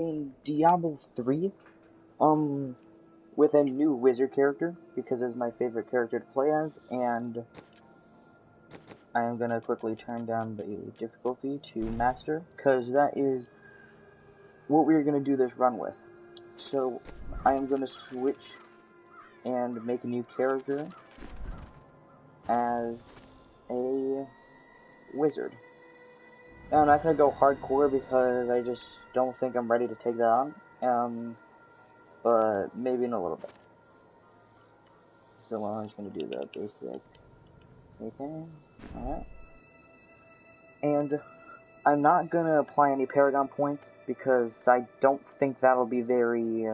in Diablo 3, um, with a new wizard character, because it's my favorite character to play as, and I am gonna quickly turn down the difficulty to master, because that is what we're gonna do this run with. So, I am gonna switch and make a new character as a wizard. Now, I'm not gonna go hardcore because I just don't think I'm ready to take that on, but maybe in a little bit. So I'm just gonna do the basic. Okay, alright. And I'm not gonna apply any Paragon points because I don't think that'll be very.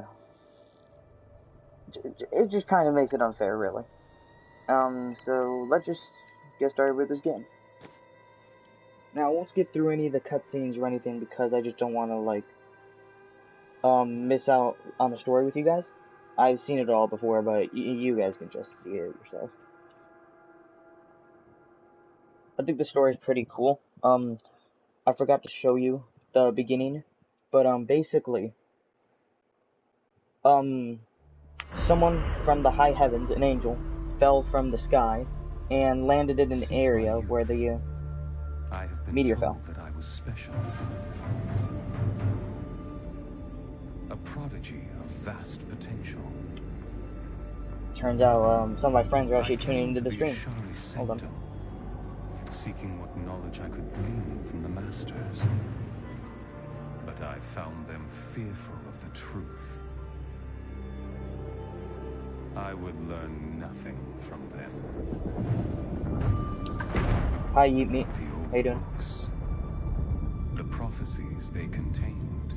It just kind of makes it unfair, really. So let's just get started with this game. Now, I won't skip through any of the cutscenes or anything because I just don't want to, like, miss out on the story with you guys. I've seen it all before, but you guys can just see it yourselves. I think the story is pretty cool. I forgot to show you the beginning, but basically, someone from the high heavens, an angel, fell from the sky and landed in an area where the meteor fell. That I was special. A prodigy of vast potential. Turns out some of my friends are actually tuning into the stream. Hold on. Seeking what knowledge I could glean from the masters. But I found them fearful of the truth. I would learn nothing from them. Hi, Eat Me. How you doing? Books, the prophecies they contained,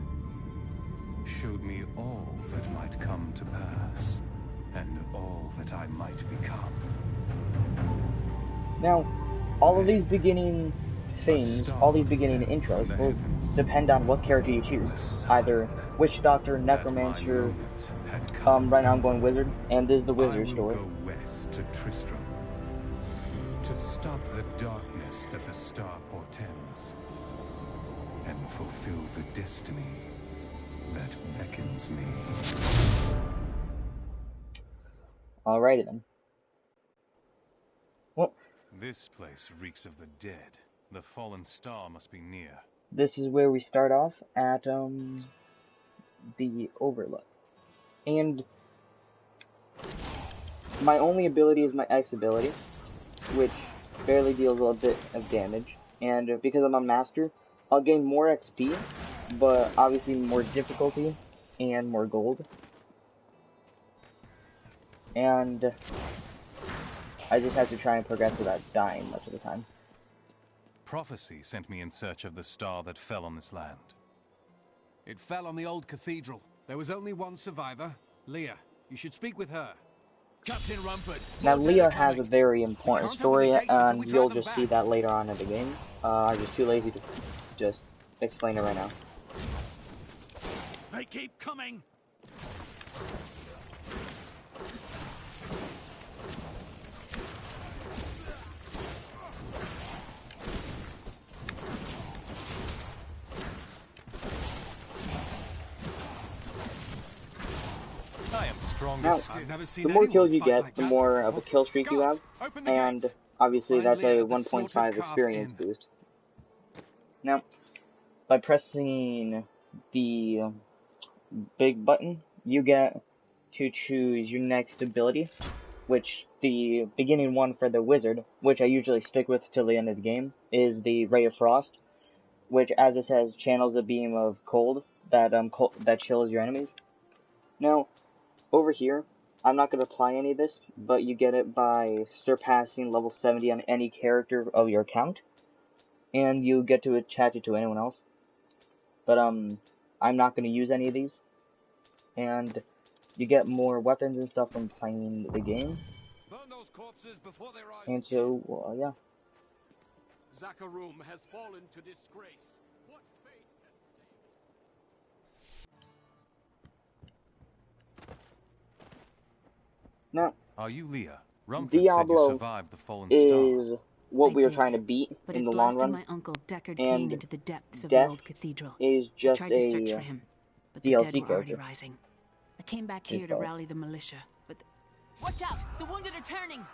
showed me all that might come to pass, and all that I might become. Now, all of these beginning things, all these beginning intros will depend on what character you choose. Either Witch Doctor, Necromancer, right now I'm going Wizard, and this is the Wizard story. I will go west to Tristram, to stop the darkness that the star portends, and fulfill the destiny that beckons me. Alrighty then. Well, this place reeks of the dead. The fallen star must be near. This is where we start off at the Overlook. And my only ability is my X ability, which barely deals a bit of damage. And because I'm a master, I'll gain more XP, but obviously more difficulty and more gold. And I just have to try and progress without dying much of the time. Prophecy sent me in search of the star that fell on this land. It fell on the old cathedral. There was only one survivor, Leah. You should speak with her. Captain Rumpert. Now, Leah has a very important story, and you'll just see that later on in the game. I'm just too lazy to just explain it right now. They keep coming. Now, the more kills you get, the more of a kill streak you have, and obviously that's a 1.5 experience boost. Now, by pressing the big button, you get to choose your next ability, which the beginning one for the wizard, which I usually stick with till the end of the game, is the Ray of Frost, which, as it says, channels a beam of cold that chills your enemies. Now, over here, I'm not going to apply any of this, but you get it by surpassing level 70 on any character of your account, and you get to attach it to anyone else. But I'm not going to use any of these, and you get more weapons and stuff from playing the game. Burn those corpses before they rise. And so, well, yeah. Zakharum has fallen to disgrace. What fate Now, are you Leah? Rumford Diablo said you survived the fallen is what we were did, trying to beat but in it the long blasted run. my uncle Deckard And Cain into the depths of the death old cathedral. is I just tried to search for him, but the dead DLC were already character. rising. I came back here to rally the militia, but... Watch out! The wounded are turning!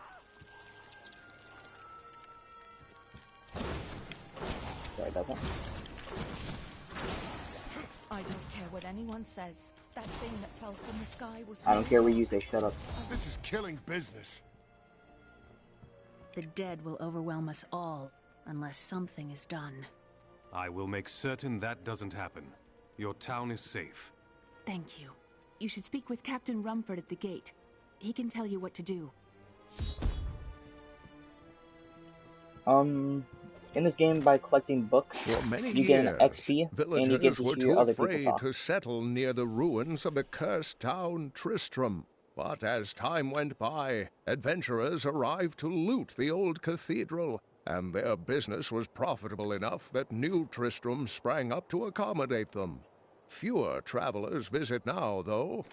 Sorry about that. I don't care what anyone says. That thing that fell from the sky was... I don't care what you say, shut up. This is killing business. The dead will overwhelm us all, unless something is done. I will make certain that doesn't happen. Your town is safe. Thank you. You should speak with Captain Rumford at the gate. He can tell you what to do. In this game, by collecting books, For many you years, get an XP, and you get villagers to were hear too other people afraid talk. to settle near the ruins of the cursed town Tristram. But as time went by, adventurers arrived to loot the old cathedral, and their business was profitable enough that new Tristram sprang up to accommodate them. Fewer travelers visit now, though,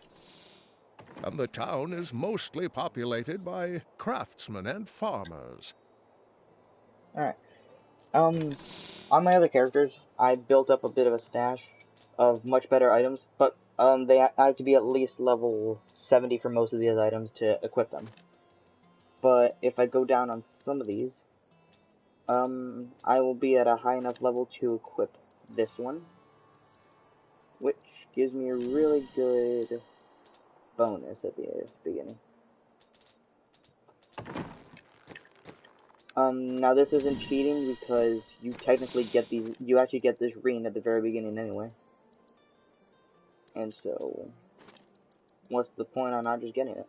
and the town is mostly populated by craftsmen and farmers. Alright. On my other characters, I built up a bit of a stash of much better items, but I have to be at least level 70 for most of these items to equip them. But if I go down on some of these, I will be at a high enough level to equip this one, which gives me a really good bonus at the beginning. Now this isn't cheating because you technically get these, you actually get this ring at the very beginning anyway. And so, what's the point on not just getting it?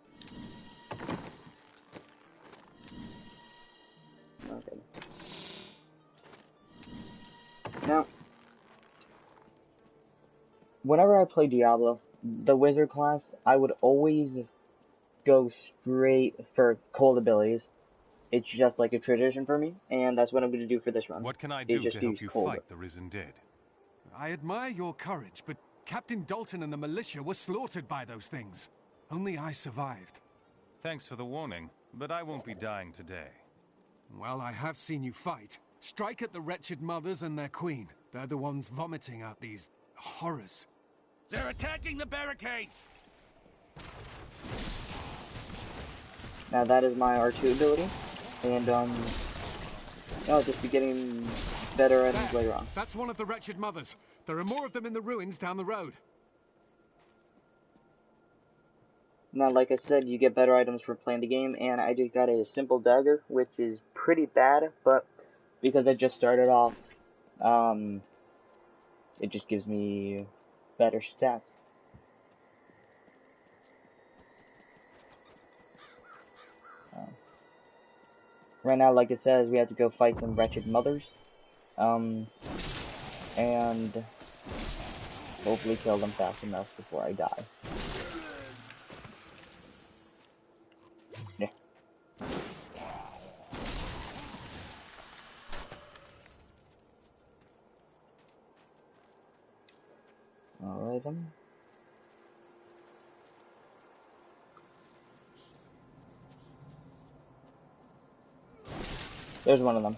Okay. Now, whenever I play Diablo, the wizard class, I would always go straight for cold abilities. It's just like a tradition for me, and that's what I'm going to do for this run. What can I do to help you cold. fight the risen dead? I admire your courage, but Captain Dalton and the militia were slaughtered by those things. Only I survived. Thanks for the warning, but I won't be dying today. Well, I have seen you fight. Strike at the wretched mothers and their queen. They're the ones vomiting out these horrors. They're attacking the barricades! Now that is my R2 ability, and I'll just be getting better items later on. That's one of the wretched mothers. There are more of them in the ruins down the road. Now, like I said, you get better items for playing the game, and I just got a simple dagger, which is pretty bad, but because I just started off, it just gives me better stats. Right now, like it says, we have to go fight some wretched mothers, and hopefully kill them fast enough before I die. Yeah. Alright then. There's one of them.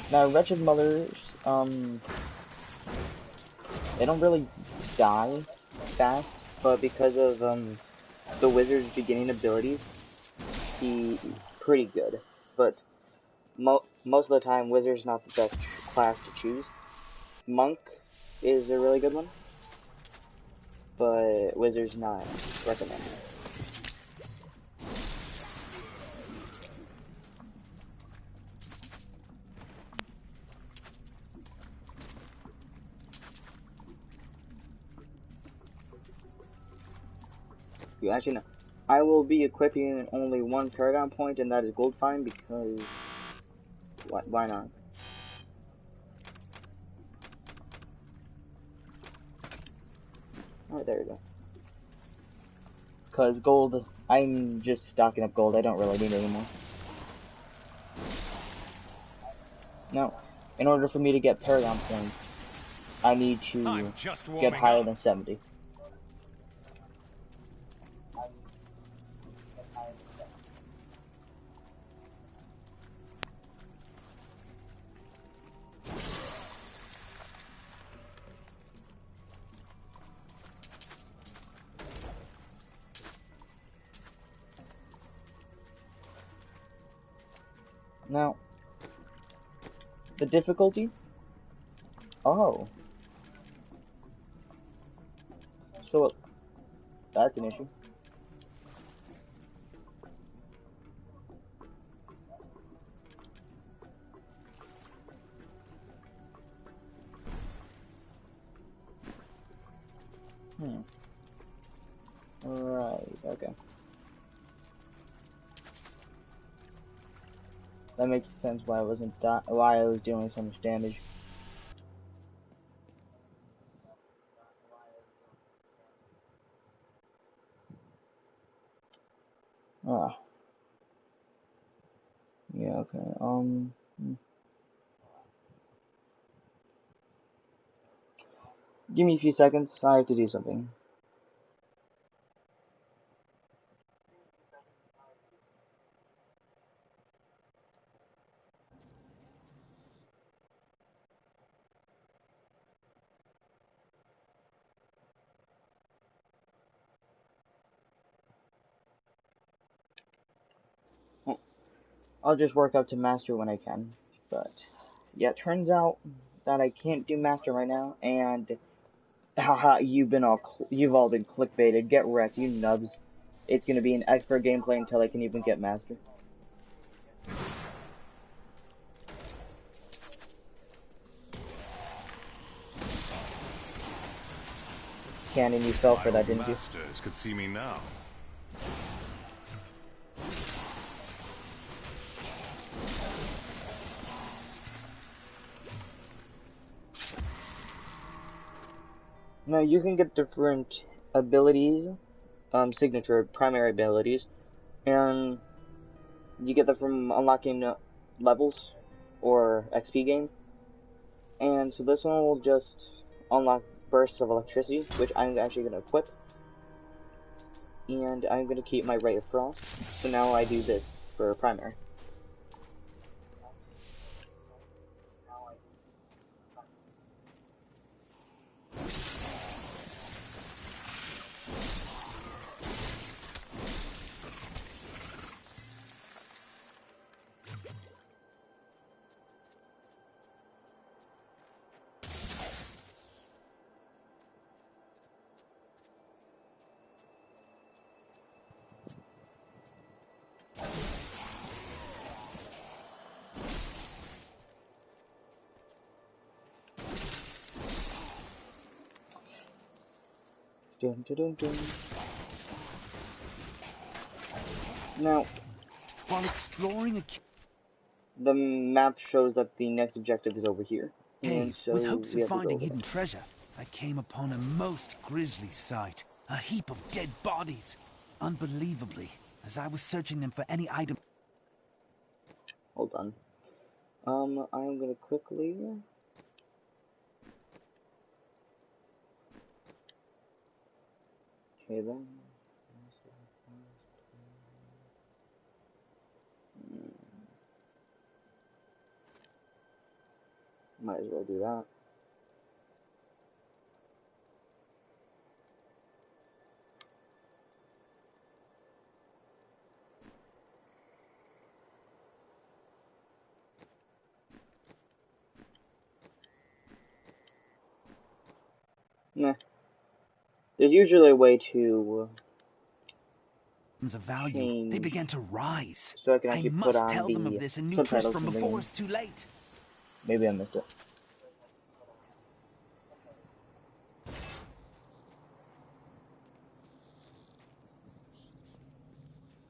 Now, wretched mothers, they don't really die fast, but because of, the wizard's beginning abilities, he's pretty good. But most of the time, wizard's not the best class to choose. Monk is a really good one, but wizard's not recommended. Actually, no. I will be equipping only one Paragon point, and that is Gold Find, because... Why not? Alright, there we go. Because gold, I'm just stocking up gold, I don't really need it anymore. Now, in order for me to get Paragon points, I need to get higher than 70. Now, the difficulty? Oh. So, that's an issue. Right, okay. That makes sense why I wasn't why I was dealing so much damage. Ah. Yeah, okay. Give me a few seconds. I have to do something. I'll just work up to master when I can. But yeah, it turns out that I can't do master right now, and haha, you've all been clickbaited. Get wrecked, you nubs. It's gonna be an expert gameplay until I can even get master. Cannon, you fell for that, didn't you? Masters could see me now. No, you can get different abilities, signature primary abilities, and you get them from unlocking levels or XP gains. And so this one will just unlock bursts of electricity, which I'm actually going to equip. And I'm going to keep my Ray of Frost. So now I do this for primary. Dun, dun, dun, dun. Now, While exploring the map shows that the next objective is over here. And so with hopes we of have to finding go hidden treasure, I came upon a most grisly sight. A heap of dead bodies. Unbelievably, as I was searching them for any item. Hold on. I'm gonna quickly... Okay then. Might as well do that. Nah. There's usually a way to Of value, they began to rise. so I can actually put must on tell them of the this in New subtitles Tristram from before the... it's too late. Maybe I missed it.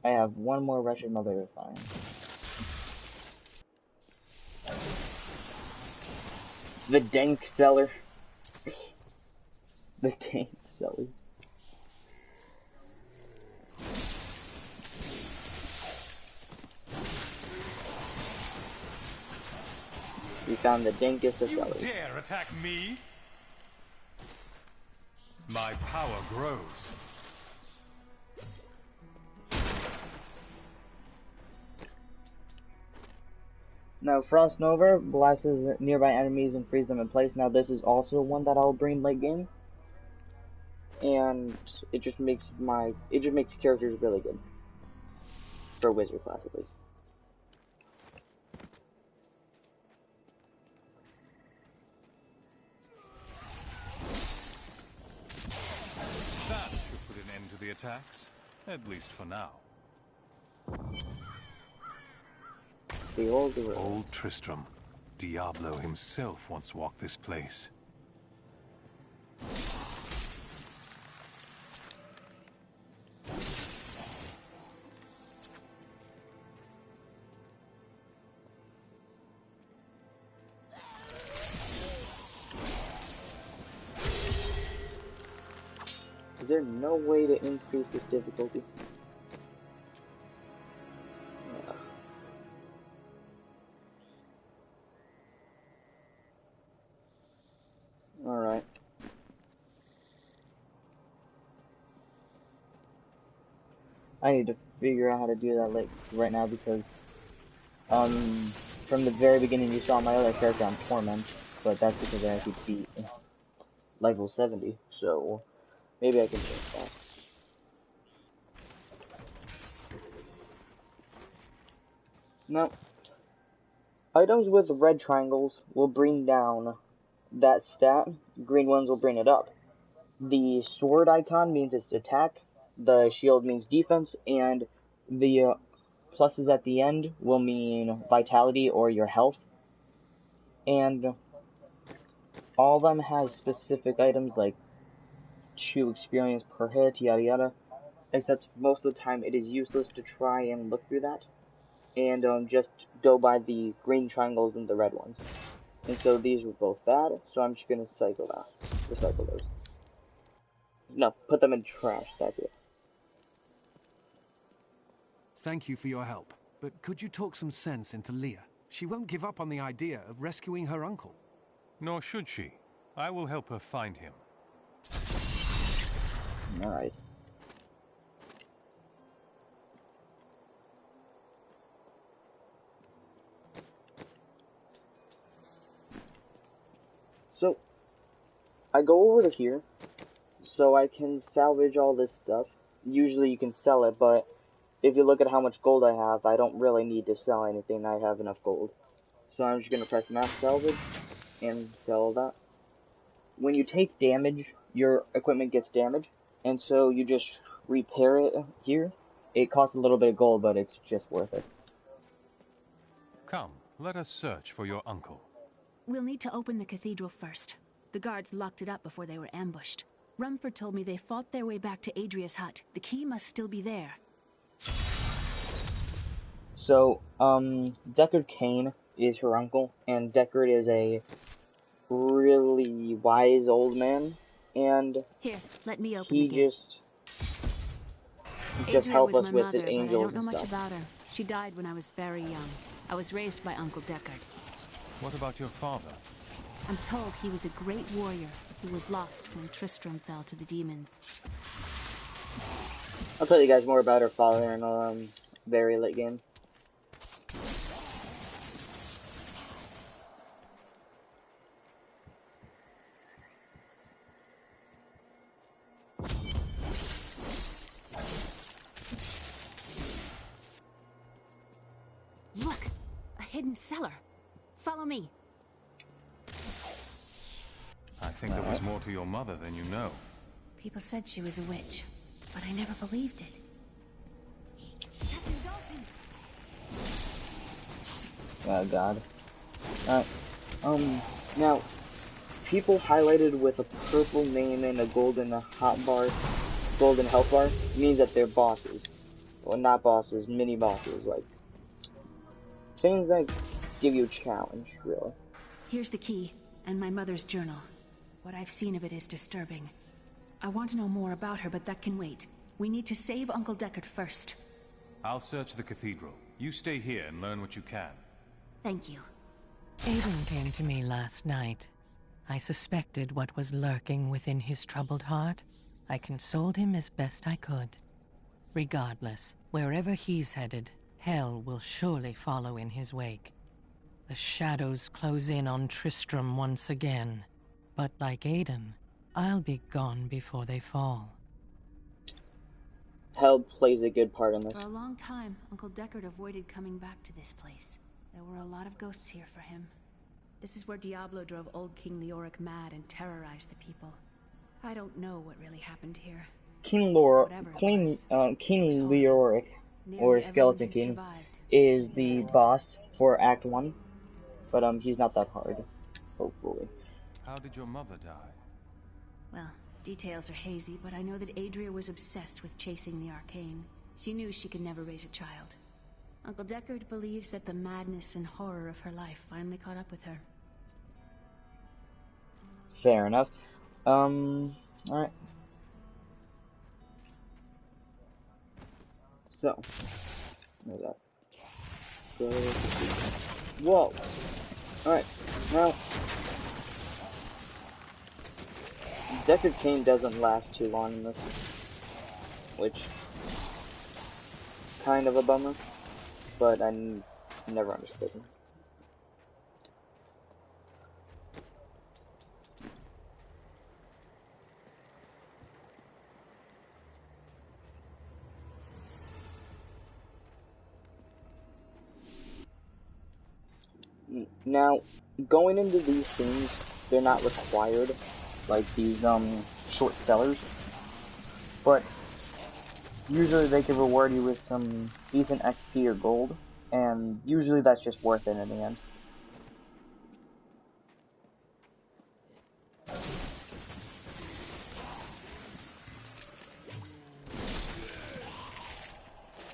I have one more wretched mother to find. The dank seller. The dank seller. We found the dankest of sellers. You dare attack me? My power grows. Now, Frost Nova blasts nearby enemies and frees them in place. Now, this is also one that I'll bring late game, and it just makes the characters really good for wizard class at least. attacks, at least for now. The old Old Tristram. Diablo himself once walked this place. Is there no way to increase this difficulty? Alright. I need to figure out how to do that like right now because from the very beginning you saw my other character on Torment, but that's because I actually beat level 70, so maybe I can change that. Now, items with red triangles will bring down that stat, green ones will bring it up. The sword icon means it's attack, the shield means defense, and the pluses at the end will mean vitality or your health. And all of them have specific items like 2 experience per hit, yada yada, except most of the time it is useless to try and look through that, and just go by the green triangles and the red ones. And so these were both bad, so I'm just gonna recycle those. No, put them in trash, that's it. Thank you for your help, but could you talk some sense into Leah? She won't give up on the idea of rescuing her uncle. Nor should she. I will help her find him. Alright. So, I go over to here, so I can salvage all this stuff. Usually you can sell it, but if you look at how much gold I have, I don't really need to sell anything, I have enough gold. So I'm just gonna press mass salvage, and sell that. When you take damage, your equipment gets damaged, and so you just repair it here. It costs a little bit of gold, but it's just worth it. Come, let us search for your uncle. We'll need to open the cathedral first. The guards locked it up before they were ambushed. Rumford told me they fought their way back to Adria's hut. The key must still be there. So, Deckard Cain is her uncle, and Deckard is a really wise old man, and here, let me open he the gate. just help was us my with mother, the angels but I don't know and much stuff. about her. She died when I was very young. I was raised by Uncle Deckard. What about your father? I'm told he was a great warrior who was lost when Tristram fell to the demons. I'll tell you guys more about her father in a very late game. Look! A hidden cellar! Follow me! I think there was more to your mother than you know. People said she was a witch, but I never believed it. Captain Dalton! Oh god. Now, people highlighted with a purple name and a golden golden health bar, means that they're bosses. Well, not bosses, mini bosses, like, things that give you a challenge, really. Here's the key, and my mother's journal. What I've seen of it is disturbing. I want to know more about her, but that can wait. We need to save Uncle Deckard first. I'll search the cathedral. You stay here and learn what you can. Thank you. Aiden came to me last night. I suspected what was lurking within his troubled heart. I consoled him as best I could. Regardless, wherever he's headed, hell will surely follow in his wake. The shadows close in on Tristram once again. But like Aiden, I'll be gone before they fall. Hell plays a good part in this. For a long time, Uncle Deckard avoided coming back to this place. There were a lot of ghosts here for him. This is where Diablo drove old King Leoric mad and terrorized the people. I don't know what really happened here. King Whatever it was, King Leoric, or nearly everyone Skeleton who King, survived. is the boss for Act 1, but he's not that hard, hopefully. How did your mother die? Well, details are hazy, but I know that Adria was obsessed with chasing the arcane. She knew she could never raise a child. Uncle Deckard believes that the madness and horror of her life finally caught up with her. Fair enough. Alright. So, there's that. Whoa! Alright, now, Deckard Cain doesn't last too long in this, which, kind of a bummer, but I never understood him. Now, going into these things, they're not required, like these, short sellers, but usually they can reward you with some decent XP or gold, and usually that's just worth it in the end.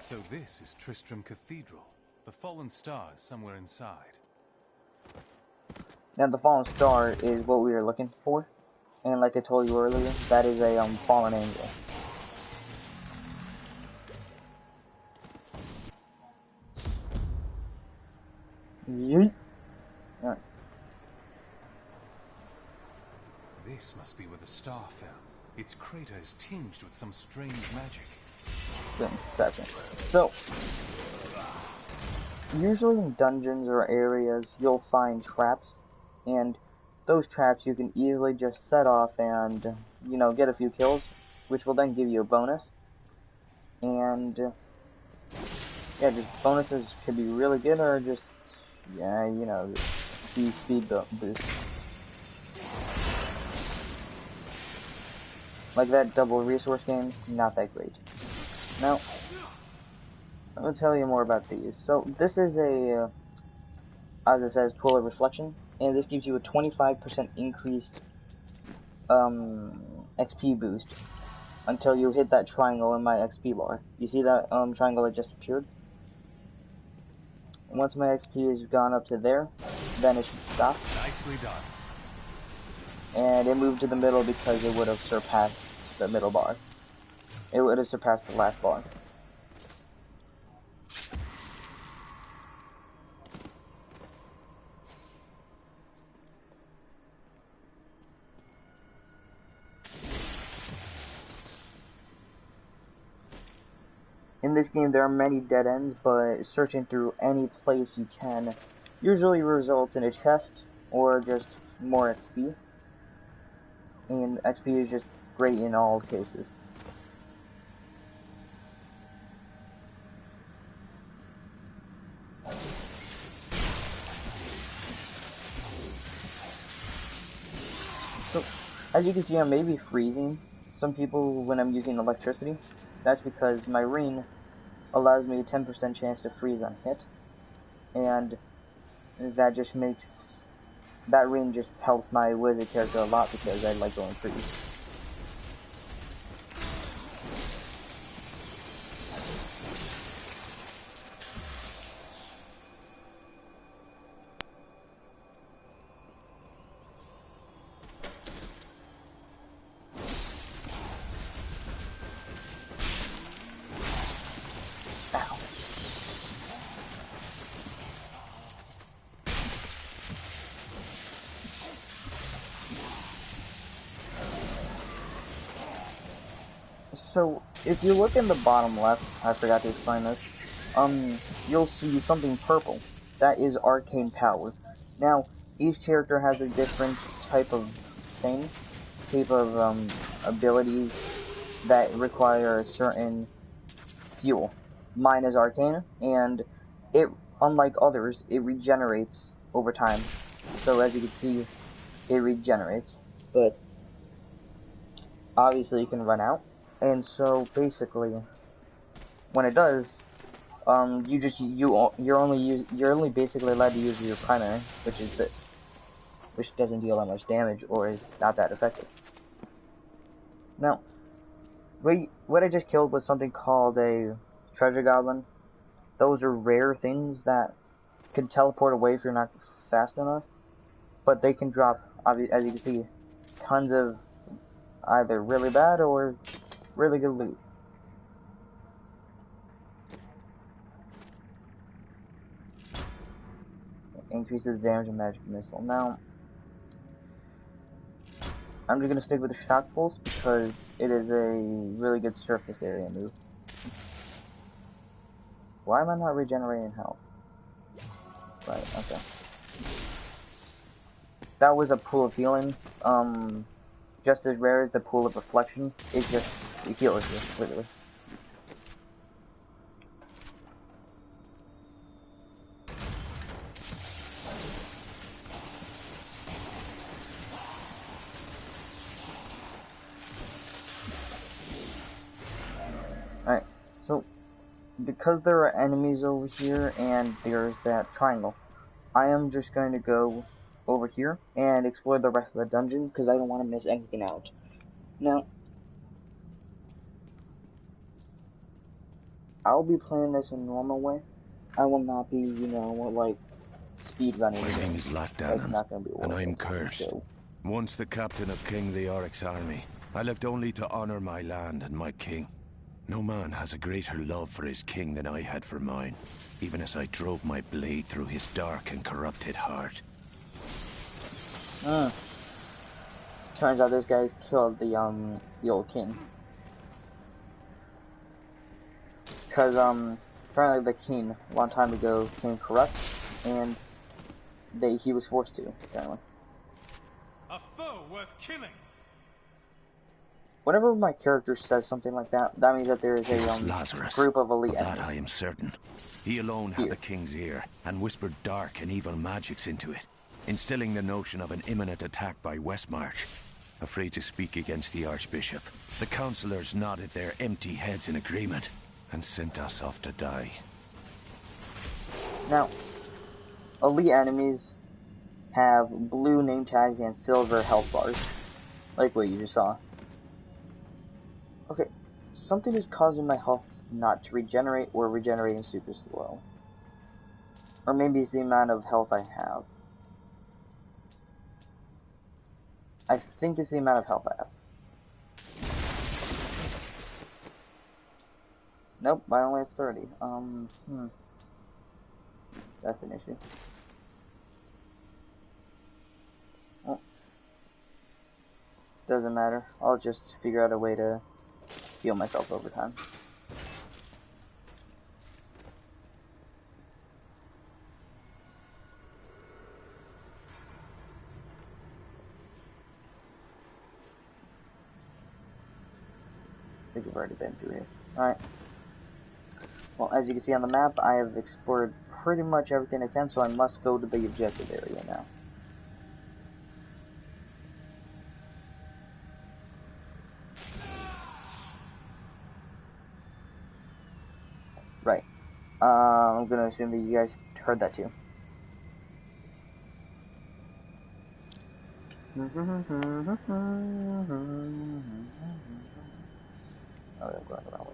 So this is Tristram Cathedral. The fallen star is somewhere inside. Now the fallen star is what we were looking for, and like I told you earlier, that is a fallen angel. Yeet. Alright. This must be where the star fell. Its crater is tinged with some strange magic. So, usually in dungeons or areas, you'll find traps, and those traps you can easily just set off and, you know, get a few kills, which will then give you a bonus. And, yeah, just bonuses could be really good, or just, yeah, you know, the speed boost. Like that double resource game, not that great. Now, I'm going to tell you more about these. So, this is a, as it says, pool of reflection, and this gives you a 25% increased XP boost until you hit that triangle in my XP bar. You see that triangle that just appeared? Once my XP has gone up to there, then it should stop. Nicely done. And it moved to the middle because it would have surpassed the middle bar. It would have surpassed the last bar. In this game, there are many dead ends, but searching through any place you can usually results in a chest or just more XP. And XP is just great in all cases. So, as you can see, I may be freezing some people when I'm using electricity. That's because my ring allows me a 10% chance to freeze on hit, and that just makes, that ring just helps my wizard character a lot because I like going freeze. So, if you look in the bottom left, I forgot to explain this, you'll see something purple. That is arcane power. Now, each character has a different type of thing, abilities that require a certain fuel. Mine is arcane, and it, unlike others, it regenerates over time. So as you can see, it regenerates, but obviously you can run out. And so basically, when it does, you're only basically allowed to use your primary, which is this, which doesn't deal that much damage or is not that effective. Now, what I just killed was something called a treasure goblin. Those are rare things that can teleport away if you're not fast enough, but they can drop, as you can see, tons of either really bad or really good loot. Increases the damage of magic missile. Now, I'm just gonna stick with the shock pulse because it is a really good surface area move. Why am I not regenerating health? Right, okay. That was a pool of healing. Just as rare as the pool of reflection. It just heals you, literally. Alright, so because there are enemies over here and there's that triangle, I am just going to go over here and explore the rest of the dungeon because I don't want to miss anything out. Now, I'll be playing this in normal way. I will not be, you know, like speed running. My name is Latdanan, and I am cursed. So. Once the captain of King Leoric's army, I left only to honor my land and my king. No man has a greater love for his king than I had for mine, even as I drove my blade through his dark and corrupted heart. Turns out this guy killed the old king. Because, apparently the king, a long time ago, became corrupt, and he was forced to, apparently. A foe worth killing! Whenever my character says something like that, that means that there is a Lazarus. group of elite Of that enemies. I am certain. He alone had the king's ear, and whispered dark and evil magics into it, instilling the notion of an imminent attack by Westmarch. Afraid to speak against the Archbishop, the councillors nodded their empty heads in agreement, and sent us off to die. Now, elite enemies have blue name tags and silver health bars, like what you just saw. Okay, something is causing my health not to regenerate or regenerating super slow. Or maybe it's the amount of health I have. I think it's the amount of health I have. Nope, I only have 30. That's an issue. Well, doesn't matter. I'll just figure out a way to heal myself over time. I think I've already been through here. Alright. Well, as you can see on the map, I have explored pretty much everything I can, so I must go to the objective area now. Right. I'm gonna assume that you guys heard that too. Oh, I'm going the wrong way.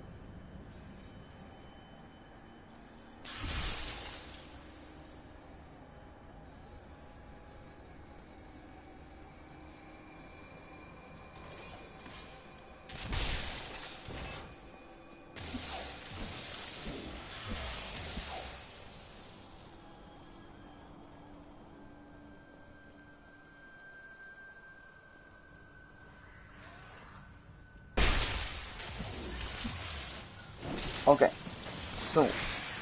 Okay, so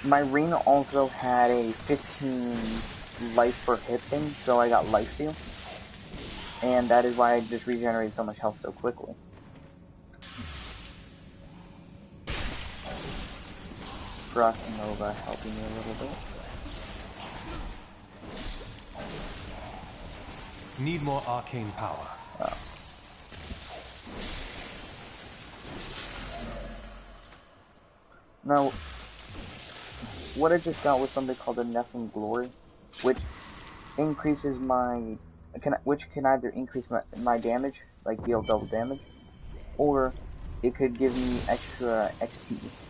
my ring also had a 15 life per hit thing, so I got life steal, and that is why I just regenerated so much health so quickly. Frost Nova helping me a little bit. Need more arcane power. Oh. Now, what I just got was something called the Nephilim Glory, which increases which can either increase my damage, like deal double damage, or it could give me extra XP.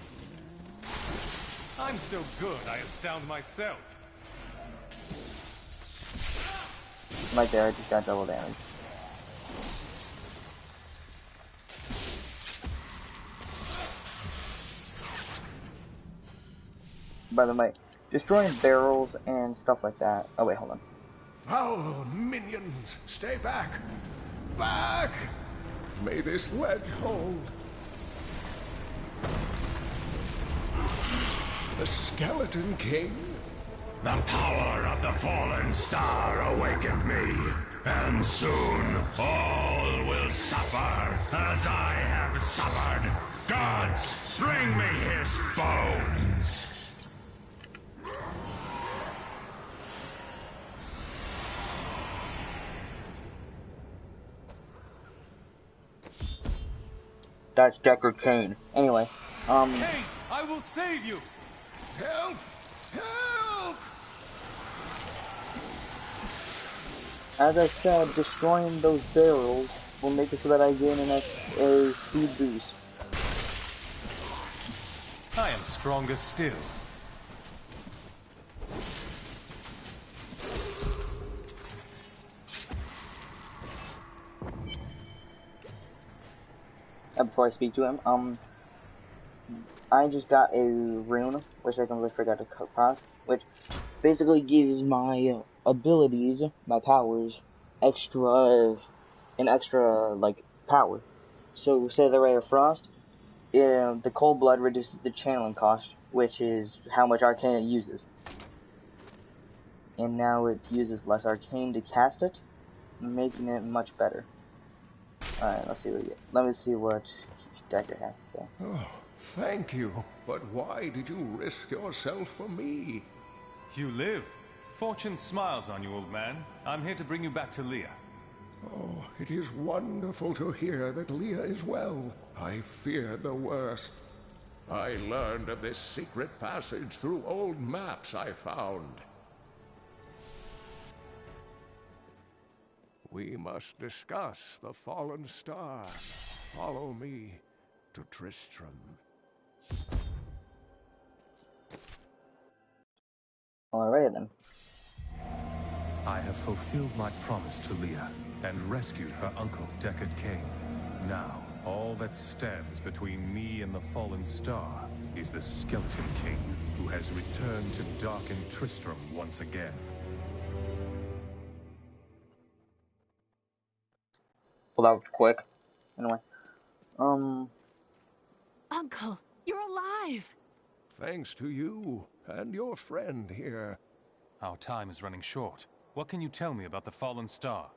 I'm so good, I astound myself. Right there, I just got double damage. By the way, destroying barrels and stuff like that. Oh wait, hold on. Foul minions, stay back! Back! May this ledge hold. The Skeleton King? The power of the fallen star awakened me, and soon all will suffer as I have suffered. Gods, bring me his bones! That's Deckard Cain. Anyway, Hey, I will save you! Help! Help! as I said, destroying those barrels will make it so that I gain a speed boost. I am stronger still. Before I speak to him, I just got a rune, which I completely forgot to cross, which basically gives my abilities, my powers, extra like power. So say the Ray of Frost, the cold blood reduces the channeling cost, which is how much arcane it uses. And now it uses less arcane to cast it, making it much better. Alright, let's see what we get. Let me see what Deckard has to say. Oh, thank you. But why did you risk yourself for me? You live. Fortune smiles on you, old man. I'm here to bring you back to Leah. Oh, it is wonderful to hear that Leah is well. I feared the worst. I learned of this secret passage through old maps I found. We must discuss the fallen star. Follow me to Tristram. Alright then. I have fulfilled my promise to Leah and rescued her uncle, Deckard Cain. Now, all that stands between me and the fallen star is the Skeleton King, who has returned to darken Tristram once again. Well, that was quick. Anyway. Uncle, you're alive! Thanks to you and your friend here. Our time is running short. What can you tell me about the fallen star?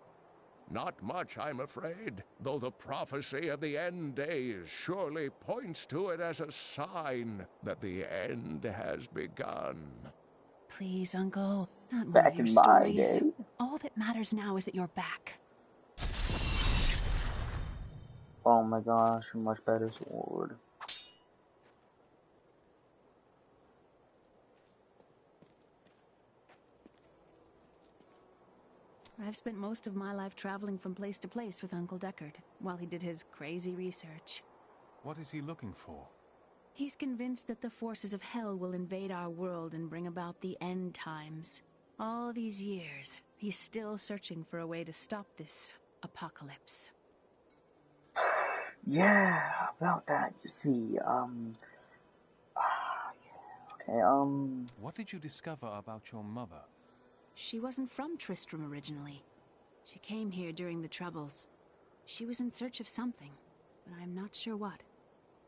Not much, I'm afraid, though the prophecy of the end days surely points to it as a sign that the end has begun. Please, Uncle, not one Back of your in my stories. day. All that matters now is that you're back. Oh my gosh, a much better sword. I've spent most of my life traveling from place to place with Uncle Deckard, while he did his crazy research. What is he looking for? He's convinced that the forces of hell will invade our world and bring about the end times. All these years, he's still searching for a way to stop this apocalypse. Yeah, about that, you see, What did you discover about your mother? She wasn't from Tristram originally. She came here during the Troubles. She was in search of something, but I'm not sure what.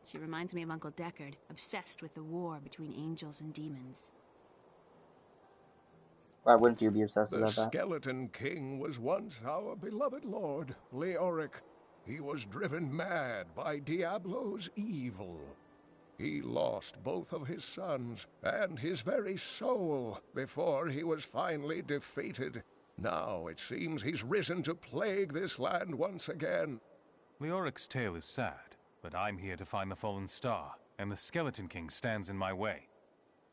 She reminds me of Uncle Deckard, obsessed with the war between angels and demons. why wouldn't you be obsessed The about that? Skeleton King was once our beloved lord, Leoric. He was driven mad by Diablo's evil. He lost both of his sons and his very soul before he was finally defeated. Now it seems he's risen to plague this land once again. Leoric's tale is sad, but I'm here to find the fallen star. and the Skeleton King stands in my way.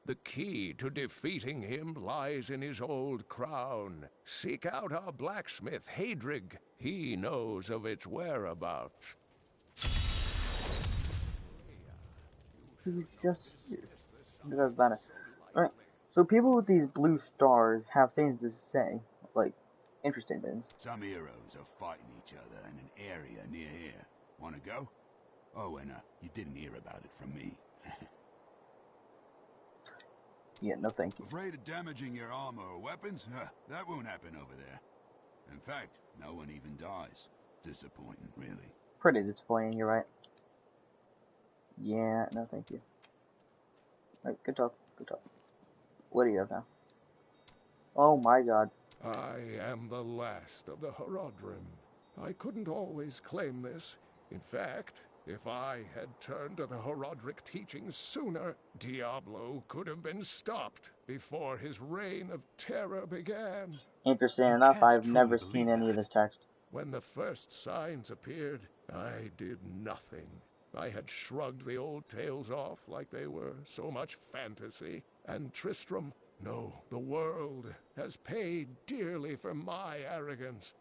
The key to defeating him lies in his old crown. Seek out our blacksmith, Hadrig. He knows of its whereabouts. He's just here. That's about it. Alright, so people with these blue stars have things to say, like, interesting things. Some heroes are fighting each other in an area near here. Wanna go? Oh, and you didn't hear about it from me. Yeah, no thank you. Afraid of damaging your armor or weapons? That won't happen over there. In fact, no one even dies. Disappointing, really. Pretty disappointing, you're right. Yeah, no thank you. Alright, good talk, good talk. What do you have now? Oh my god. I am the last of the Horodrim. I couldn't always claim this. In fact, if I had turned to the Horodric teachings sooner, Diablo could have been stopped before his reign of terror began. Interesting enough, I've never seen any of this text. When the first signs appeared, I did nothing. I had shrugged the old tales off like they were so much fantasy. And Tristram, no, the world, has paid dearly for my arrogance.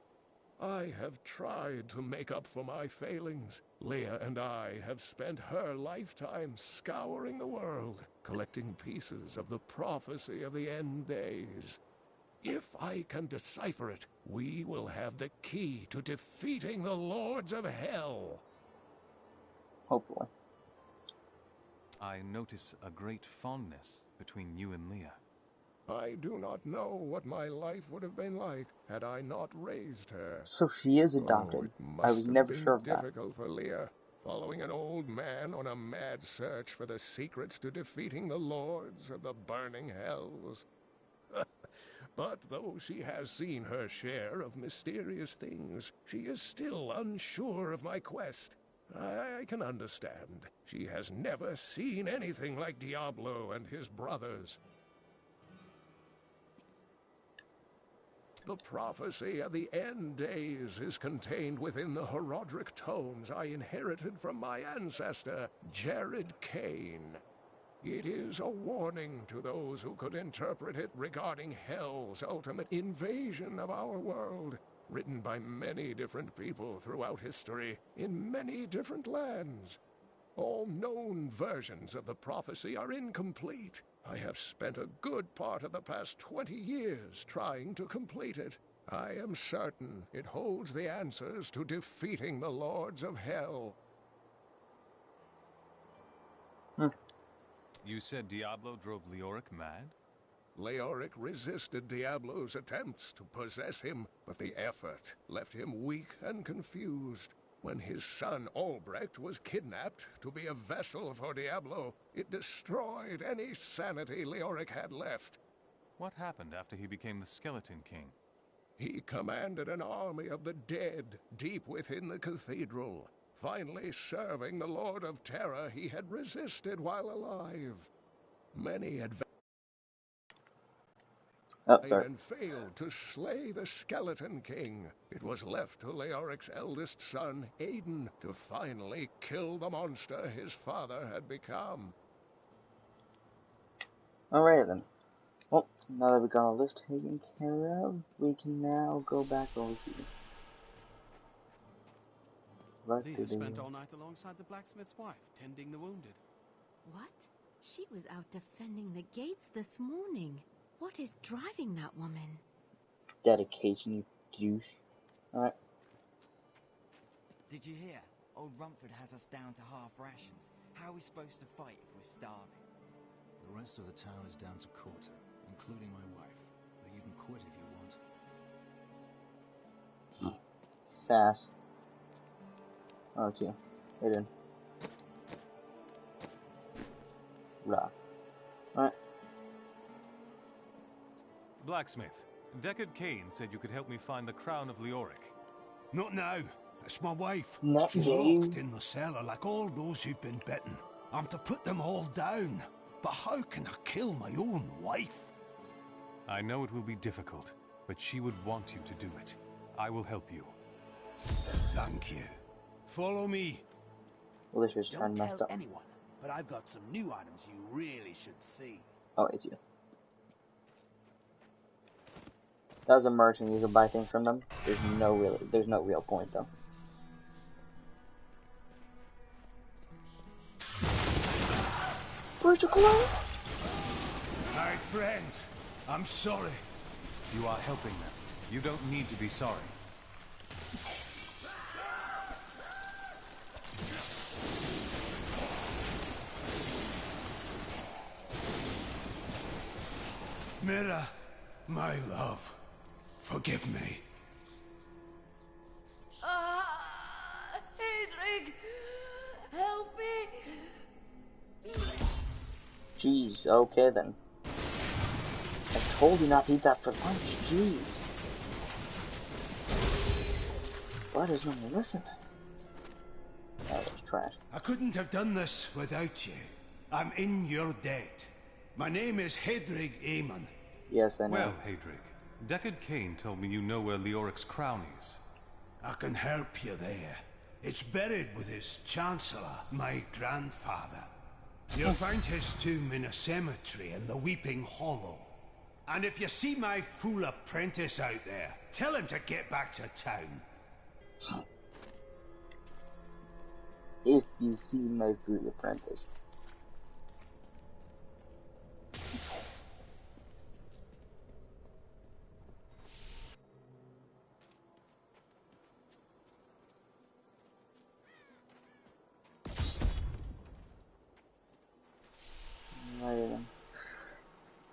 I have tried to make up for my failings. Leah and I have spent her lifetime scouring the world, collecting pieces of the prophecy of the end days. If I can decipher it, we will have the key to defeating the Lords of Hell. Hopefully. I notice a great fondness between you and Leah. I do not know what my life would have been like had I not raised her. So she is adopted. I was never sure of that. Difficult for Leah, following an old man on a mad search for the secrets to defeating the Lords of the Burning Hells. But though she has seen her share of mysterious things, she is still unsure of my quest. I can understand. She has never seen anything like Diablo and his brothers. The prophecy of the end days is contained within the Horodric tomes I inherited from my ancestor, Jared Kane. It is a warning to those who could interpret it regarding Hell's ultimate invasion of our world, written by many different people throughout history, in many different lands. All known versions of the prophecy are incomplete. I have spent a good part of the past 20 years trying to complete it. I am certain it holds the answers to defeating the Lords of Hell. You said Diablo drove Leoric mad? Leoric resisted Diablo's attempts to possess him, but the effort left him weak and confused. When his son Albrecht was kidnapped to be a vessel for Diablo, it destroyed any sanity Leoric had left. What happened after he became the Skeleton King? He commanded an army of the dead deep within the cathedral, finally serving the Lord of Terror he had resisted while alive. Many and failed to slay the Skeleton King. It was left to Leoric's eldest son, Aiden, to finally kill the monster his father had become. Alright then. Well, now that we got all this taken care of, we can now go back over here. Leah spent all night alongside the blacksmith's wife, tending the wounded. What? She was out defending the gates this morning. What is driving that woman? Dedication, you douche. Alright. Did you hear? Old Rumford has us down to half rations. How are we supposed to fight if we're starving? The rest of the town is down to quarter, including my wife. But you can quit if you want. Sass. Oh, it's you. Right in. Rock. Alright. Blacksmith, Deckard Kane said you could help me find the crown of Leoric. Not now. It's my wife. Not She's you. locked in the cellar like all those who've been bitten. I'm to put them all down. But how can I kill my own wife? I know it will be difficult, but she would want you to do it. I will help you. Thank you. Follow me. Well, this is Don't messed tell up. anyone, but I've got some new items you really should see. Oh, it's you. That was a merchant. You could buy things from them. There's no real point though. Where'd you go? My friends, I'm sorry. You are helping them. You don't need to be sorry. Mira, my love, forgive me. Hedrig, help me. Jeez, okay then. I told you not to eat that for lunch, jeez. Why doesn't one listen? That was trash. I couldn't have done this without you. I'm in your debt. My name is Hedrig Aemon. Yes, I know. Well, Hedrig, Deckard Cain told me you know where Leoric's crown is. I can help you there. It's buried with his chancellor, my grandfather. You'll find his tomb in a cemetery in the Weeping Hollow. And if you see my fool apprentice out there, tell him to get back to town. If you see my fool apprentice.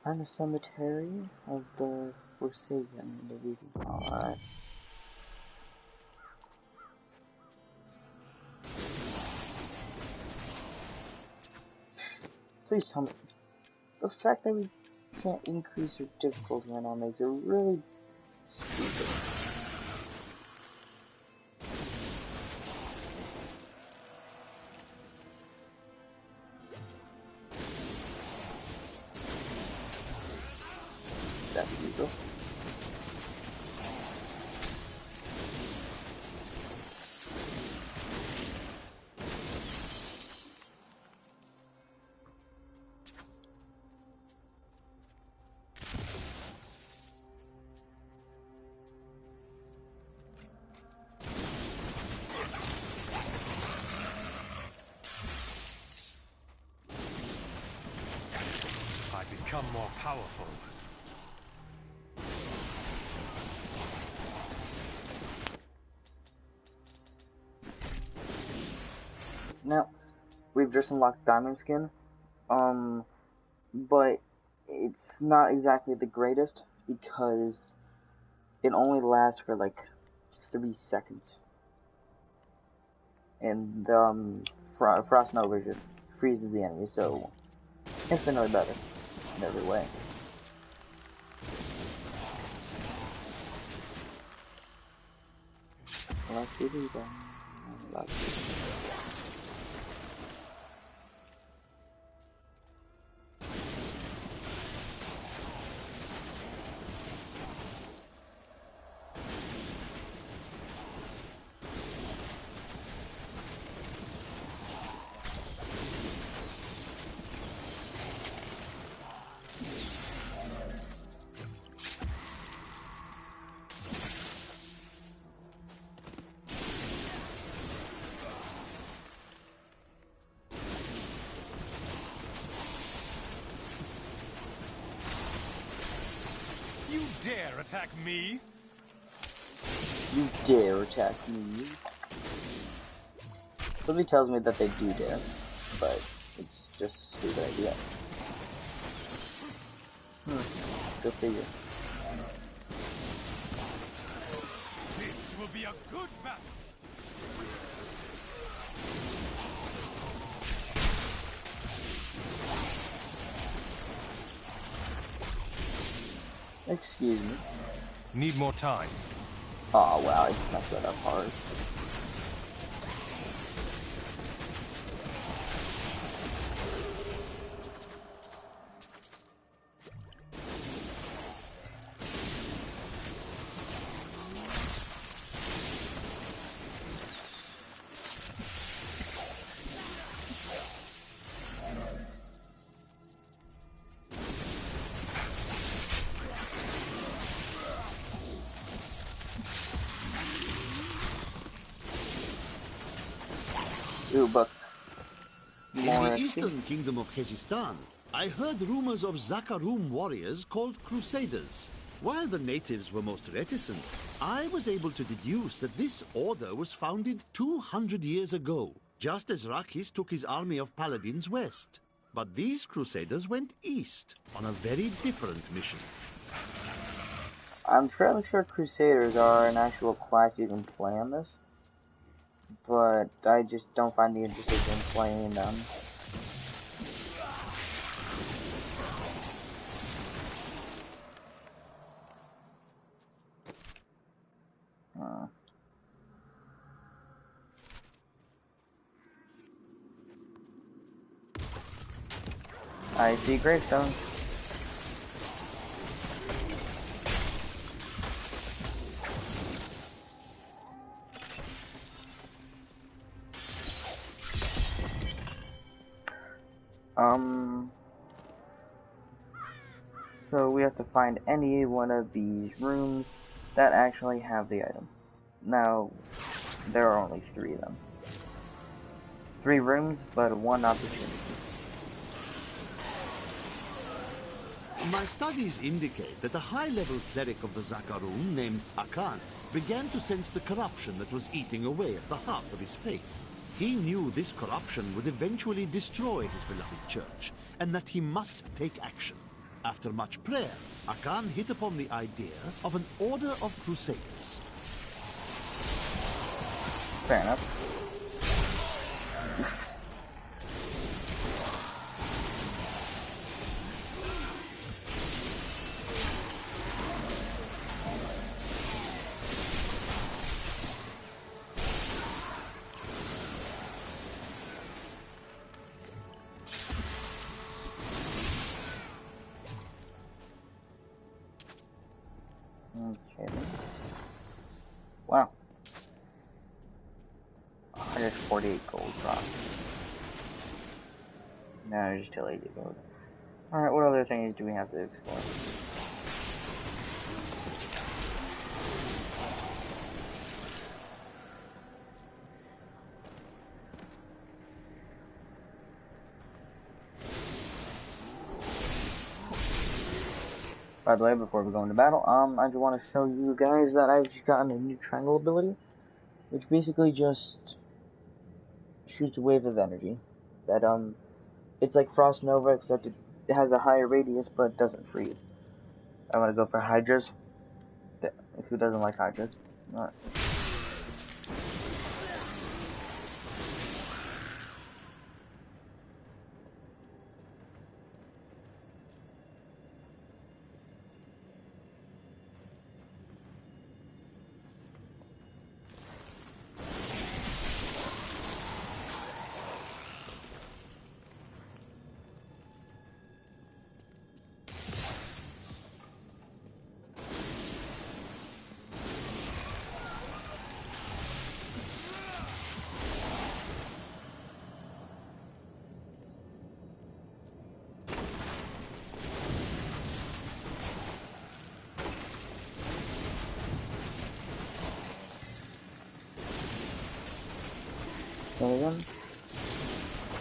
Find the cemetery of the Forsaken, the Weeping. Alright. Please tell me. The fact that we can't increase your difficulty right now makes it really stupid. That's usual. I become more powerful. Now, we've just unlocked Diamond Skin, but it's not exactly the greatest because it only lasts for like 3 seconds. And Frost Nova just freezes the enemy, so infinitely better in every way. You dare attack me? You dare attack me? Somebody tells me that they do dare, but it's just a stupid idea. Go figure. This will be a good battle. Excuse me. Need more time. Oh wow, I messed that up hard. book. In the eastern kingdom of Khezistan, I heard rumors of Zakarum warriors called Crusaders. While the natives were most reticent, I was able to deduce that this order was founded 200 years ago, just as Rakis took his army of paladins west. But these Crusaders went east on a very different mission. I'm fairly sure Crusaders are an actual class you can play on this, but I just don't find the interest in playing them. I see gravestone. So we have to find any one of these rooms that actually have the item. Now, there are only 3 of them. 3 rooms, but 1 opportunity. My studies indicate that a high-level cleric of the Zakarum named Akan began to sense the corruption that was eating away at the heart of his faith. He knew this corruption would eventually destroy his beloved church, and that he must take action. After much prayer, Akan hit upon the idea of an order of crusaders. Fair enough. Okay. Wow. 148 gold dropped. Now there's still 80 gold. Alright, what other things do we have to explore? By the way, before we go into battle, I just want to show you guys that I've just gotten a new triangle ability, which basically just shoots a wave of energy. That, it's like Frost Nova, except it has a higher radius, but doesn't freeze. I want to go for Hydras. Who doesn't like Hydras? Alright.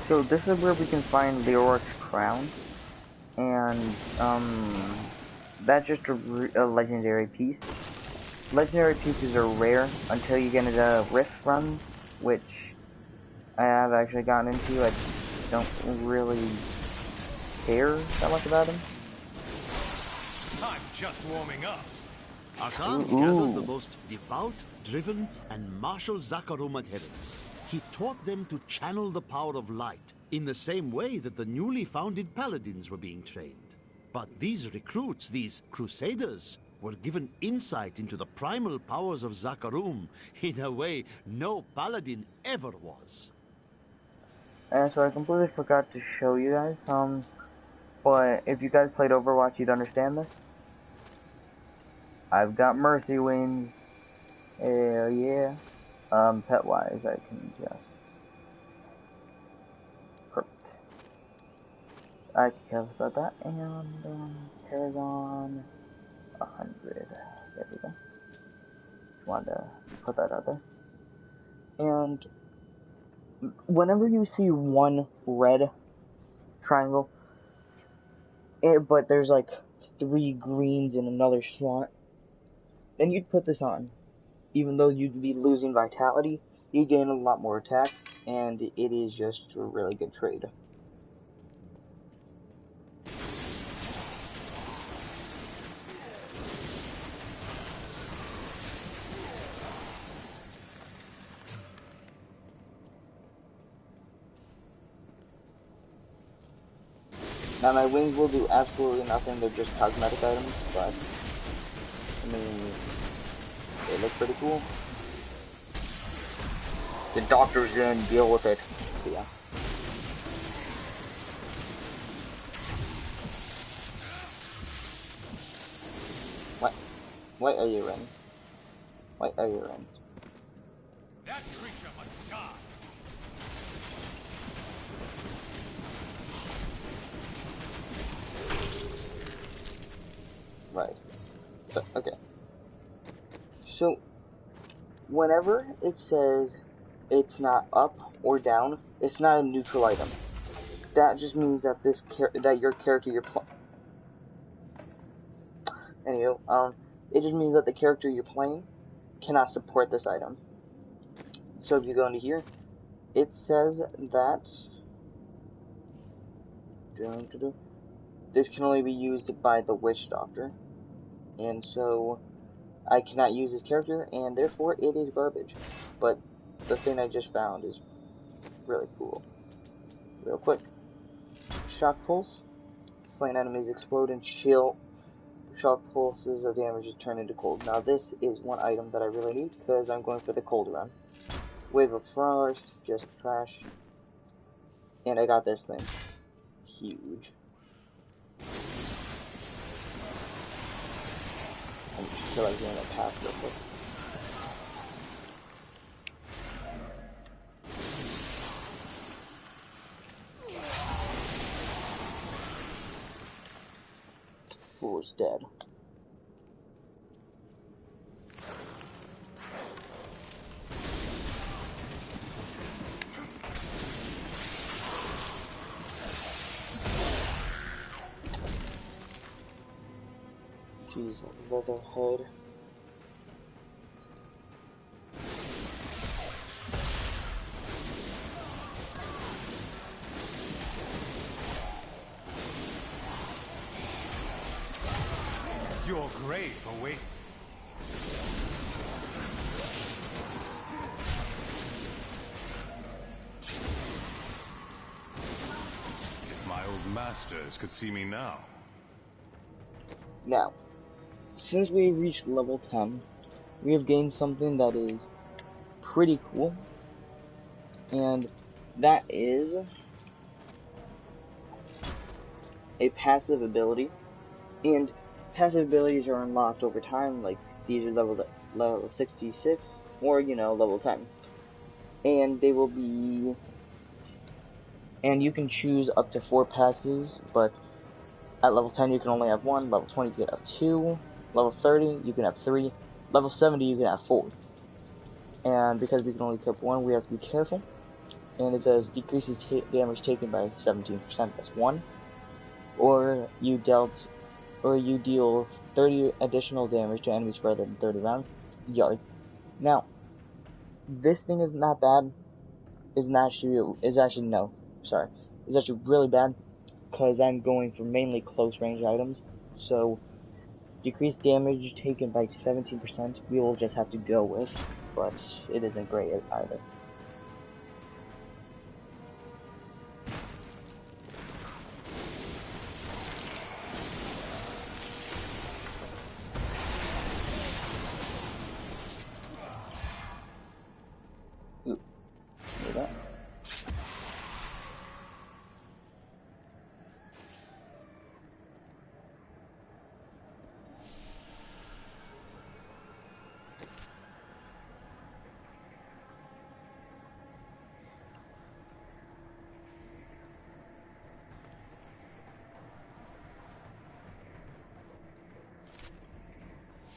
So this is where we can find Leoric's crown, and that's just a legendary piece. Legendary pieces are rare until you get into rift runs, which I have actually gotten into. I don't really care that much about them. I'm just warming up. Akan gathered the most devout, driven, and martial Zakarum adherents. He taught them to channel the power of light in the same way that the newly founded paladins were being trained. But these recruits, these crusaders, were given insight into the primal powers of Zakarum in a way no paladin ever was. And so I completely forgot to show you guys, but if you guys played Overwatch, you'd understand this. I've got Mercy Wings. Hell yeah. Pet-wise, I can just... Perfect. I can care about that, and, Paragon 100. There we go. Just wanted to put that out there. And whenever you see one red triangle, but there's like 3 greens in another slot, then you'd put this on. Even though you'd be losing vitality, you gain a lot more attack, and it is just a really good trade. Now my wings will do absolutely nothing, they're just cosmetic items, but I mean, they look pretty cool. The doctor's gonna deal with it, so yeah. What are you in? What are you in? That creature must die. Right. Okay. So, whenever it says it's not up or down, it's not a neutral item. That just means that your character you're it just means that the character you're playing cannot support this item. So if you go into here, it says that this can only be used by the Witch Doctor, and so I cannot use this character, and therefore it is garbage. But the thing I just found is really cool. Real quick. Shock Pulse. Slain enemies explode and chill. Shock pulses of damage is turned into cold. Now this is one item that I really need, because I'm going for the cold run. Wave of Frost, just trash. And I got this thing. Huge. I just feel like doing a path real quick. Fool is dead. Jeez, Leatherhead. Your grave awaits. If my old masters could see me now. Now, since we've reached level 10, we have gained something that is pretty cool, and that is a passive ability. And passive abilities are unlocked over time, like these are level 66, or level 10. And they will be, and you can choose up to 4 passives, but at level 10 you can only have 1, level 20 you can have 2, level 30 you can have 3, level 70 you can have 4. And because we can only equip 1, we have to be careful. And it says decreases damage taken by 17%, that's 1. Or you deal 30 additional damage to enemies further than 30 yards. Now, this thing is not bad. It's actually really bad, because I'm going for mainly close range items. So, decreased damage taken by 17% we will just have to go with, but it isn't great either. Ooh, hear that?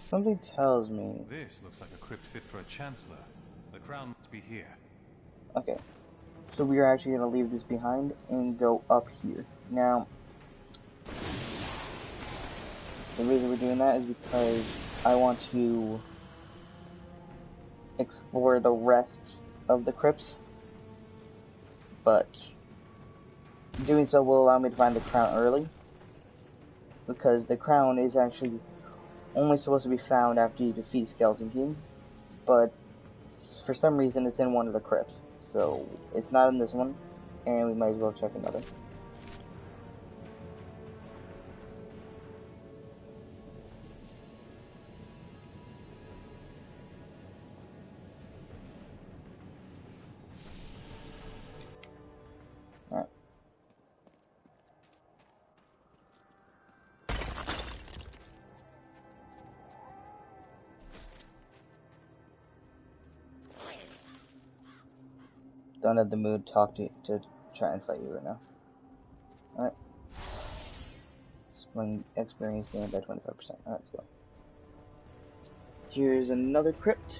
Something tells me... This looks like a crypt fit for a chancellor. The crown must be here. Okay. So we are actually going to leave this behind and go up here. Now, the reason we're doing that is because I want to explore the rest of the crypts, but doing so will allow me to find the crown early, because the crown is actually only supposed to be found after you defeat Skeleton King, but for some reason it's in one of the crypts, so it's not in this one, and we might as well check another. Alright. Don't have the mood to talk to try and fight you right now. Alright. Spring experience gained by 25%. Alright, let's go. Here's another crypt.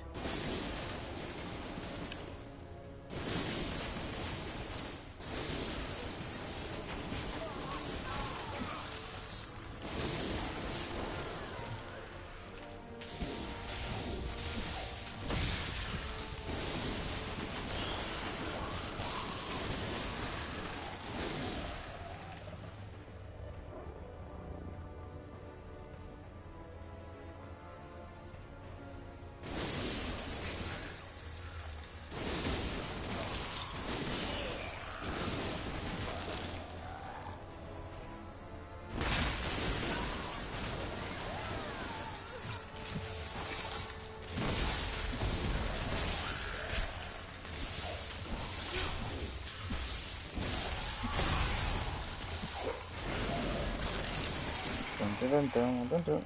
Dun, dun, dun, dun.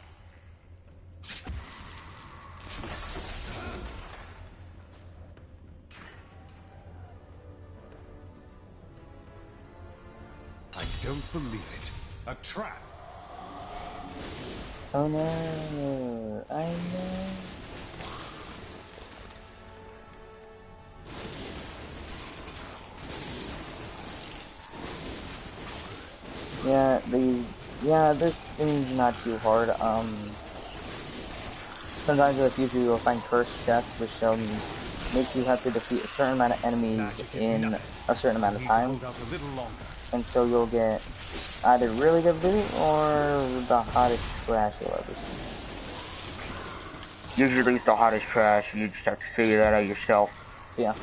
I don't believe it. A trap. Oh no, I know. This thing's not too hard. Sometimes in the future you'll find cursed chests, which make you have to defeat a certain amount of enemies in a certain amount of time. And so you'll get either really good loot or the hottest trash you'll ever see. Usually it's the hottest trash, you just have to figure that out yourself. Yeah.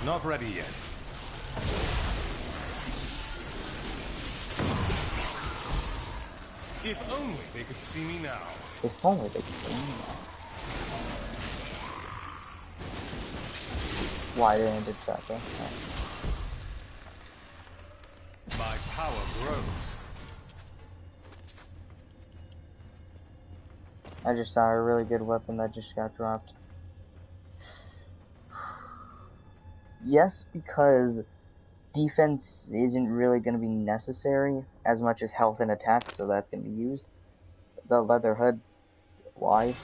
Not ready yet. If only they could see me now. If only they could see me now. Why didn't it start there? My power grows. I just saw a really good weapon that just got dropped. Yes, because defense isn't really going to be necessary as much as health and attack, so that's going to be used. The leather hood, why?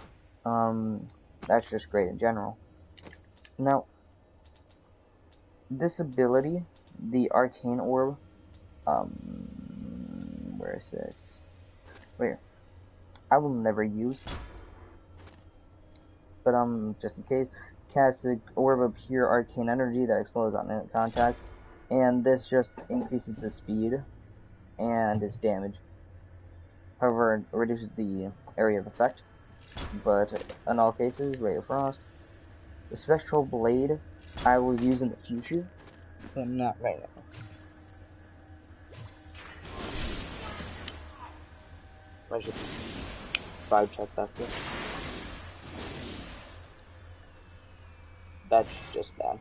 That's just great in general. Now, this ability, the arcane orb, where is it? Where? I will never use, but just in case, cast the orb of pure arcane energy that explodes on contact, and this just increases the speed and its damage. However, it reduces the area of effect, but in all cases, Ray of Frost. The Spectral Blade I will use in the future, but not right now. I should vibe check that here. That's just bad.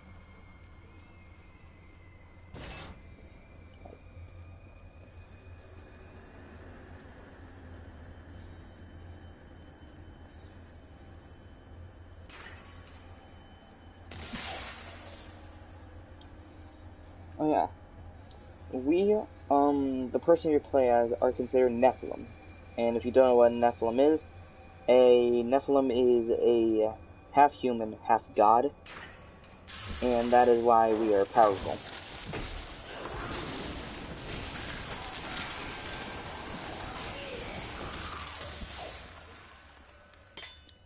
Oh yeah, the person you play as are considered Nephilim. And if you don't know what Nephilim is, a Nephilim is a half-human, half-god. And that is why we are powerful.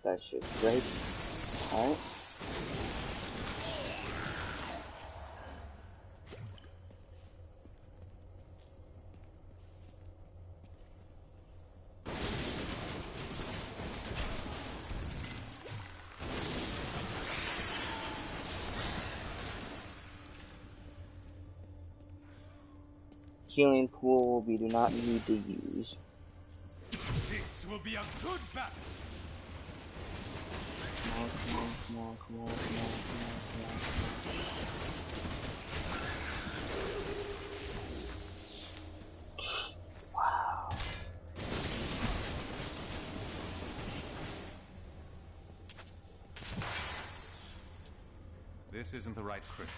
That's just great. Alright. Healing pool we do not need to use. This will be a good battle. Come on. Wow. This isn't the right crypt.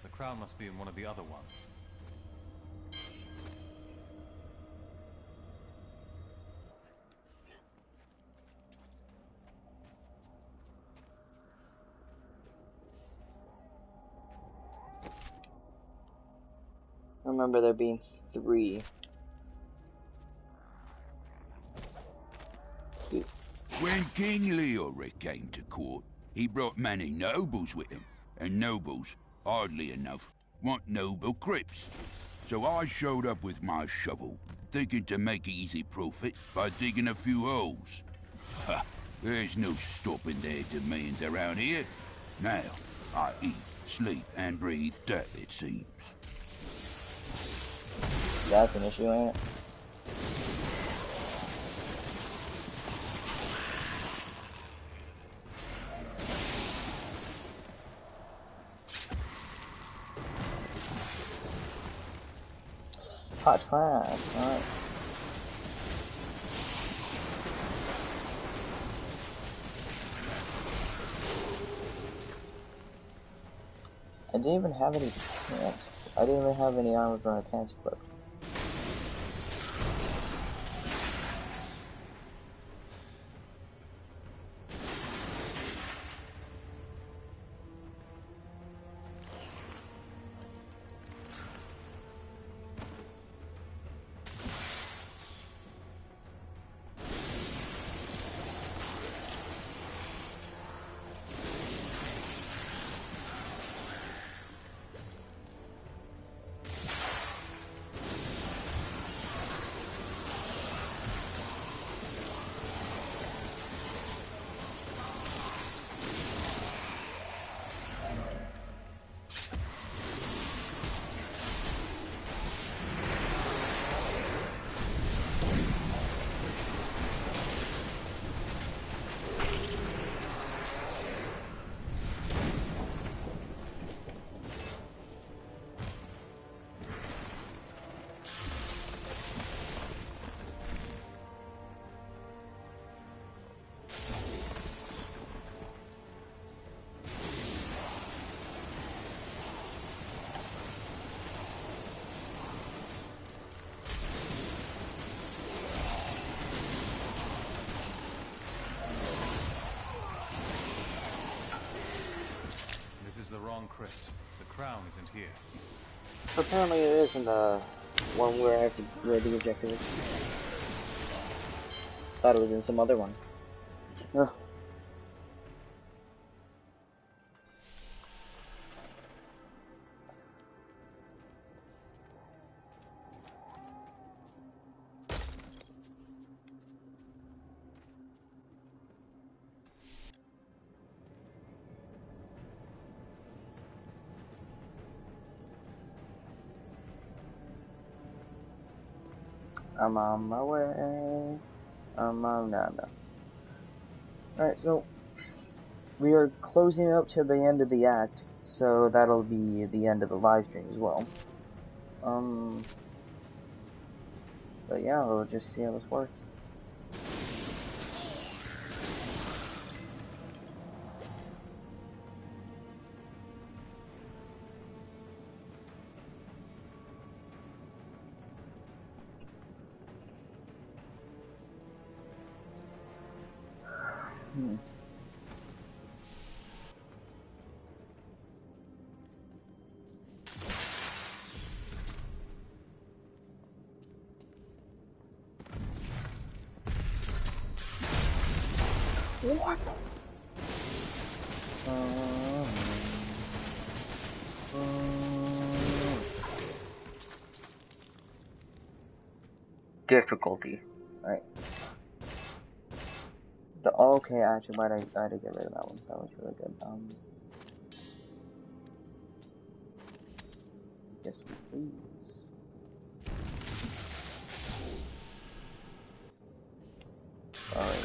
The crown must be in one of the other ones. I remember there being 3. When King Leoric came to court, he brought many nobles with him, and nobles, oddly enough, want noble crypts. So I showed up with my shovel, thinking to make easy profit by digging a few holes. Ha! There's no stopping their demands around here. Now, I eat, sleep, and breathe dirt, it seems. That's an issue, ain't it? Hot trash, alright. I didn't even have any pants. I didn't even have any armor for my pants equipped. The wrong crypt. The crown isn't here. Apparently it isn't one where I have to where the objective is. Thought it was in some other one. Ugh. I'm on my way. No. Alright, so we are closing up to the end of the act, so that'll be the end of the live stream as well. But yeah, we'll just see how this works. What? Difficulty. Alright. Okay, actually, I had to get rid of that one. That was really good. Yes, please. Alright.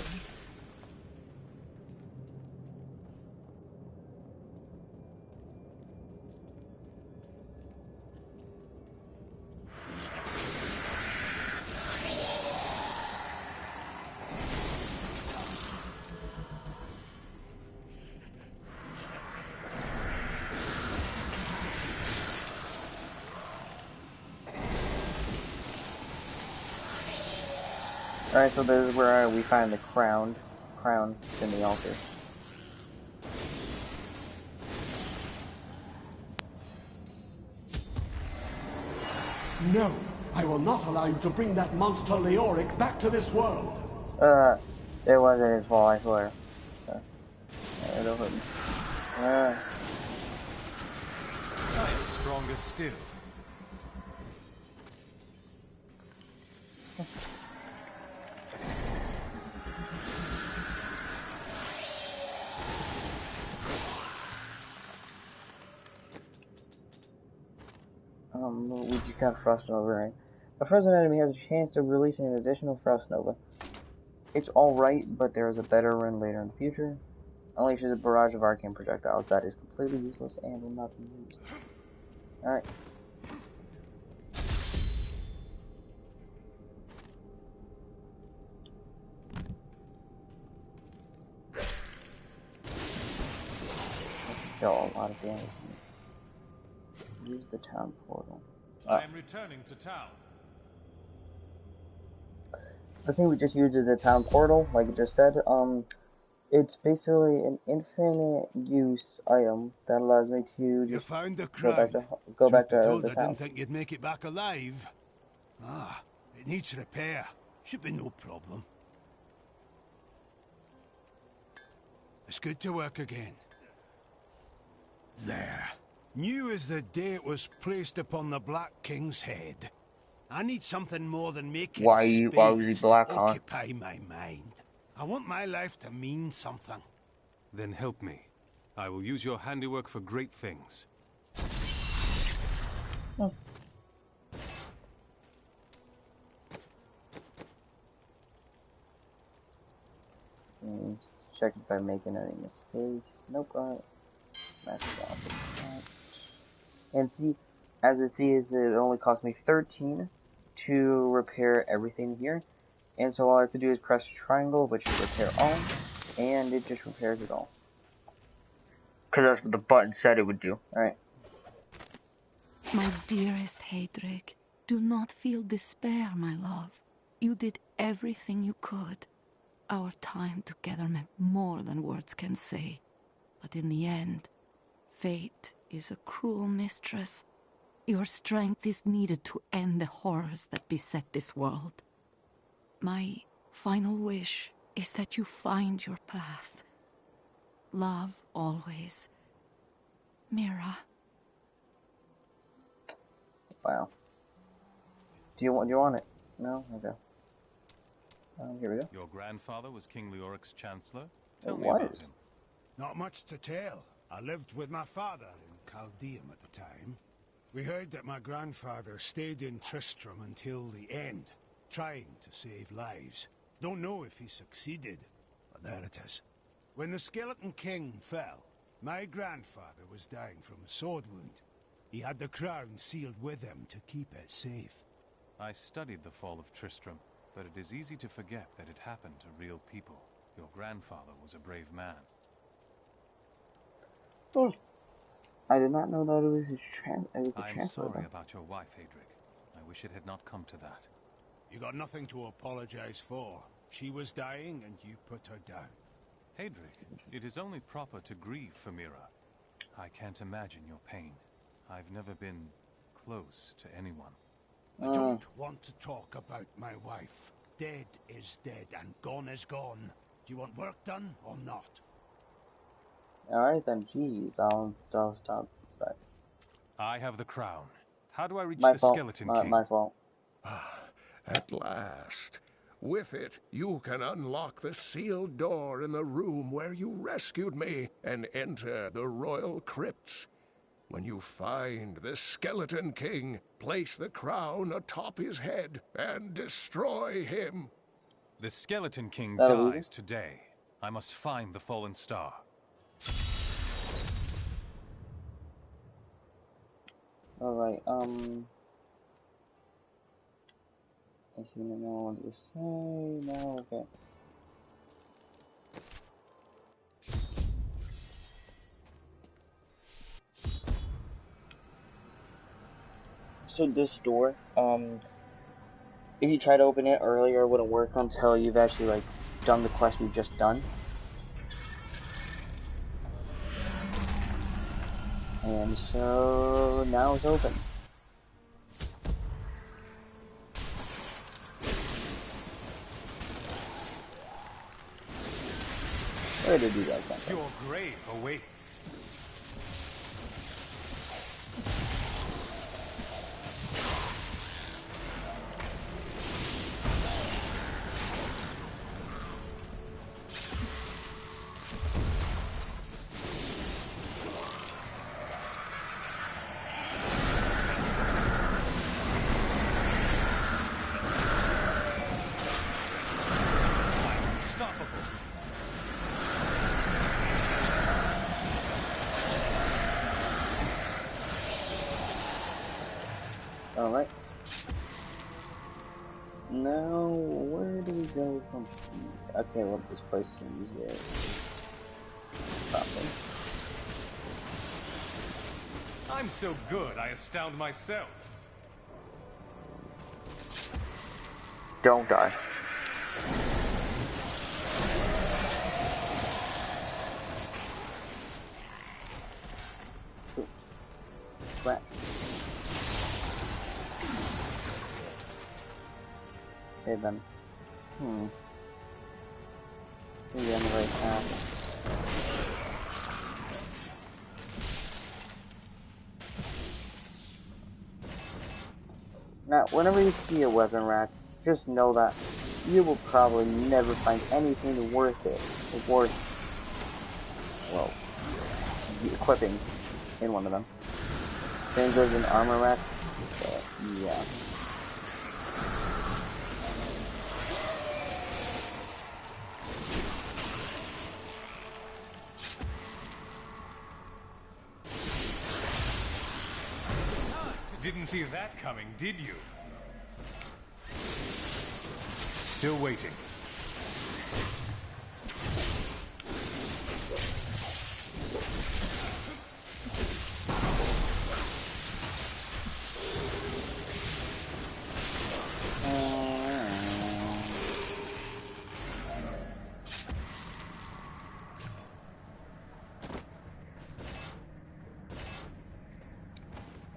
Alright, so this is where we find the crown in the altar. No, I will not allow you to bring that monster Leoric back to this world. It wasn't his fault, I swear. Don't hurt me. I am stronger still. We just got Frost Nova, right? A frozen enemy has a chance of releasing an additional Frost Nova. It's alright, but there is a better run later in the future. Unleashes a barrage of arcane projectiles that is completely useless and will not be used. Alright. Still a lot of damage. Use the town portal. I am returning to town. I think we just used the town portal, like it just said. It's basically an infinite use item that allows me to just found the go back Truth to be told, the I town. didn't think you'd make it back alive. Ah, it needs repair. Should be no problem. It's good to work again. There. New as the day it was placed upon the Black King's head. I need something more than making Why was he black, huh? occupy my mind. I want my life to mean something. Then help me. I will use your handiwork for great things. Oh. Check if I'm making any mistakes. Nope, alright. And see, as it sees, it only cost me 13 to repair everything here. And so all I have to do is press triangle, which is repair all, and it just repairs it all. Because that's what the button said it would do. Alright. My dearest Heydrich, do not feel despair, my love. You did everything you could. Our time together meant more than words can say. But in the end, fate is a cruel mistress. Your strength is needed to end the horrors that beset this world. My final wish is that you find your path. Love always. Mira. Wow. Do you want it? No? Okay. Here we go. Your grandfather was King Leoric's chancellor? Tell It me about was. him. Not much to tell. I lived with my father in Chaldeum at the time. We heard that my grandfather stayed in Tristram until the end, trying to save lives. Don't know if he succeeded, but there it is. When the Skeleton King fell, my grandfather was dying from a sword wound. He had the crown sealed with him to keep it safe. I studied the fall of Tristram, but it is easy to forget that it happened to real people. Your grandfather was a brave man. Oh. I did not know that it was a I am sorry about your wife, Heydrich. I wish it had not come to that. You got nothing to apologize for. She was dying and you put her down. Heydrich, it is only proper to grieve for Mira. I can't imagine your pain. I've never been close to anyone. I don't want to talk about my wife. Dead is dead and gone is gone. Do you want work done or not? Alright then, jeez, I'll stop. Sorry. I have the crown. How do I reach My the fault. Skeleton King? My fault. At last. With it, you can unlock the sealed door in the room where you rescued me and enter the royal crypts. When you find the Skeleton King, place the crown atop his head and destroy him. The Skeleton King That'll dies today. I must find the fallen star. Alright, if you know what to say, no, okay. So this door, if you try to open it earlier, it wouldn't work until you've actually, like, done the quest we've just done. And so, now it's open. Where did you guys come from? Your grave awaits. Alright. Now, where do we go from here? Okay, well, this place seems very proper. I'm so good, I astound myself. Don't die. Crap. Okay then. Maybe on the right path. Now, whenever you see a weapon rack, just know that you will probably never find anything worth it, well, equipping in one of them. Same goes in armor rack, but yeah. Didn't see that coming, did you? Still waiting.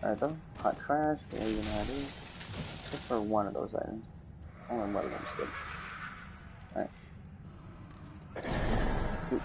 Alright then, hot trash, yeah, you know how it is. Except for one of those items. Only one of them's good. Alright. Oops.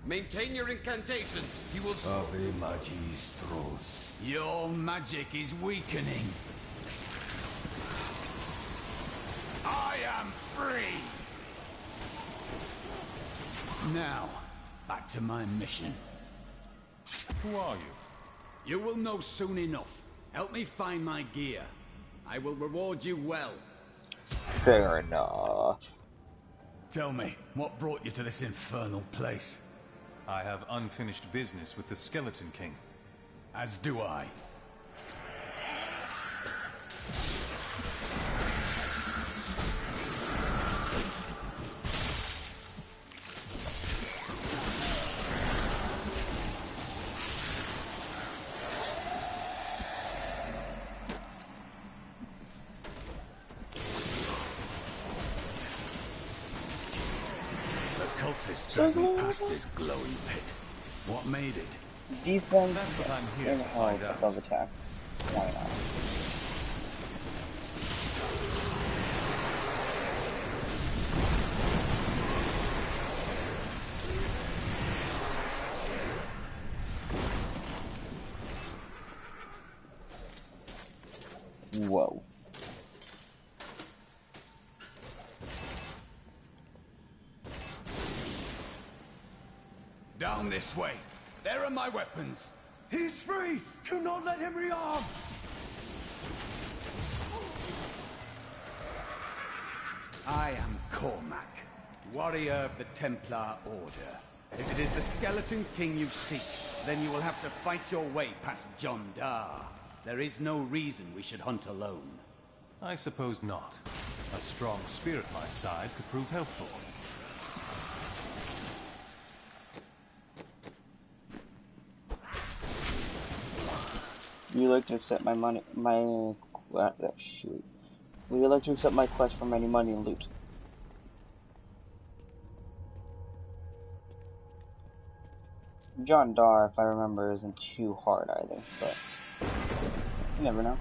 Maintain your incantations. He will. Ave Magistros. Your magic is weakening. I am free. Now, back to my mission. Who are you? You will know soon enough. Help me find my gear. I will reward you well. Fair enough. Tell me, what brought you to this infernal place? I have unfinished business with the Skeleton King. As do I. Cultists dragged me past this glowing pit. What made it? Defense That's what I'm here and to find health out. above attack. Why not? Whoa. Down this way. There are my weapons. He's free! Do not let him rearm! I am Cormac, warrior of the Templar Order. If it is the Skeleton King you seek, then you will have to fight your way past John Dar. There is no reason we should hunt alone. I suppose not. A strong spear at my side could prove helpful. Would you like to accept my money, shoot. Would you like to accept my quest for any money and loot? John Dar, if I remember, isn't too hard either, but you never know.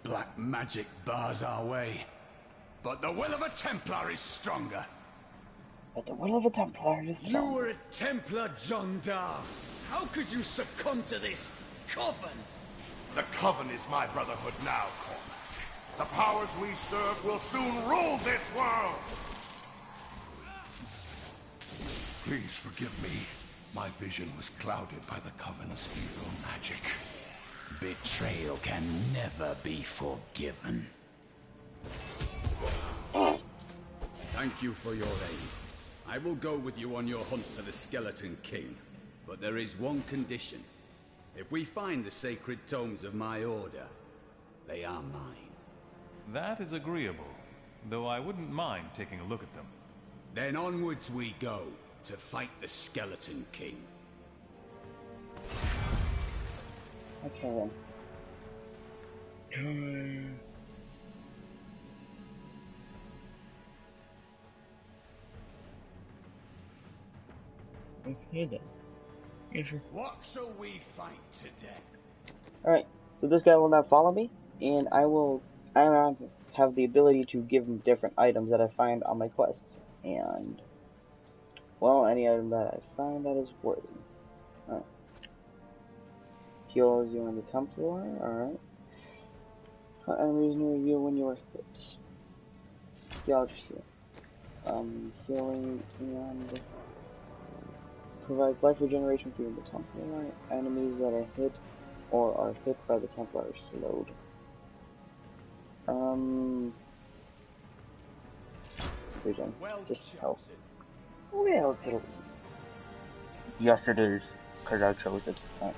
Black magic bars our way, but the will of a Templar is stronger. But the will of a Templar is You were a Templar, John Dar. How could you succumb to this coven? The Coven is my brotherhood now, Cormac. The powers we serve will soon rule this world! Please forgive me. My vision was clouded by the Coven's evil magic. Betrayal can never be forgiven. Thank you for your aid. I will go with you on your hunt for the Skeleton King. But there is one condition. If we find the sacred tomes of my order, they are mine. That is agreeable, though I wouldn't mind taking a look at them. Then onwards we go, to fight the Skeleton King. Okay then. Okay then. What shall we fight today? Alright, so this guy will now follow me, and I have the ability to give him different items that I find on my quests. And, well, any item that I find that is worthy. Alright. Heals you in the Templar, alright. Enemies near you when you are hit. Yeah, I'll just heal. Healing and provides life regeneration for you in the Templar. Enemies that are hit or are hit by the Templar are slowed. Regen. Just health. Well chosen. Yes, it is, because I chose it. Right.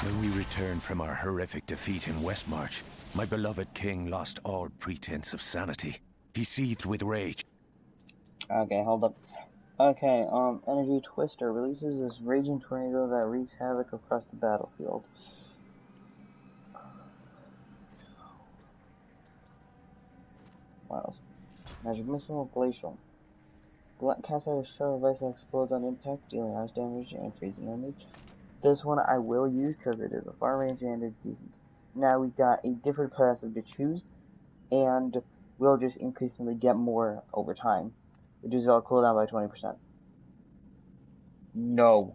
When we returned from our horrific defeat in Westmarch, my beloved king lost all pretense of sanity. He seethed with rage. Okay, hold up. Okay, Energy Twister releases this raging tornado that wreaks havoc across the battlefield. Wow. Magic Missile, Glacial. Cast out a shell of ice that explodes on impact, dealing ice damage and freezing enemies. This one I will use because it is a far range and it's decent. Now we've got a different passive to choose, and we'll just increasingly get more over time. Reduces our cooldown by 20%. No.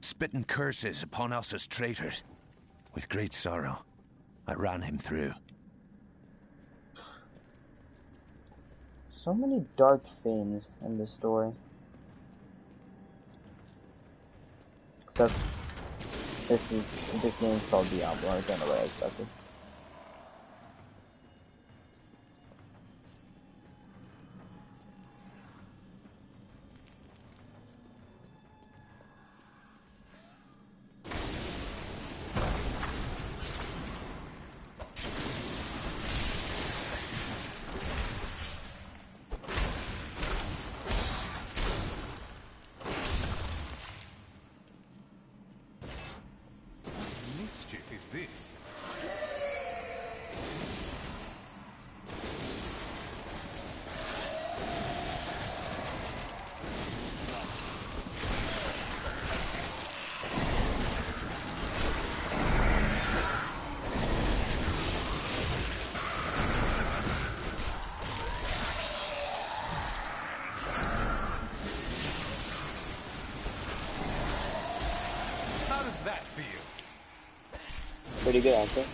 Spitting curses upon us as traitors. With great sorrow, I ran him through. So many dark things in this story. Except this game's called Diablo. I don't know what I expected. Is this? How does that feel? Pretty good, actually.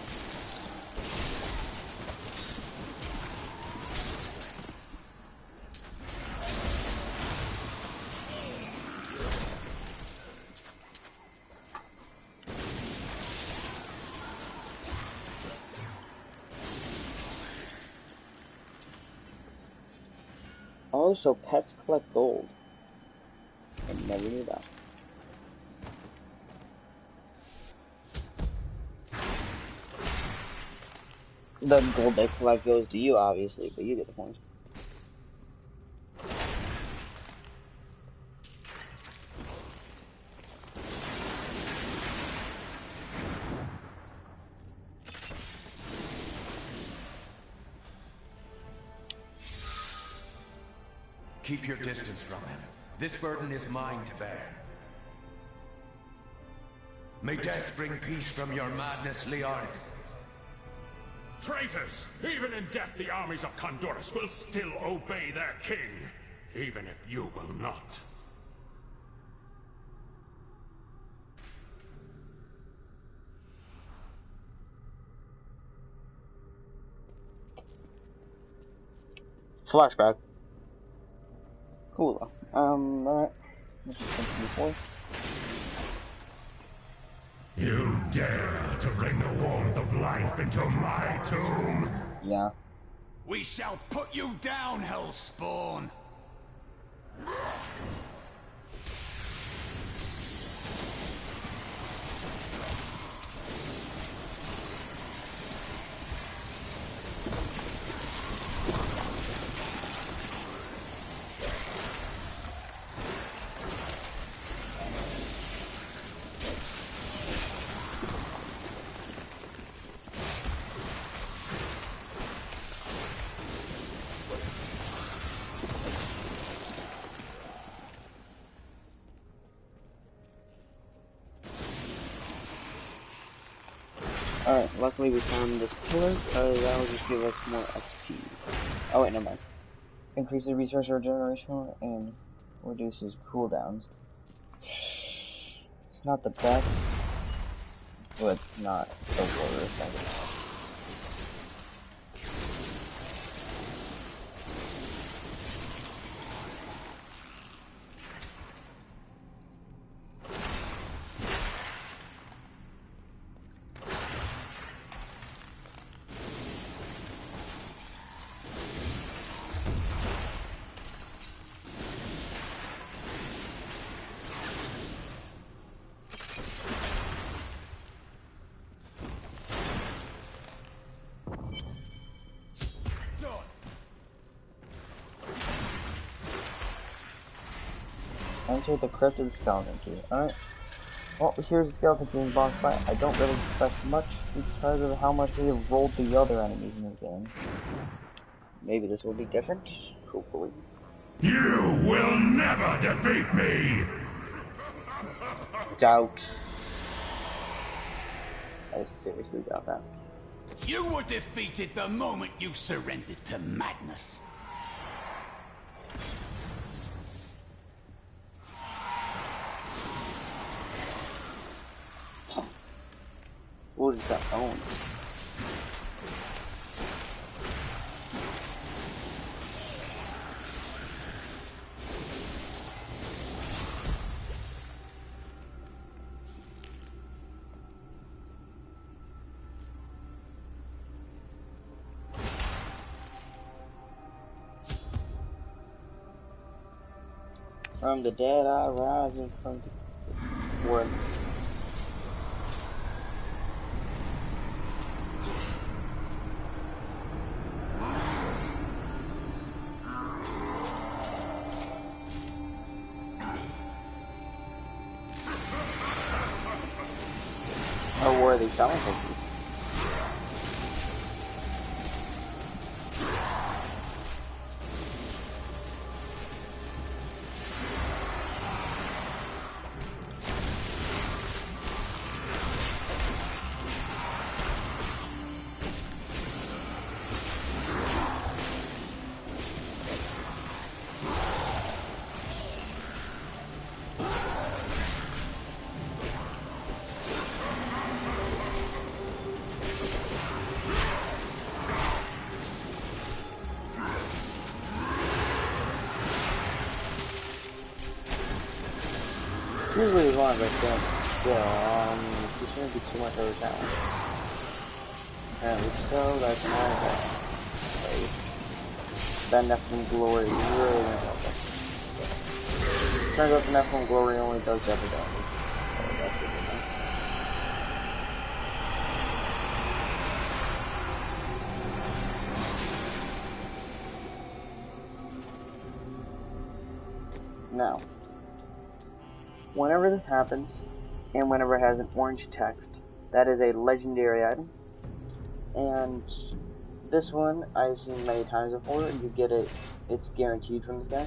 Also, pets collect gold. I never knew that. The gold they collect goes to you, obviously, but you get the point. Keep your distance from him. This burden is mine to bear. May death bring peace from your madness, Leoric. Traitors! Even in death, the armies of Condorus will still obey their king, even if you will not. Flashback. Cool. Alright. Let's just continue forward. You dare to bring the warmth of life into my tomb? Yeah. We shall put you down, Hellspawn! Alright, luckily we found this pillar, that'll just give us more XP. Oh wait, never mind. Increases resource regeneration and reduces cooldowns. It's not the best, but it's not the worst. Enter the crypt of the skeleton key. Alright. Well, here's the skeleton key in boss fight. I don't really expect much because of how much we have rolled the other enemies in this game. maybe this will be different. Hopefully. You will never defeat me! Doubt. I seriously doubt that. You were defeated the moment you surrendered to madness. What is that own? From the dead I rise, and from the world. Oh, where are they selling cookies? Usually as long as I stand still, there shouldn't be too much of a challenge. Apparently so, that's not that. That Nephilim Glory really went up there. Turns out the Nephilim Glory only does double damage. So that's a good thing. Now, whenever this happens, and whenever it has an orange text, that is a legendary item. And this one, I've seen many times before. You get it, it's guaranteed from this guy.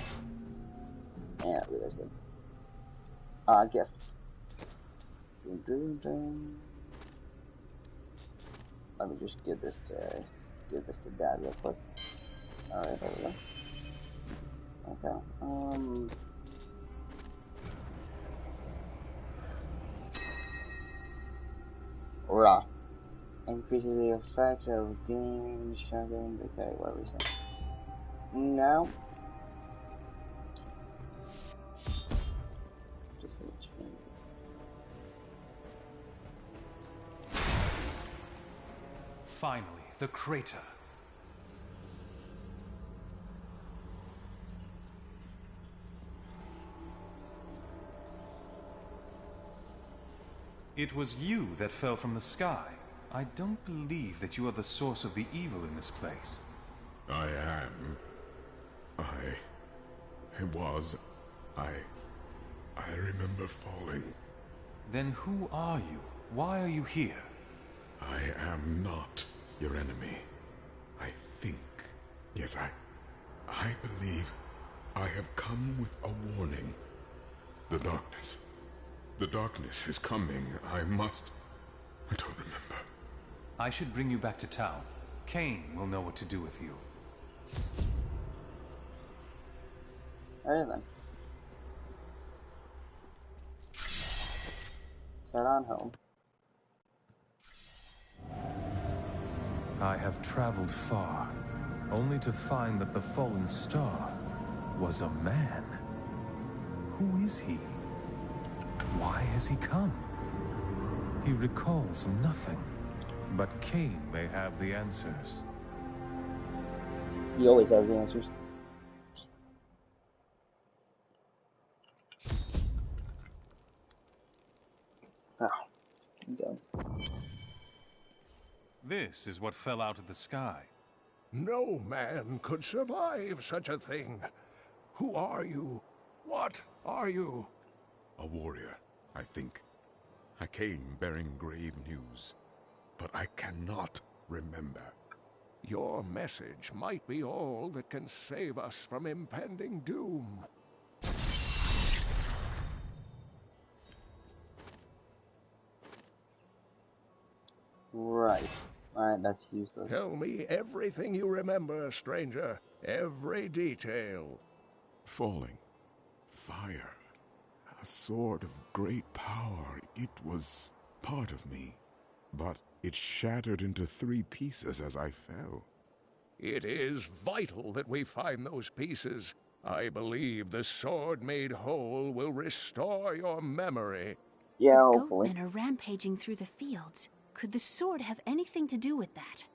Yeah, that's good. Gift. Let me just give this to Dad real quick. Alright, there we go. Okay. Raw. Increases the effect of game shotgun. Okay, what we say? Now. Just gonna change. Finally, the crater. It was you that fell from the sky. I don't believe that you are the source of the evil in this place. I am. I remember falling. Then who are you? Why are you here? I am not your enemy. I think. Yes, I believe I have come with a warning. The darkness. The darkness is coming. I don't remember. I should bring you back to town. Cain will know what to do with you. Alright then. Head on home. I have traveled far, only to find that the fallen star was a man. Who is he? Why has he come? He recalls nothing, but Cain may have the answers. He always has the answers. Ah, I'm done. This is what fell out of the sky. No man could survive such a thing. Who are you? What are you? A warrior, I think. I came bearing grave news, but I cannot remember. Your message might be all that can save us from impending doom. Right. Alright, that's useless. Tell me everything you remember, stranger. Every detail. Falling. Fire. A sword of great power. It was part of me. But it shattered into 3 pieces as I fell. It is vital that we find those pieces. I believe the sword made whole will restore your memory. Yeah, the hopefully. Goatmen are rampaging through the fields. Could the sword have anything to do with that?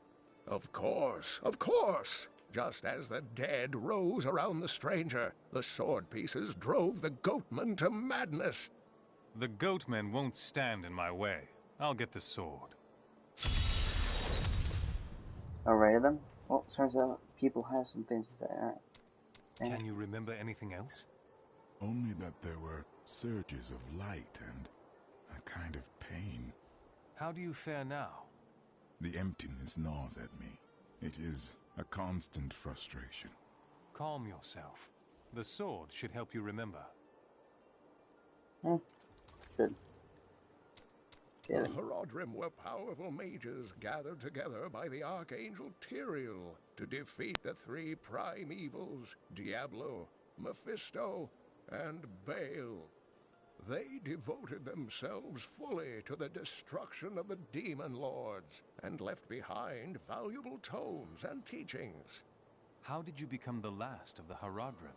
Of course, of course. Just as the dead rose around the stranger, the sword pieces drove the Goatmen to madness. The Goatmen won't stand in my way. I'll get the sword. Alright then. Well, turns out people have some things to say. Alright. Can you remember anything else? Only that there were surges of light and a kind of pain. How do you fare now? The emptiness gnaws at me. It is a constant frustration. Calm yourself. The sword should help you remember. Good. The Horadrim were powerful mages gathered together by the Archangel Tyrael to defeat the 3 prime evils, Diablo, Mephisto, and Baal. They devoted themselves fully to the destruction of the demon lords and left behind valuable tomes and teachings. How did you become the last of the Horadrim?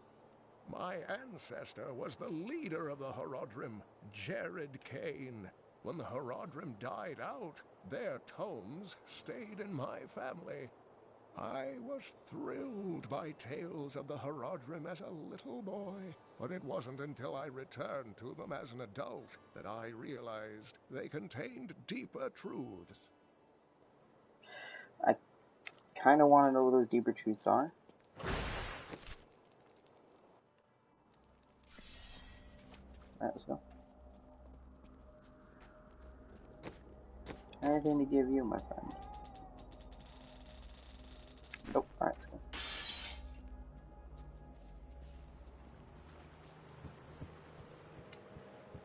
My ancestor was the leader of the Horadrim, Jared Kane. When the Horadrim died out, their tomes stayed in my family. I was thrilled by tales of the Horadrim as a little boy, but it wasn't until I returned to them as an adult that I realized they contained deeper truths. I kind of want to know what those deeper truths are. Alright, let's go. Anything to give you, my friend? Nope. Alright, let's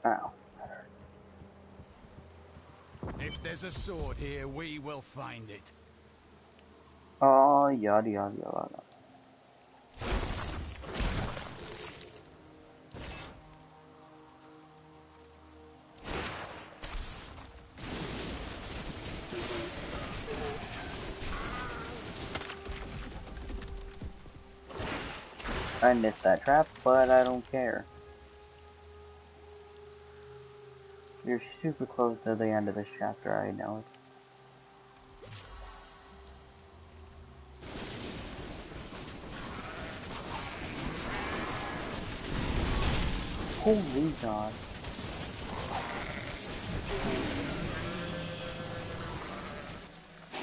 go. Ow. If there's a sword here, we will find it. Oh, yada yada yada. I missed that trap, but I don't care. You're super close to the end of this chapter, I know it. Holy God.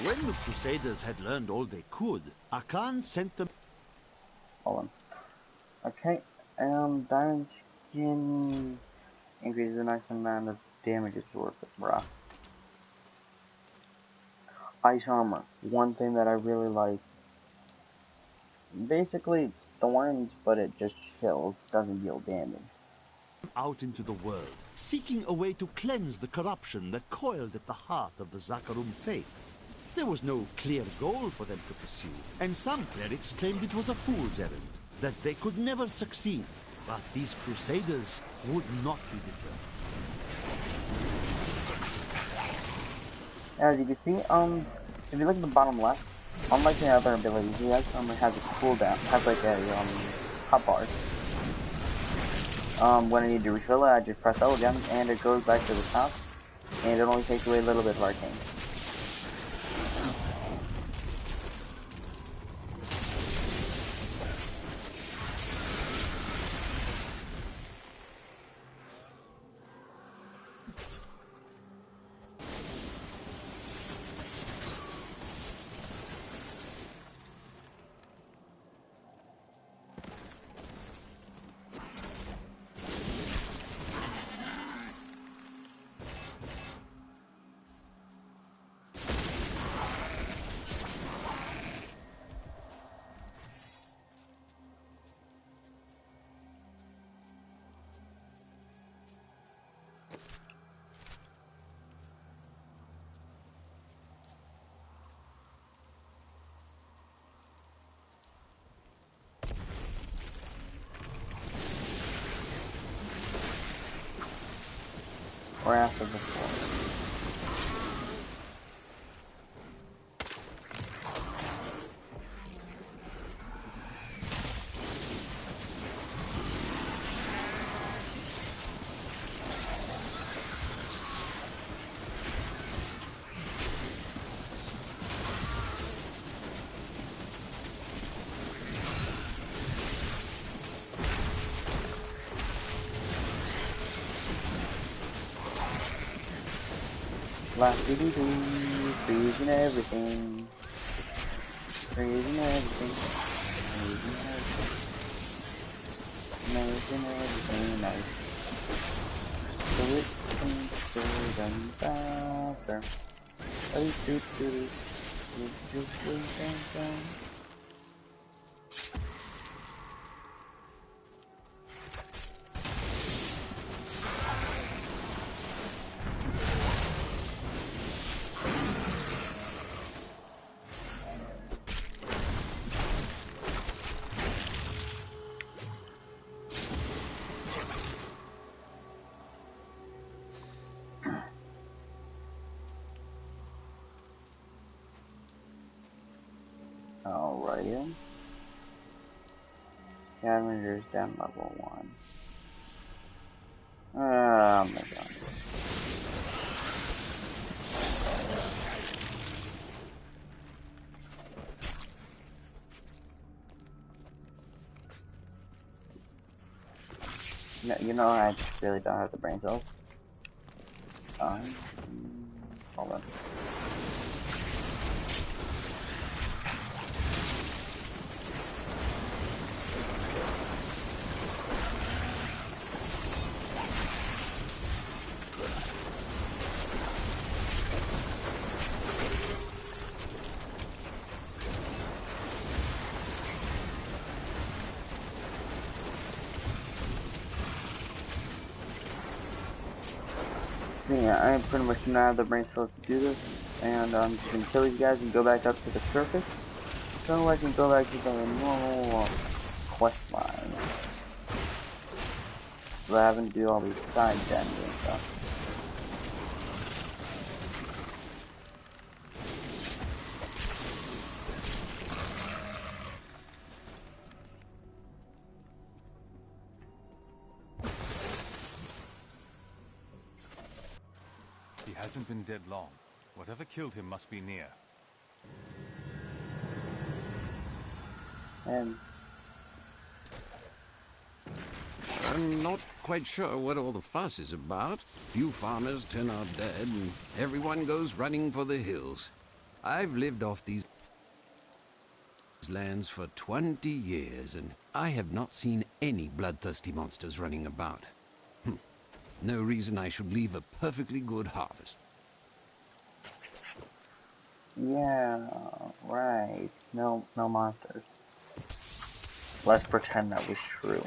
When the Crusaders had learned all they could, Akan sent them... Hold on. Okay, Diamond Skin increases a nice amount of damage it's worth it, bruh. Ice Armor, one thing that I really like. Basically, it's thorns, but it just chills, doesn't deal damage. out into the world, seeking a way to cleanse the corruption that coiled at the heart of the Zakarum faith. There was no clear goal for them to pursue, and some clerics claimed it was a fool's errand, that they could never succeed. But these crusaders would not be deterred. As you can see, if you look at the bottom left, unlike the other abilities, the Ice Armor has a cooldown, has like a, hot bar. When I need to refill it, I just press L again, and it goes back to the top, and it only takes away a little bit of arcane. Wrath of the Forest. Blah-dee-dee-dee, freezing everything. Freezing everything. Freezing everything. Making everything nice. So it can go down faster. Alrighty. Scavenger's down level 1. Oh my god. No, you know, I just really don't have the brain cells. Hold on. So yeah, I pretty much don't have the brain cells to do this, and I'm just gonna kill these guys and go back up to the surface, so I can go back to the normal quest line, so I haven't to do all these side gens and stuff. He hasn't been dead long. Whatever killed him must be near. I'm not quite sure what all the fuss is about. Few farmers turn out dead, and everyone goes running for the hills. I've lived off these lands for 20 years, and I have not seen any bloodthirsty monsters running about. No reason I should leave a perfectly good harvest. Yeah, right. No monsters. Let's pretend that was true.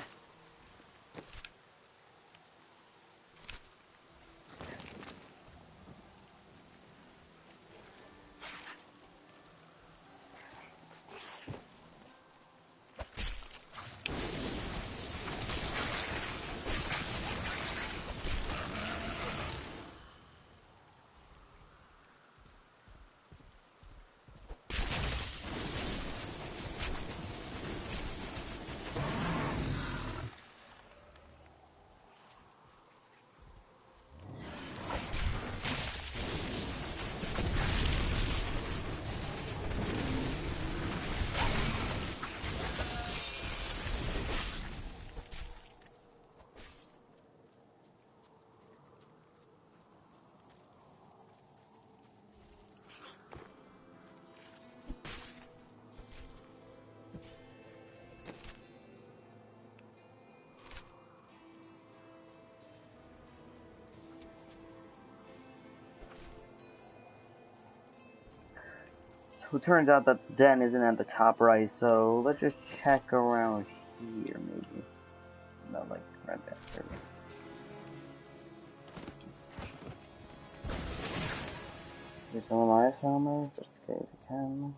So it turns out that the den isn't at the top right, so let's just check around here, maybe. No, like, right there. There we go. Get some of my armor, just in case I can.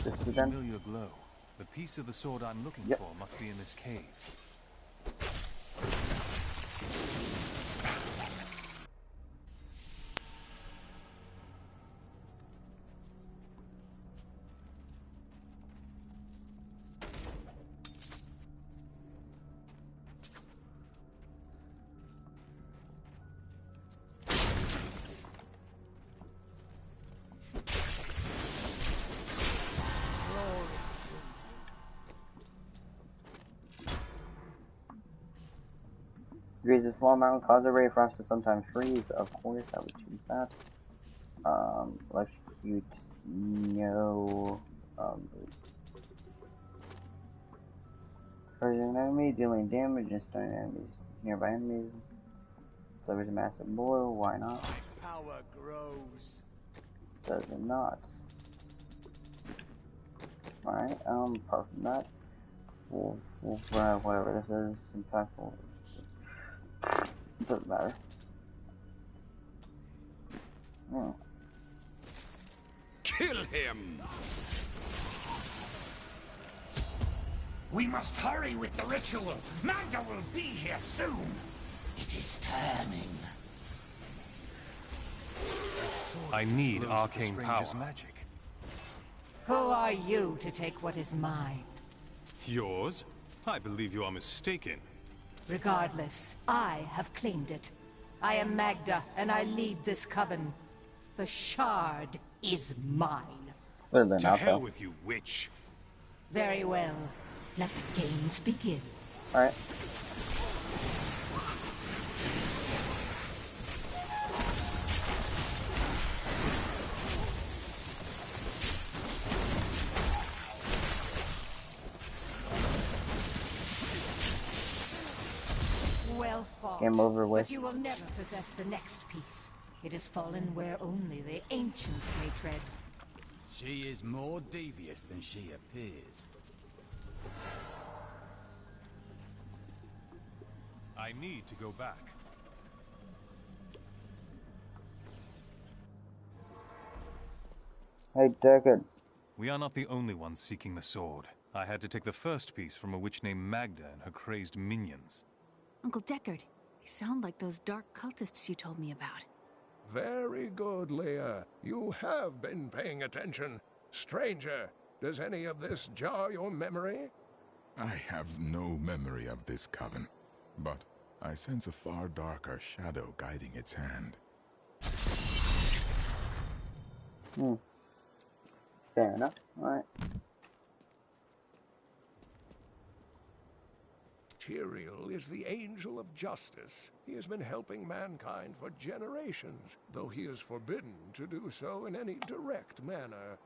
It's a familiar glow. The piece of the sword I'm looking for must be in this cave. Degrees of small amount cause a ray of frost to sometimes freeze. Of course, I would choose that. Electrocute, no. Targeting an enemy, dealing damage and stunning enemies. Nearby enemies. Delivers a massive blow, why not? Power grows. Does it not? Alright, apart from that, we'll whatever this is, impactful. It doesn't matter. Kill him! We must hurry with the ritual. Magda will be here soon. It is turning. I need arcane power. Magic. Who are you to take what is mine? Yours? I believe you are mistaken. Regardless, I have claimed it. I am Magda, and I lead this coven. The shard is mine. To hell with you, witch. Very well. Let the games begin. Alright. Well fought. Game over with. But you will never possess the next piece. It has fallen where only the ancients may tread. She is more devious than she appears. I need to go back. Hey, Deckard. We are not the only ones seeking the sword. I had to take the first piece from a witch named Magda and her crazed minions. Uncle Deckard, they sound like those dark cultists you told me about. Very good, Leah. You have been paying attention. Stranger, does any of this jar your memory? I have no memory of this coven, but I sense a far darker shadow guiding its hand. Fair enough. Alright. Tyrael is the angel of justice. He has been helping mankind for generations, though he is forbidden to do so in any direct manner.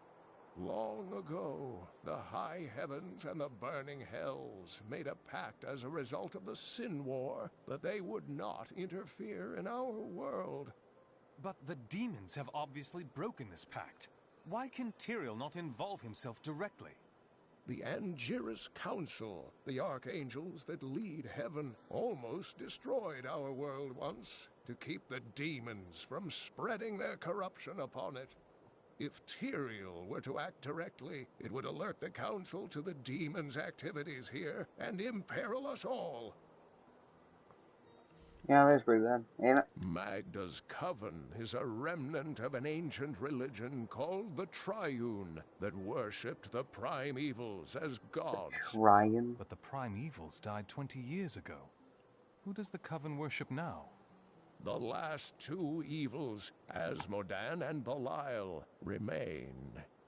Long ago, the high heavens and the burning hells made a pact as a result of the Sin War that they would not interfere in our world. But the demons have obviously broken this pact. Why can Tyrael not involve himself directly? The Angiris Council, the archangels that lead heaven, almost destroyed our world once to keep the demons from spreading their corruption upon it. If Tyrael were to act directly, it would alert the Council to the demons' activities here and imperil us all. Yeah, that's pretty bad, ain't it? Magda's coven is a remnant of an ancient religion called the Triune that worshipped the primevals as gods. Triune? But the primevals died 20 years ago. Who does the coven worship now? The last two evils, Asmodan and Belial, remain.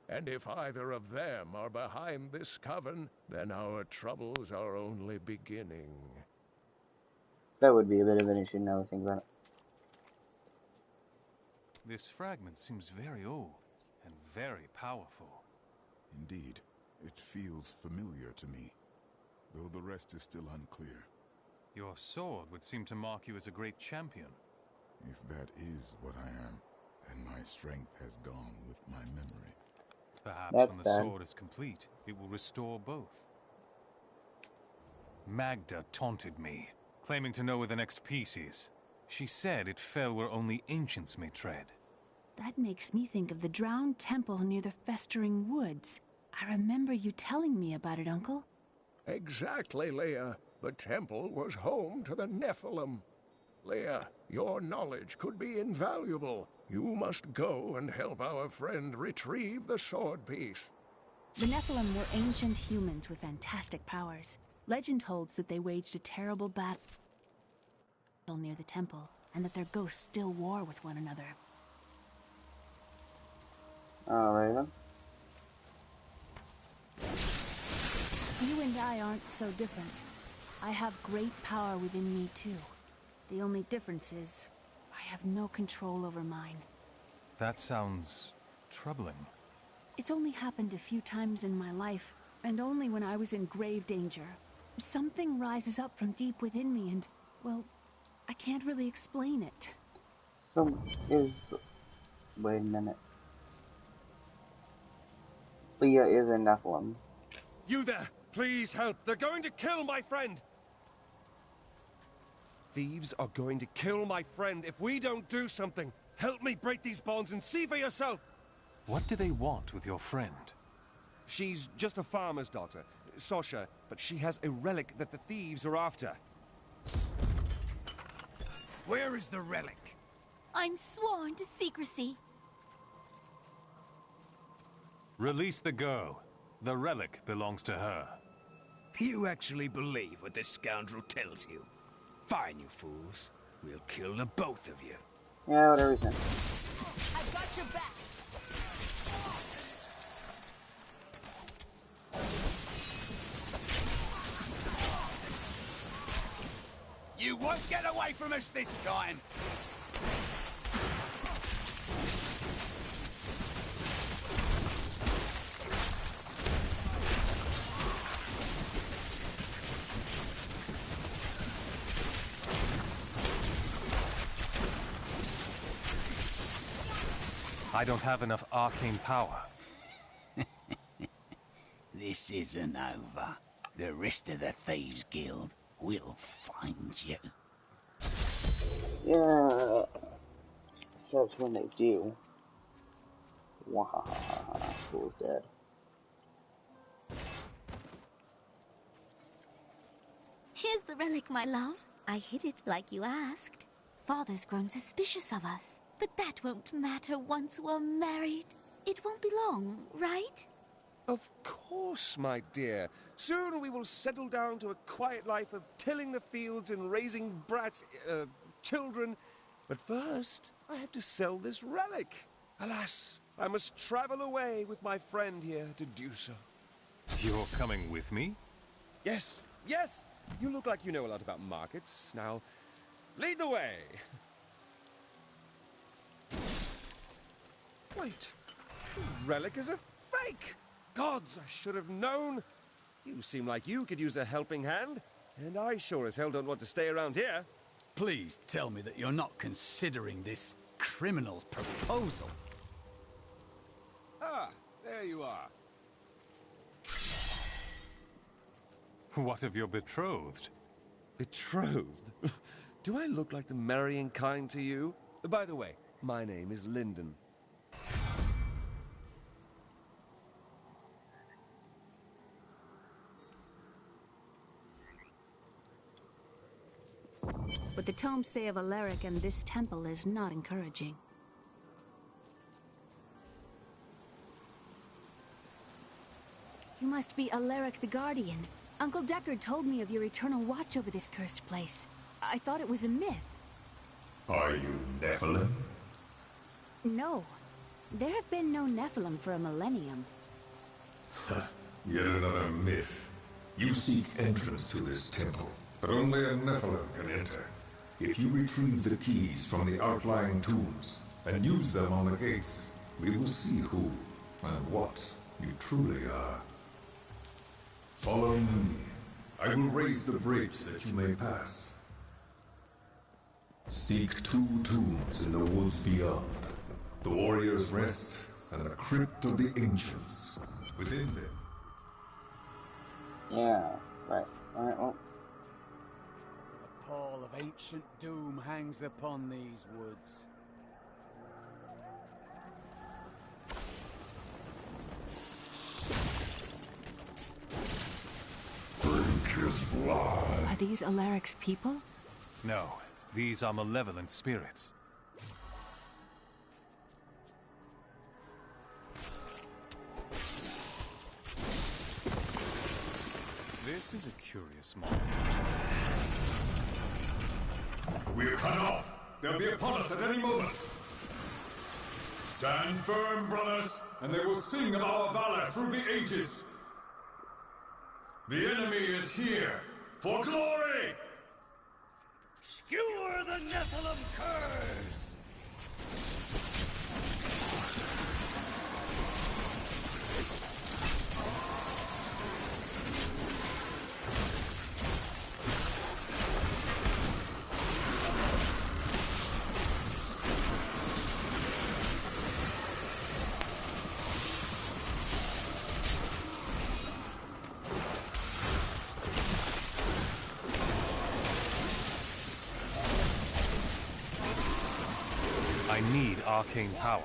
And if either of them are behind this coven, then our troubles are only beginning. That would be a bit of an issue now that I think about it. This fragment seems very old and very powerful. Indeed, it feels familiar to me, though the rest is still unclear. Your sword would seem to mark you as a great champion. If that is what I am, then my strength has gone with my memory. Perhaps when the sword is complete, it will restore both. Magda taunted me, claiming to know where the next piece is. She said it fell where only ancients may tread. That makes me think of the drowned temple near the festering woods. I remember you telling me about it, Uncle. Exactly, Leah. The temple was home to the Nephilim. Leah, your knowledge could be invaluable. You must go and help our friend retrieve the sword piece. The Nephilim were ancient humans with fantastic powers. Legend holds that they waged a terrible battle near the temple, and that their ghosts still war with one another. Alright then. You and I aren't so different. I have great power within me too. The only difference is, I have no control over mine. That sounds troubling. It's only happened a few times in my life, and only when I was in grave danger. Something rises up from deep within me and, well, I can't really explain it. So, wait a minute. Leah is a Nephilim. You there! Please help! They're going to kill my friend! Thieves are going to kill my friend if we don't do something. Help me break these bonds and see for yourself! What do they want with your friend? She's just a farmer's daughter, Sasha, but she has a relic that the thieves are after. Where is the relic? I'm sworn to secrecy. Release the girl. The relic belongs to her. You actually believe what this scoundrel tells you? Fine, you fools. We'll kill the both of you. Yeah, whatever you say. I've got your back. You won't get away from us this time! I don't have enough arcane power. This isn't over. The rest of the Thieves Guild will find you. Yeah. Except when they do. Wahahaha. Fool's dead. Here's the relic, my love. I hid it like you asked. Father's grown suspicious of us, but that won't matter once we're married. It won't be long, right? Of course, my dear. Soon we will settle down to a quiet life of tilling the fields and raising children. But first, I have to sell this relic. Alas, I must travel away with my friend here to do so. You're coming with me? Yes, yes! You look like you know a lot about markets. Now, lead the way! Wait, the relic is a fake! Gods, I should have known! You seem like you could use a helping hand, and I sure as hell don't want to stay around here. Please tell me that you're not considering this criminal's proposal. Ah, there you are. What of your betrothed? Betrothed? Do I look like the marrying kind to you? By the way, my name is Lyndon. What the tomes say of Alaric and this temple is not encouraging. You must be Alaric the Guardian. Uncle Deckard told me of your eternal watch over this cursed place. I thought it was a myth. Are you Nephilim? No. There have been no Nephilim for a millennium. Yet another myth. You seek entrance to this temple, but only a Nephilim can enter. If you retrieve the keys from the outlying tombs and use them on the gates, we will see who and what you truly are. Follow me. I will raise the bridge that you may pass. Seek 2 tombs in the woods beyond. The Warrior's Rest and the Crypt of the Ancients. Within them. Yeah, right. Alright, well. A pall of ancient doom hangs upon these woods. first blood. Are these Alaric's people? No, these are malevolent spirits. This is a curious moment. We're cut off. They'll be upon us at any moment. Stand firm, brothers, and they will sing of our valor through the ages. The enemy is here for glory! Skewer the Nephilim curse! I need arcane power.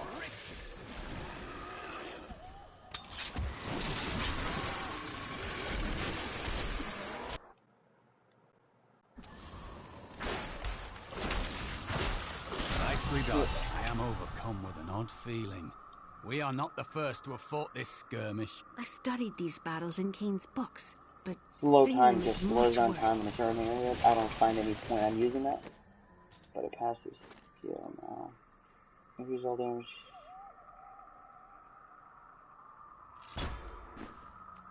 Nicely done. I am overcome with an odd feeling. We are not the first to have fought this skirmish. I studied these battles in Kane's books, but Slow seeing time them just is slows much down worse. time in a certain area. I don't find any point on using that. But it passes here now. Increase all damage.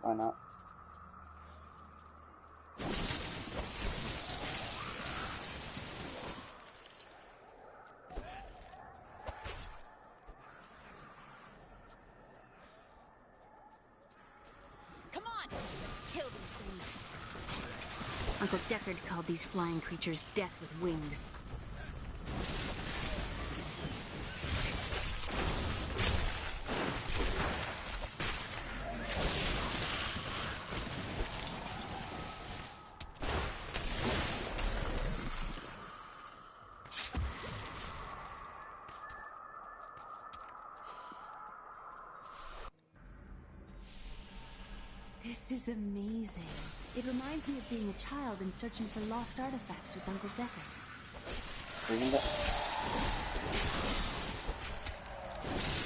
Why not? Come on! Let's kill these things. Uncle Deckard called these flying creatures death with wings. This is amazing. It reminds me of being a child and searching for lost artifacts with Uncle Deckard. Isn't it?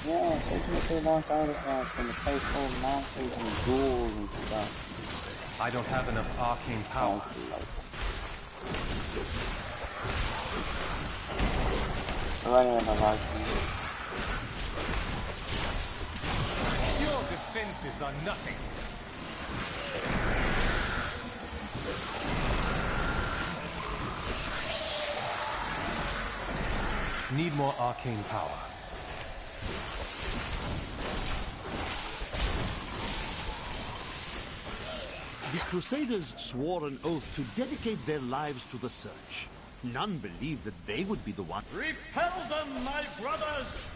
Yeah, searching for lost artifacts and the place full of monsters and ghouls and stuff. I don't have enough arcane power. I'm running out of arcane. Your defenses are nothing. Need more arcane power. The Crusaders swore an oath to dedicate their lives to the search. None believed that they would be the one. Repel them, my brothers!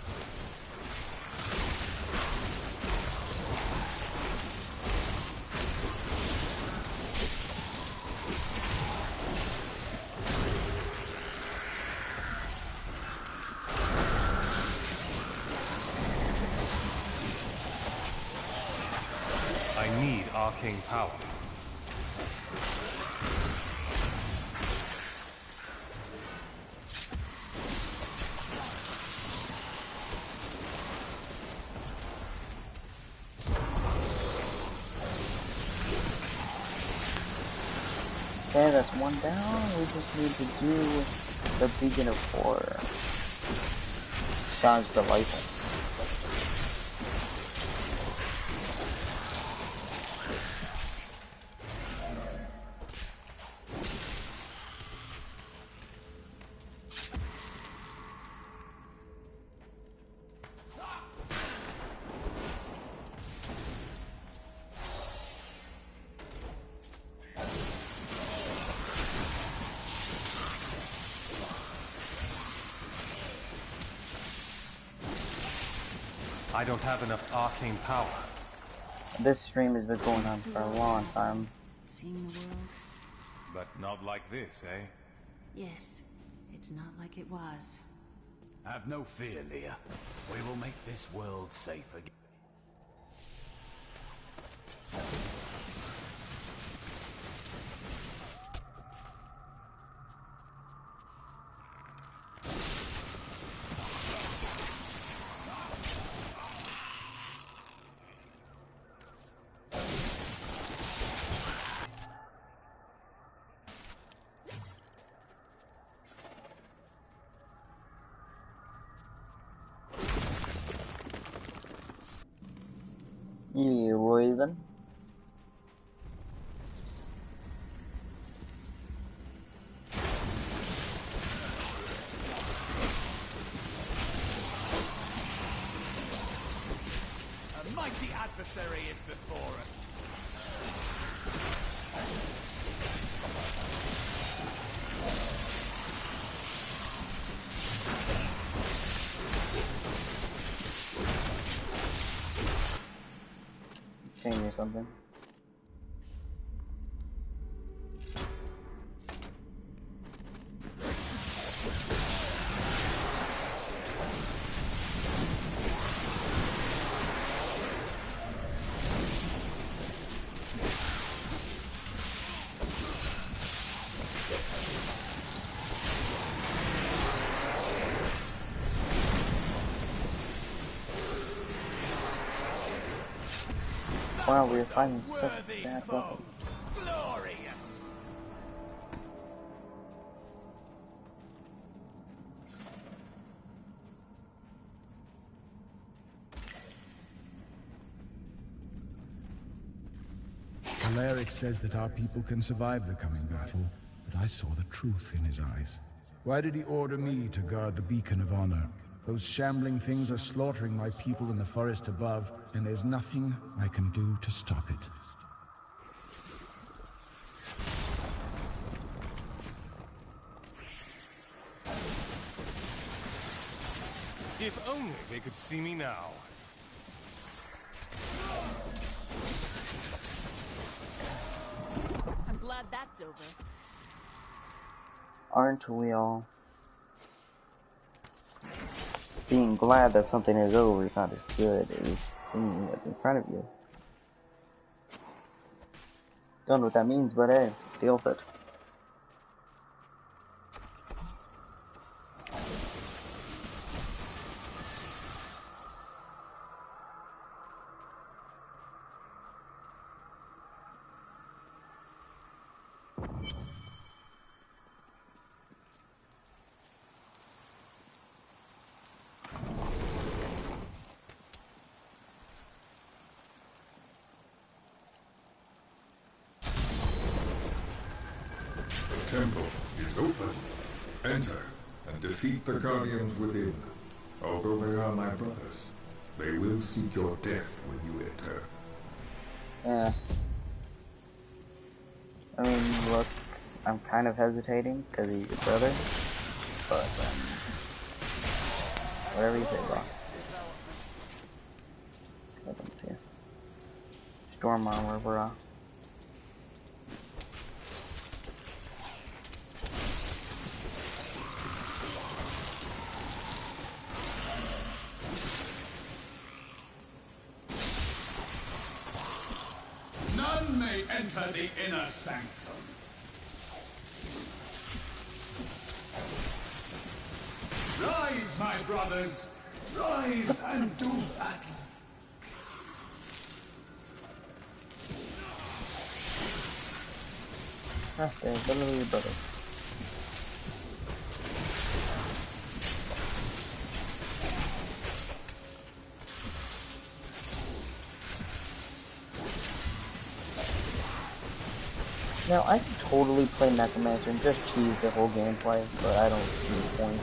I need arcane power. Okay, that's one down. We just need to do the Beacon of Horror. Sounds delightful. I don't have enough arcane power. This stream has been going on for a long time. Seeing the world? But not like this, eh? Yes. It's not like it was. Have no fear, Leah. We will make this world safe again. do then. A mighty adversary is before us. Chain or something. Wow, we're finding such bad weapons. Alaric says that our people can survive the coming battle, but I saw the truth in his eyes. Why did he order me to guard the beacon of honor? Those shambling things are slaughtering my people in the forest above, and there's nothing I can do to stop it. If only they could see me now. I'm glad that's over. Aren't we all? Being glad that something is over is not as good as seeing what's in front of you. Don't know what that means, but hey, deal with it. The temple is open. Enter and defeat the guardians within. Although they are my brothers, they will seek your death when you enter. Yeah. I mean, look, I'm kind of hesitating because he's your brother, but whatever you say, boss. Weapons here. Storm armor, bro. None may enter the inner sanctum. Rise, my brothers! Rise and do battle! Okay, literally your brother. Now, I could totally play Necromancer and just cheese the whole gameplay, but I don't see the point.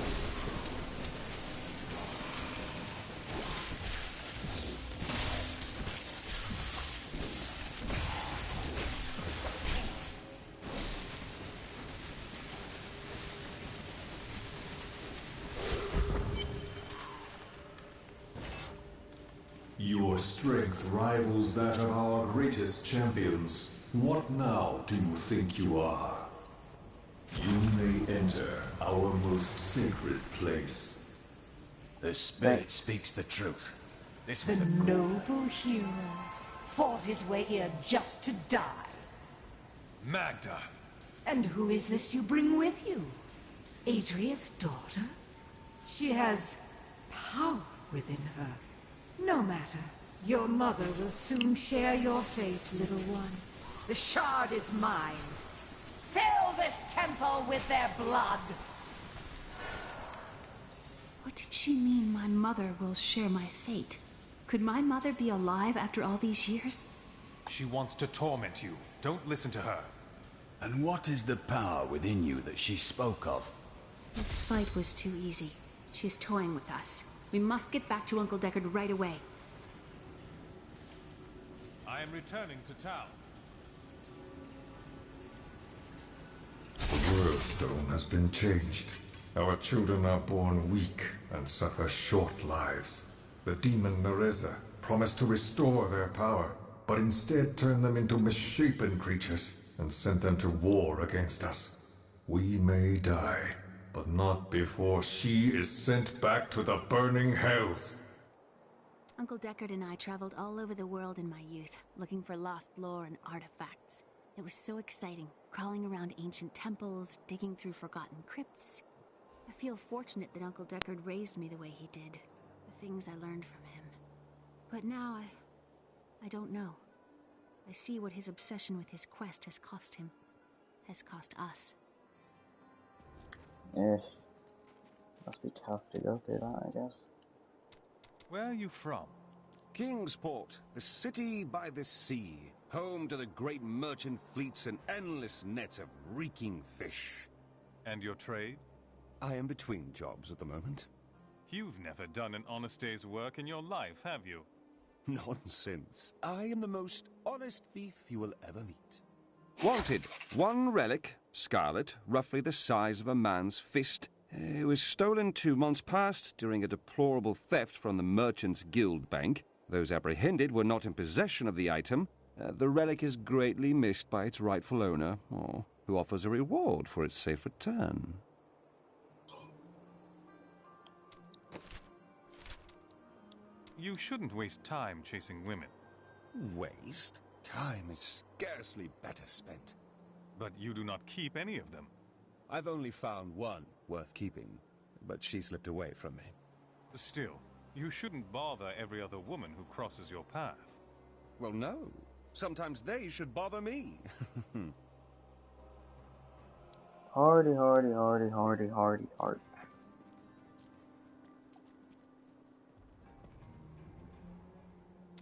Your strength rivals that of our greatest champions. What now do you think you are? You may enter our most sacred place. The spirit speaks the truth. This was The a noble hero fought his way here just to die. Magda! And who is this you bring with you? Adria's daughter? She has power within her. No matter. Your mother will soon share your fate, little one. The shard is mine. Fill this temple with their blood! What did she mean my mother will share my fate? Could my mother be alive after all these years? She wants to torment you. Don't listen to her. And what is the power within you that she spoke of? This fight was too easy. She's toying with us. We must get back to Uncle Deckard right away. I am returning to town. The world stone has been changed. Our children are born weak and suffer short lives. The demon Nereza promised to restore their power, but instead turned them into misshapen creatures and sent them to war against us. We may die, but not before she is sent back to the burning hells. Uncle Deckard and I traveled all over the world in my youth, looking for lost lore and artifacts. It was so exciting, crawling around ancient temples, digging through forgotten crypts. I feel fortunate that Uncle Deckard raised me the way he did, the things I learned from him. But now I don't know. I see what his obsession with his quest has cost him, has cost us. Yes. Must be tough to go through that, I guess. Where are you from? Kingsport, the city by the sea, home to the great merchant fleets and endless nets of reeking fish. And your trade? I am between jobs at the moment. You've never done an honest day's work in your life, have you? Nonsense. I am the most honest thief you will ever meet. Wanted. One relic, scarlet, roughly the size of a man's fist. It was stolen 2 months past during a deplorable theft from the Merchants Guild Bank. Those apprehended were not in possession of the item. The relic is greatly missed by its rightful owner, who offers a reward for its safe return. You shouldn't waste time chasing women. Waste? Time is scarcely better spent. But you do not keep any of them. I've only found one worth keeping, but she slipped away from me. Still, you shouldn't bother every other woman who crosses your path. Well, no. Sometimes they should bother me. Hardy, hardy, hardy, hardy, hardy, hardy.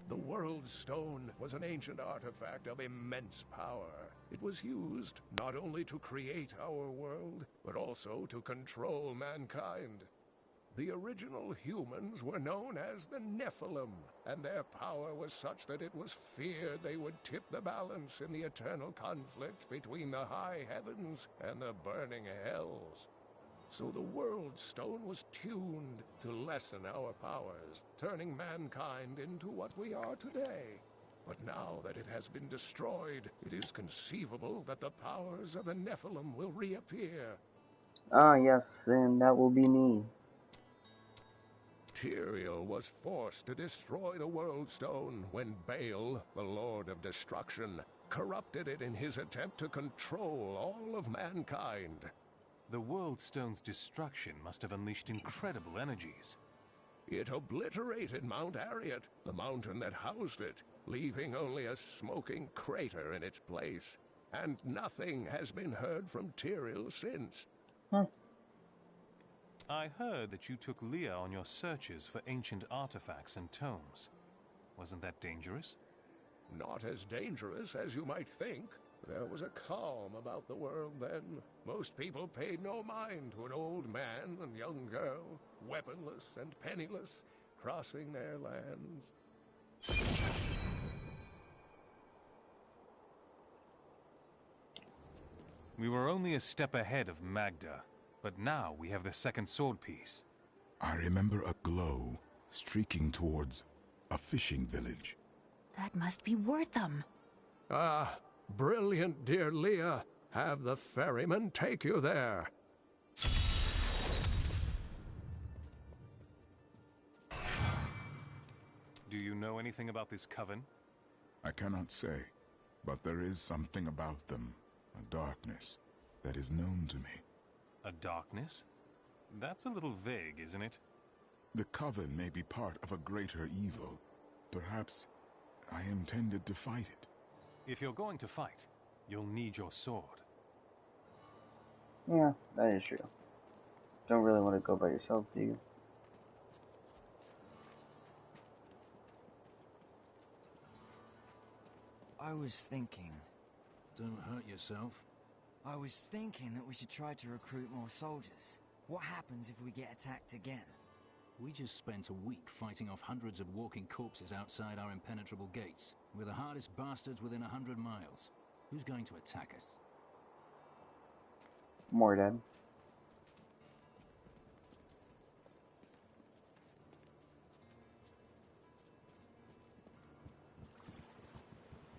The World Stone was an ancient artifact of immense power. It was used not only to create our world, but also to control mankind. The original humans were known as the Nephilim, and their power was such that it was feared they would tip the balance in the eternal conflict between the high heavens and the burning hells. So the World Stone was tuned to lessen our powers, turning mankind into what we are today. But now that it has been destroyed, it is conceivable that the powers of the Nephilim will reappear. Ah, yes, and that will be me. Tyrael was forced to destroy the World Stone when Baal, the Lord of Destruction, corrupted it in his attempt to control all of mankind. The World Stone's destruction must have unleashed incredible energies. It obliterated Mount Arreat, the mountain that housed it, leaving only a smoking crater in its place. And nothing has been heard from Tyrael since. I heard that you took Leah on your searches for ancient artifacts and tomes. Wasn't that dangerous? Not as dangerous as you might think. There was a calm about the world then. Most people paid no mind to an old man and young girl, weaponless and penniless, crossing their lands. We were only a step ahead of Magda, but now we have the second sword piece. I remember a glow streaking towards a fishing village. That must be Wortham. Ah, brilliant, dear Leah. Have the ferryman take you there. Do you know anything about this coven? I cannot say, but there is something about them, a darkness, that is known to me. A darkness? That's a little vague, isn't it? The coven may be part of a greater evil. Perhaps I intended to fight it. If you're going to fight, you'll need your sword. Yeah, that is true. Don't really want to go by yourself, do you? I was thinking... Don't hurt yourself. I was thinking that we should try to recruit more soldiers. What happens if we get attacked again? We just spent a week fighting off hundreds of walking corpses outside our impenetrable gates. We're the hardest bastards within 100 miles. Who's going to attack us? More dead.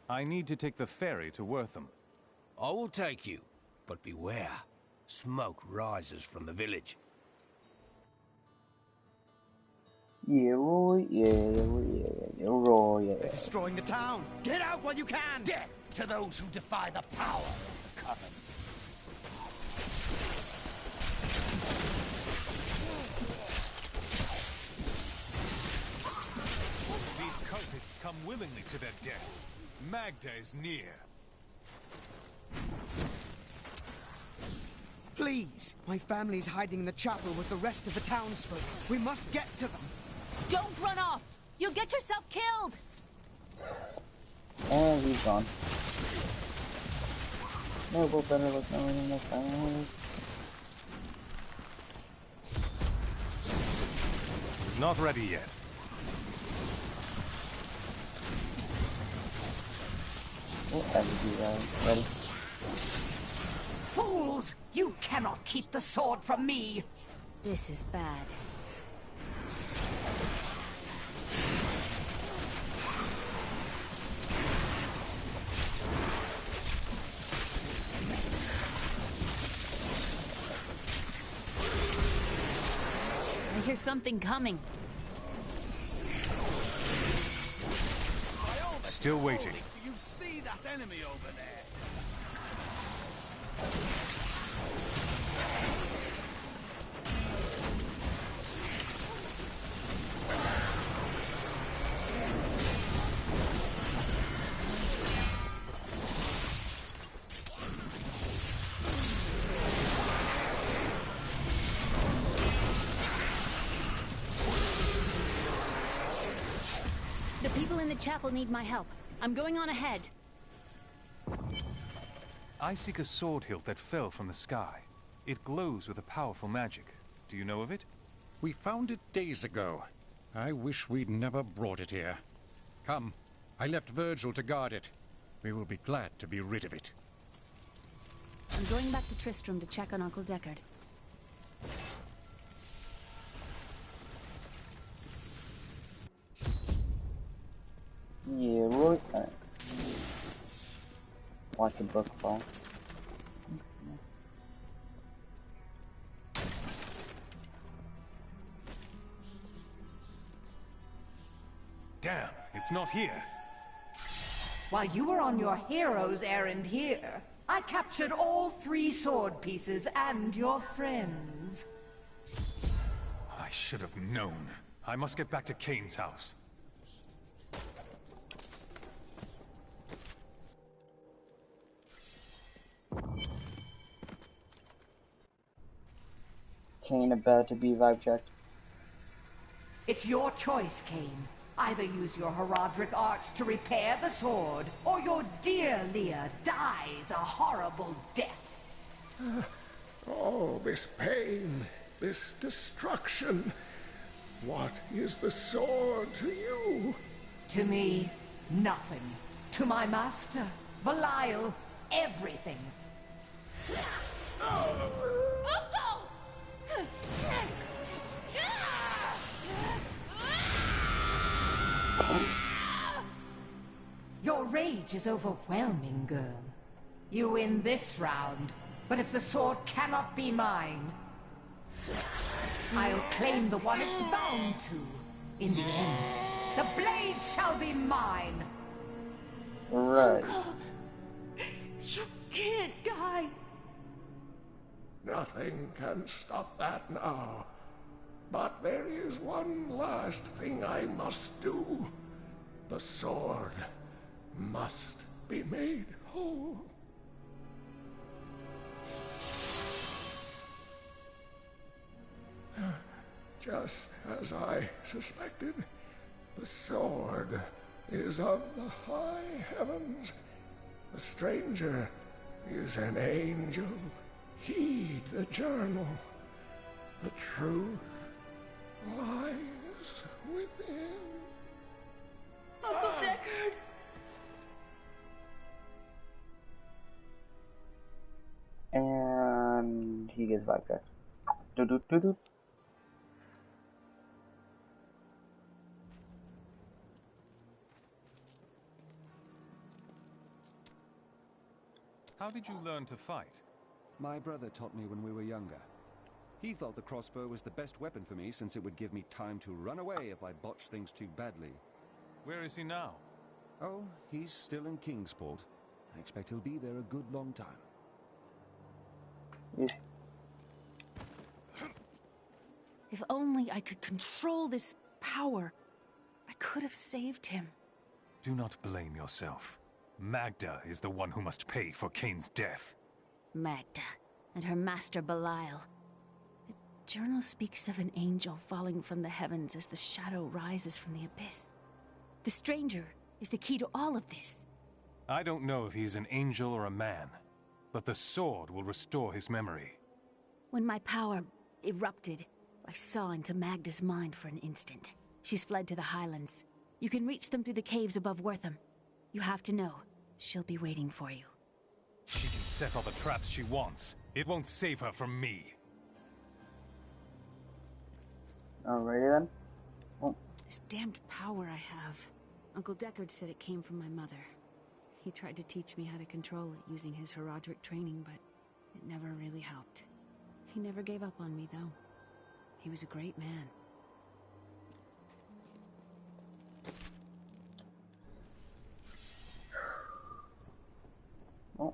I need to take the ferry to Wortham. I will take you, but beware. Smoke rises from the village. Yeah, Roy, yeah, Roy, yeah. They're destroying the town. Get out while you can! Death to those who defy the power of the Coven. These cultists come willingly to their death. Magda is near. Please! My family's hiding in the chapel with the rest of the townsfolk. We must get to them. Don't run off! You'll get yourself killed! And he's gone. Noble better look knowing in the family. Not ready yet. Ready? Fools! You cannot keep the sword from me! This is bad. I hear something coming. Still waiting. Do you see that enemy over there? The people in the chapel need my help. I'm going on ahead. I seek a sword hilt that fell from the sky. It glows with a powerful magic. Do you know of it? We found it days ago. I wish we'd never brought it here. Come, I left Virgil to guard it. We will be glad to be rid of it. I'm going back to Tristram to check on Uncle Deckard. Yeah, Roy. Watch a book fall. Damn, it's not here. While you were on your hero's errand here, I captured all 3 sword pieces and your friends. I should have known. I must get back to Kane's house. Kane about to be vibe checked. It's your choice, Kane. Either use your Herodric arts to repair the sword, or your dear Leah dies a horrible death. Oh, this pain, this destruction. What is the sword to you? To me, nothing. To my master, Belial, everything. Your rage is overwhelming, girl. You win this round, but if the sword cannot be mine, I'll claim the one it's bound to. In the end, the blade shall be mine. Right. Uncle, you can't die. Nothing can stop that now. But there is one last thing I must do. The sword must be made whole. Just as I suspected, the sword is of the high heavens. The stranger is an angel. Heed the journal. The truth lies within. Uncle Deckard! And he gets back. Do. How did you learn to fight? My brother taught me when we were younger. He thought the crossbow was the best weapon for me since it would give me time to run away if I botched things too badly. Where is he now? Oh, he's still in Kingsport. I expect he'll be there a good long time. If only I could control this power, I could have saved him. Do not blame yourself. Magda is the one who must pay for Kain's death. Magda and her master Belial. The journal speaks of an angel falling from the heavens as the shadow rises from the abyss. The stranger is the key to all of this. I don't know if he's an angel or a man, but the sword will restore his memory. When my power erupted, I saw into Magda's mind for an instant. She's fled to the highlands. You can reach them through the caves above Wortham. You have to know, she'll be waiting for you. She can set all the traps she wants. It won't save her from me. Alrighty then. Oh. This damned power I have. Uncle Deckard said it came from my mother. He tried to teach me how to control it using his Herodric training, but it never really helped. He never gave up on me, though. He was a great man. Oh.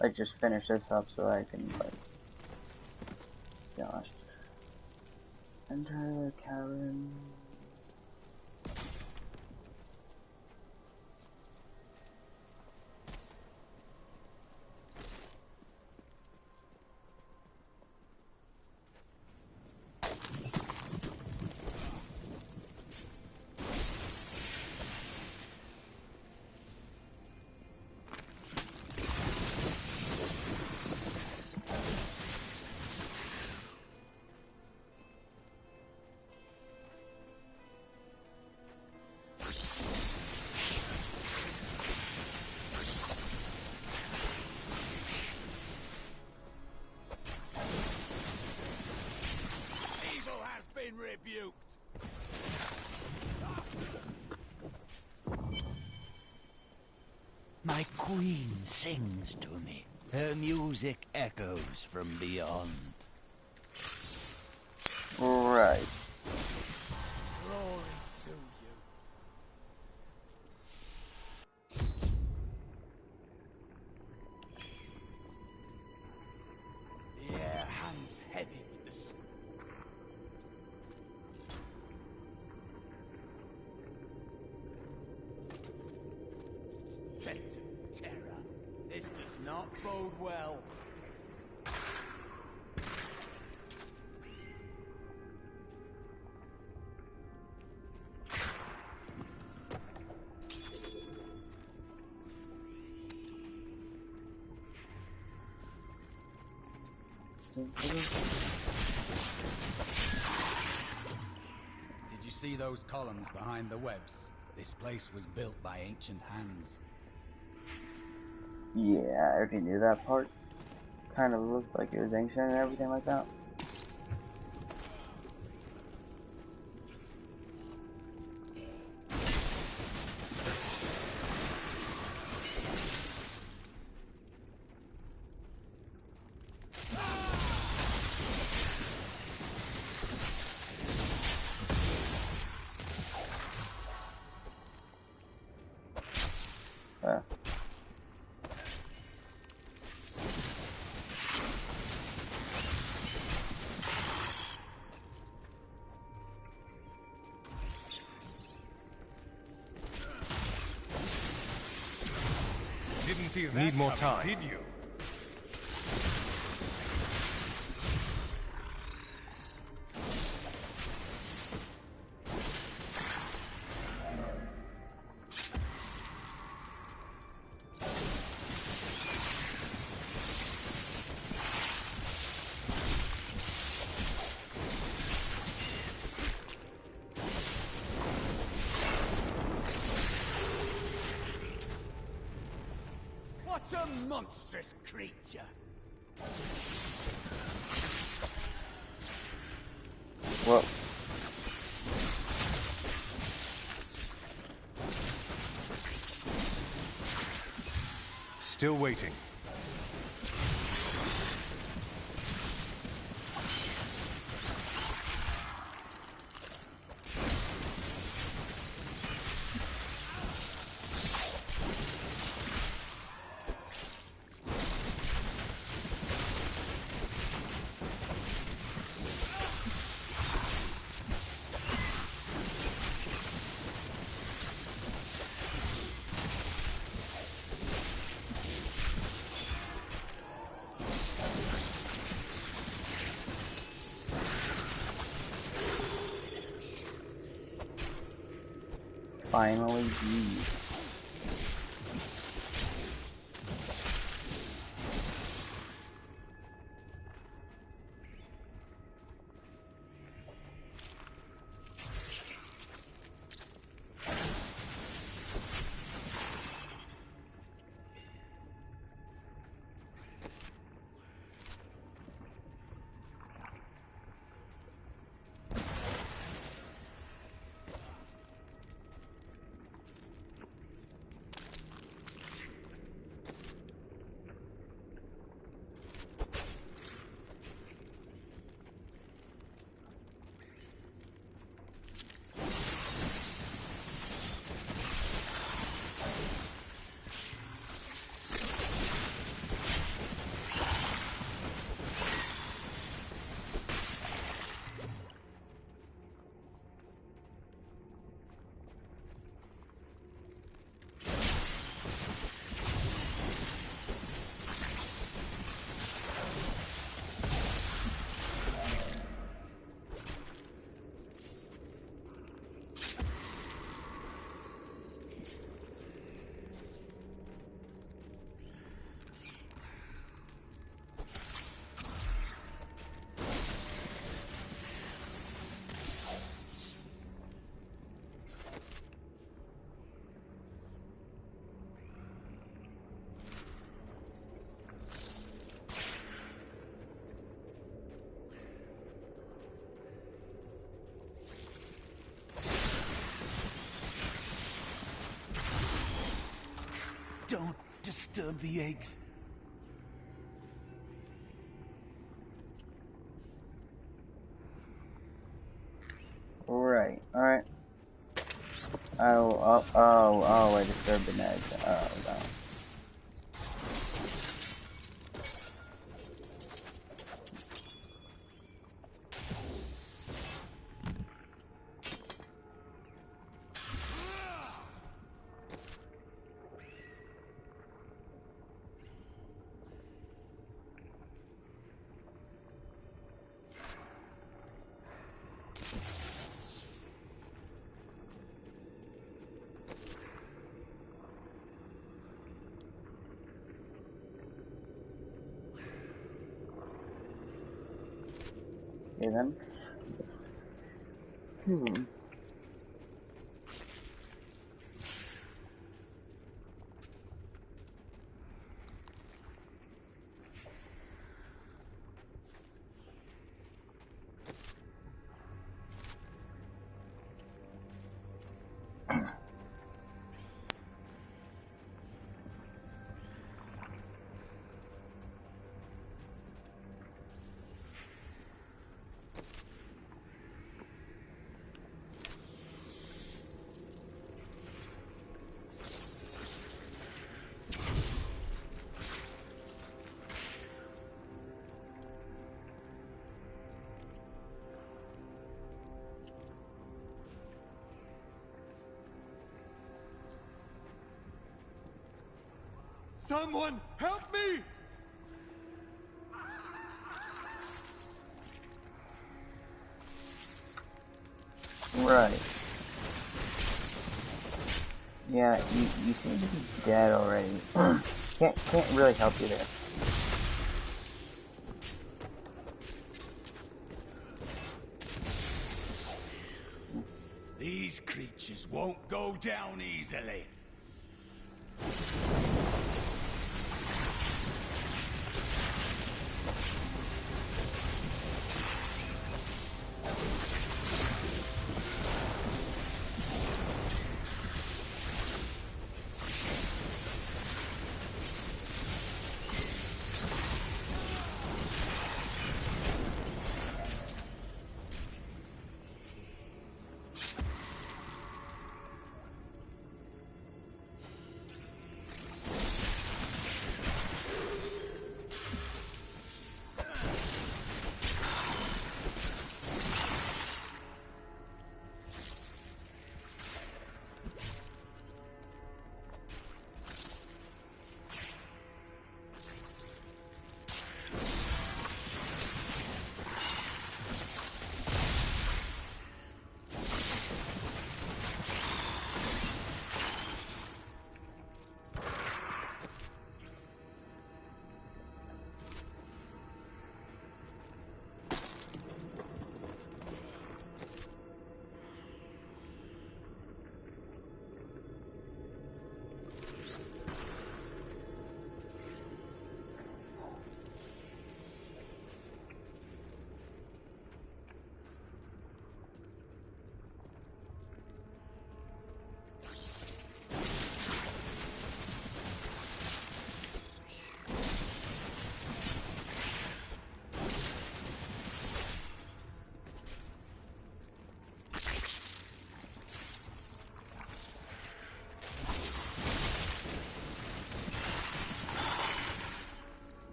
I just finished this up so I can, like, gosh. Enter the cabin. Rebuked. My queen sings to me. Her music echoes from beyond. Right. Glory to you. The air hangs heavy with the sun. Tempting terror. This does not bode well. Did you see those columns behind the webs? This place was built by ancient hands. Yeah, I already knew that part. Kind of looked like it was ancient and everything like that. Didn't see that. Need more time. Did you? a monstrous creature. Whoa. Still waiting. Finally, geez. Don't disturb the eggs. Alright. Oh, I disturbed an egg. Oh, no. Okay, then. Someone help me! Right. Yeah, you seem to be dead already. Can't really help you there. These creatures won't go down easily.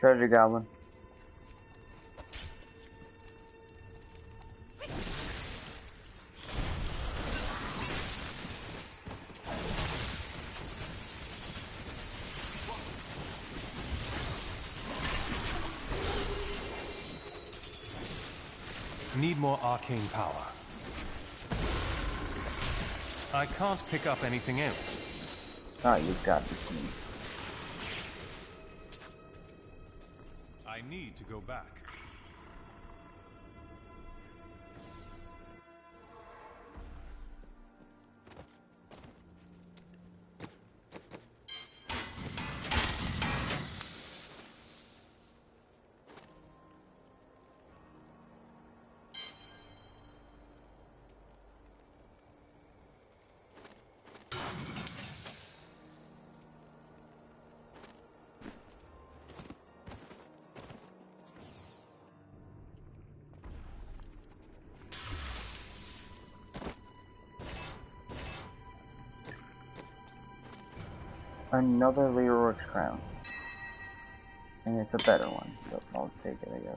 Treasure goblin. Need more arcane power. I can't pick up anything else. Oh, you've got to see. I need to go back. Another Leroy's crown. And it's a better one, so I'll take it, I guess.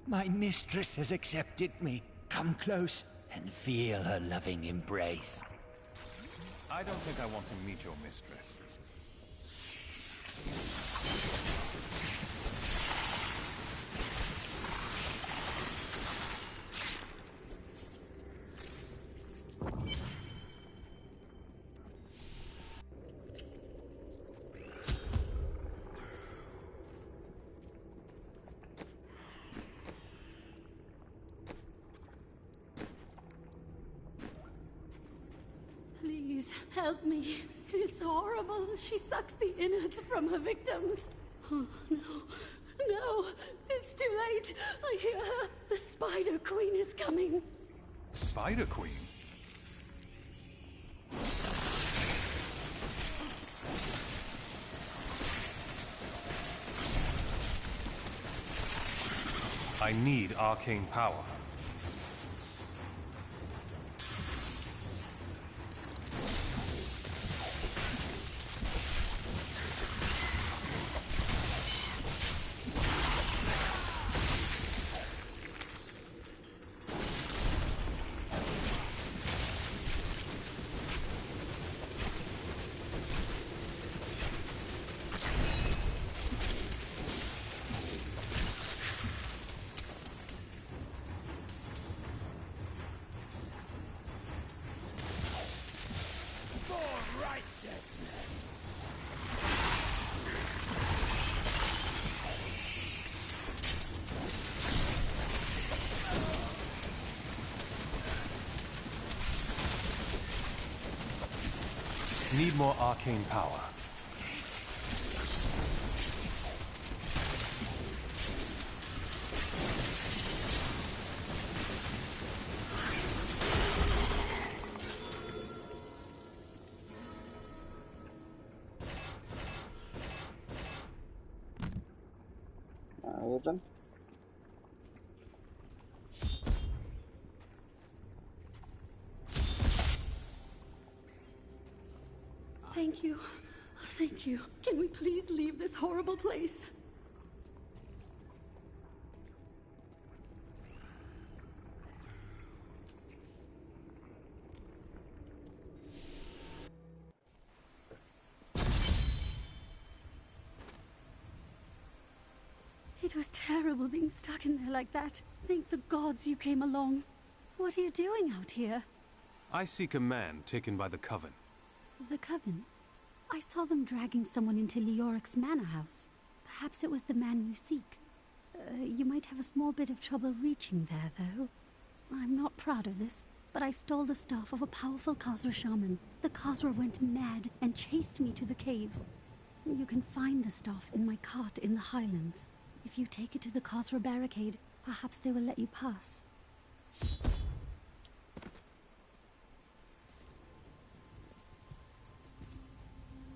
My mistress has accepted me. Come close and feel her loving embrace. I don't think I want to meet your mistress. Please, help me. It's horrible. She sucks the innards from her victims. Oh, no. No. It's too late. I hear her. The Spider Queen is coming. Spider Queen? I need arcane power. Need more arcane power. All of them. Thank you. Thank you. Can we please leave this horrible place? It was terrible being stuck in there like that. Thank the gods you came along. What are you doing out here? I seek a man taken by the Coven. The Coven? I saw them dragging someone into Leoric's manor house. Perhaps it was the man you seek. You might have a small bit of trouble reaching there, though. I'm not proud of this, but I stole the staff of a powerful Khazra shaman. The Khazra went mad and chased me to the caves. You can find the staff in my cart in the highlands. If you take it to the Khazra barricade, perhaps they will let you pass.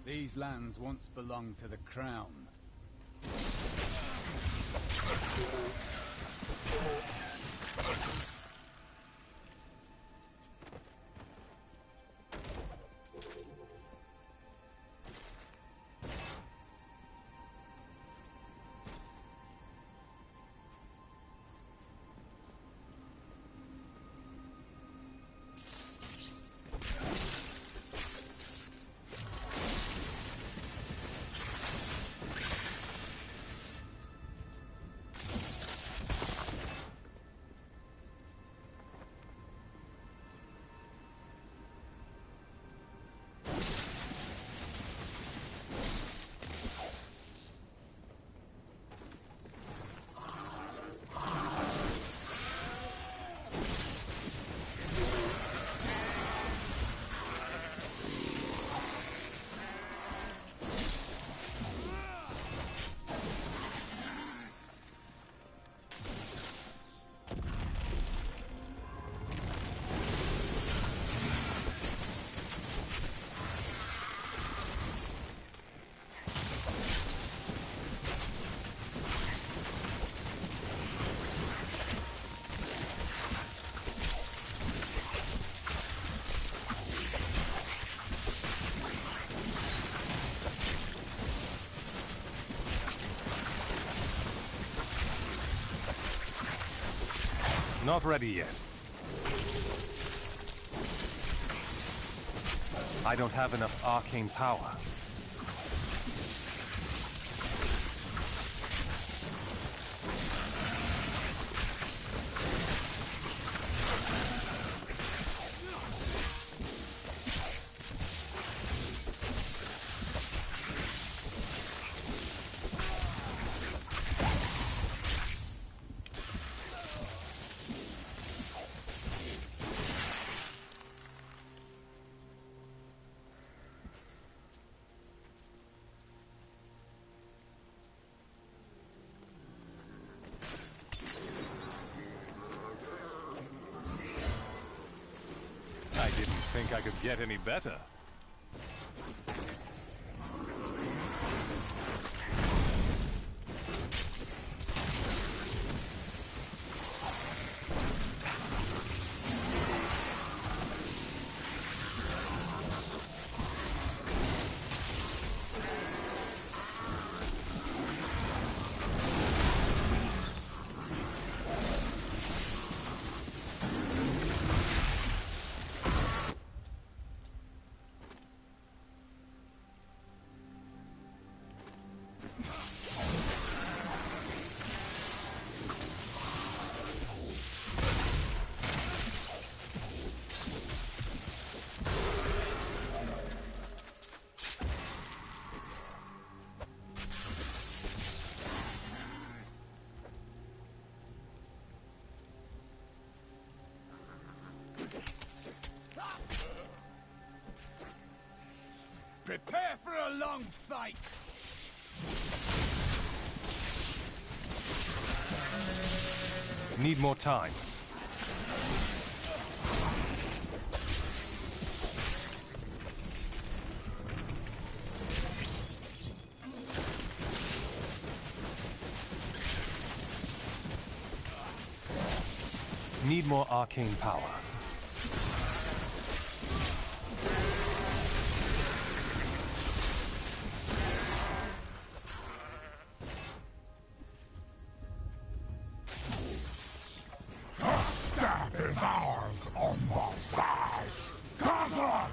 These lands once belonged to the crown. Not ready yet. I don't have enough arcane power. I didn't think I could get any better. Prepare for a long fight! Need more time. Need more arcane power. Is ours on both sides. Khazra!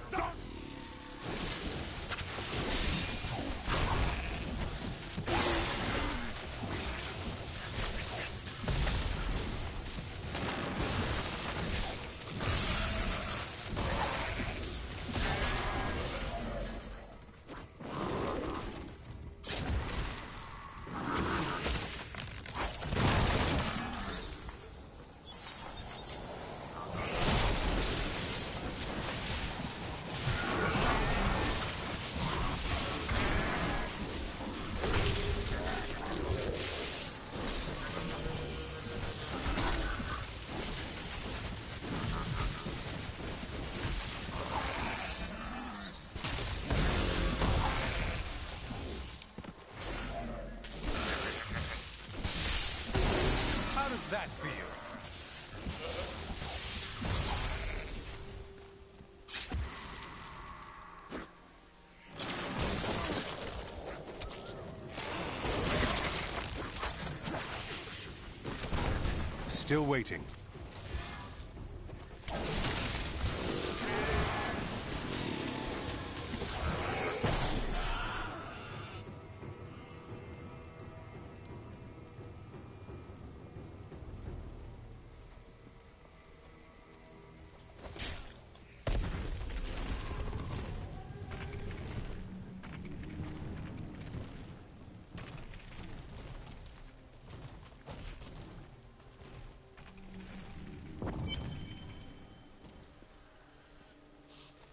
Still waiting.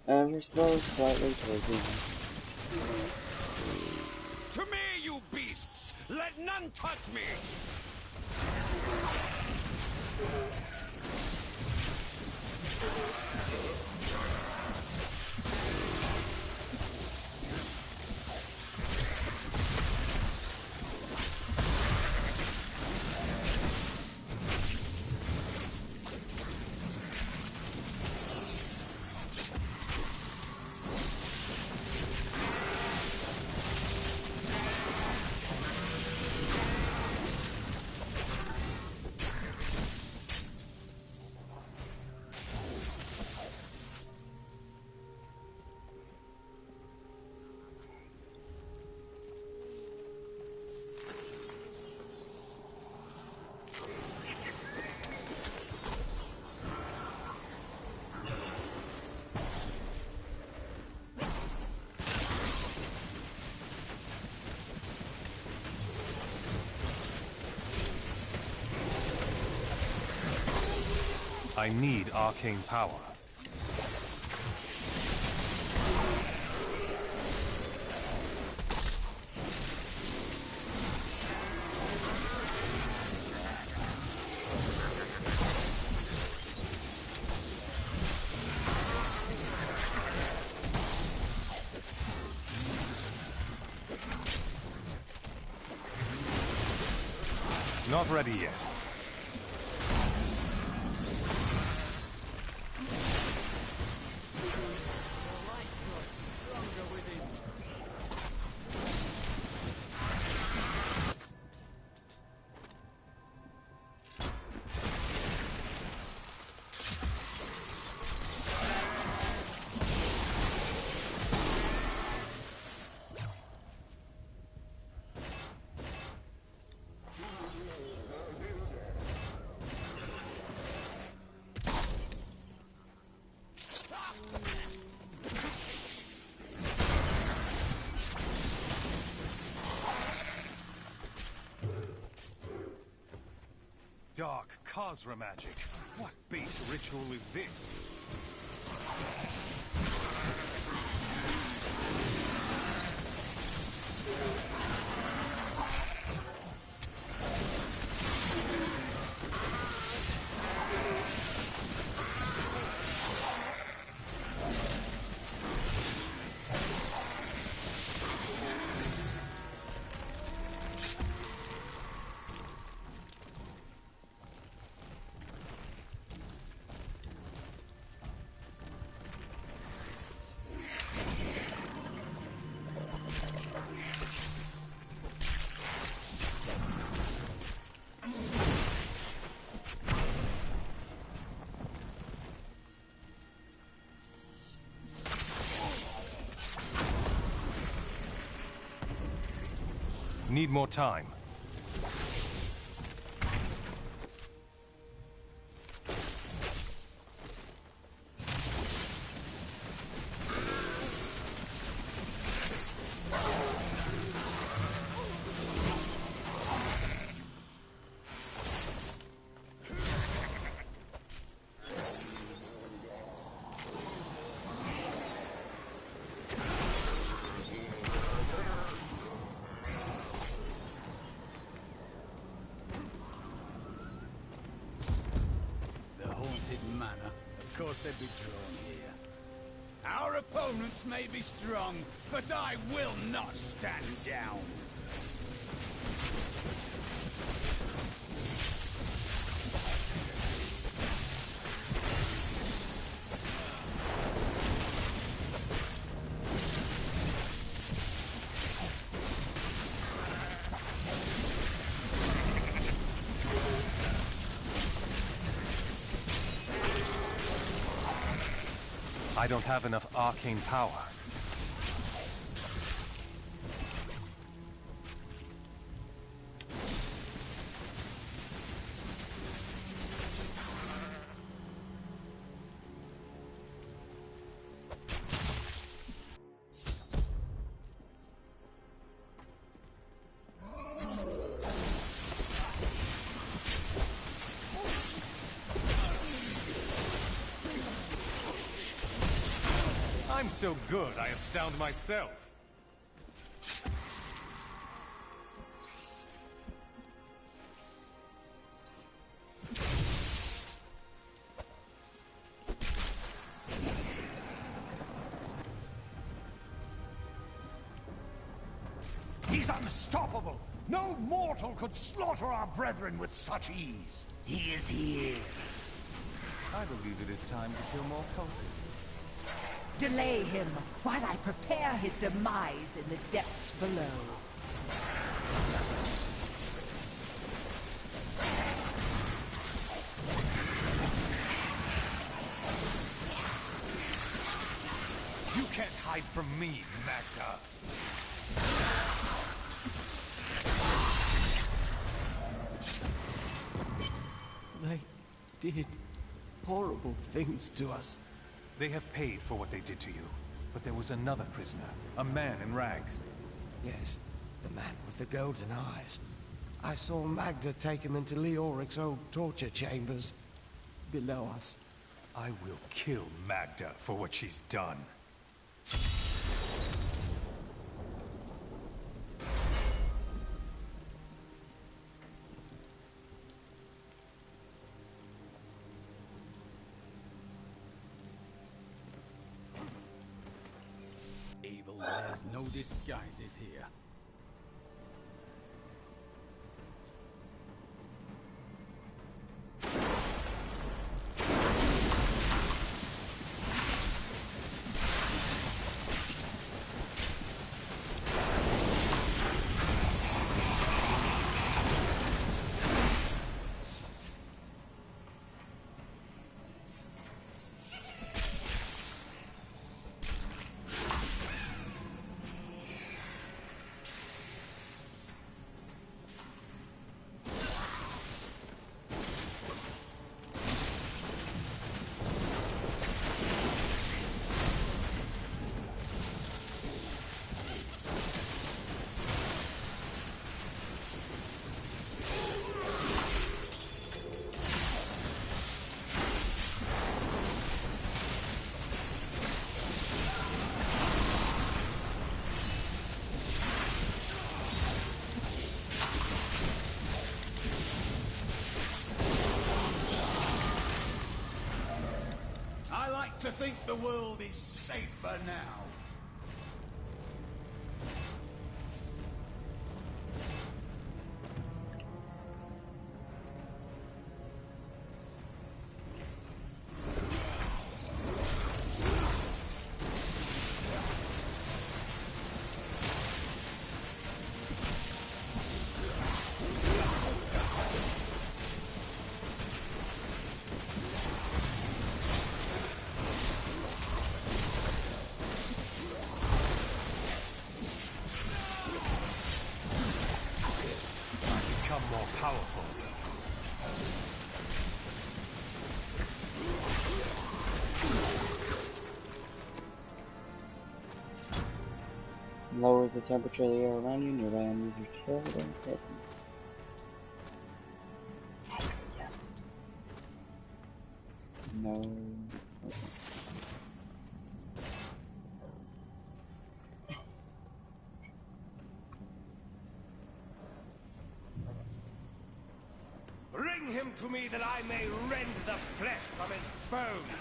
Ever so slightly towards the end. To me, you beasts! Let none touch me! I need arcane power. Not ready yet. Dark Khazra magic. What base ritual is this? Need more time. Of course they'd be drawn here. Our opponents may be strong, but I will not stand down. I don't have enough arcane power. I'm so good, I astound myself. He's unstoppable! No mortal could slaughter our brethren with such ease! He is here! I believe it is time to kill more cultists. Delay him while I prepare his demise in the depths below. You can't hide from me, Magda. They did horrible things to us. They have paid for what they did to you. But there was another prisoner, a man in rags. Yes, the man with the golden eyes. I saw Magda take him into Leoric's old torture chambers below us. I will kill Magda for what she's done. Evil wears no disguises here. I like to think the world is safer now. Become more powerful. Lowers the temperature of the air around you, nearby enemies are killed and hit. Yes. No. Okay. Bring him to me that I may rend the flesh from his bones!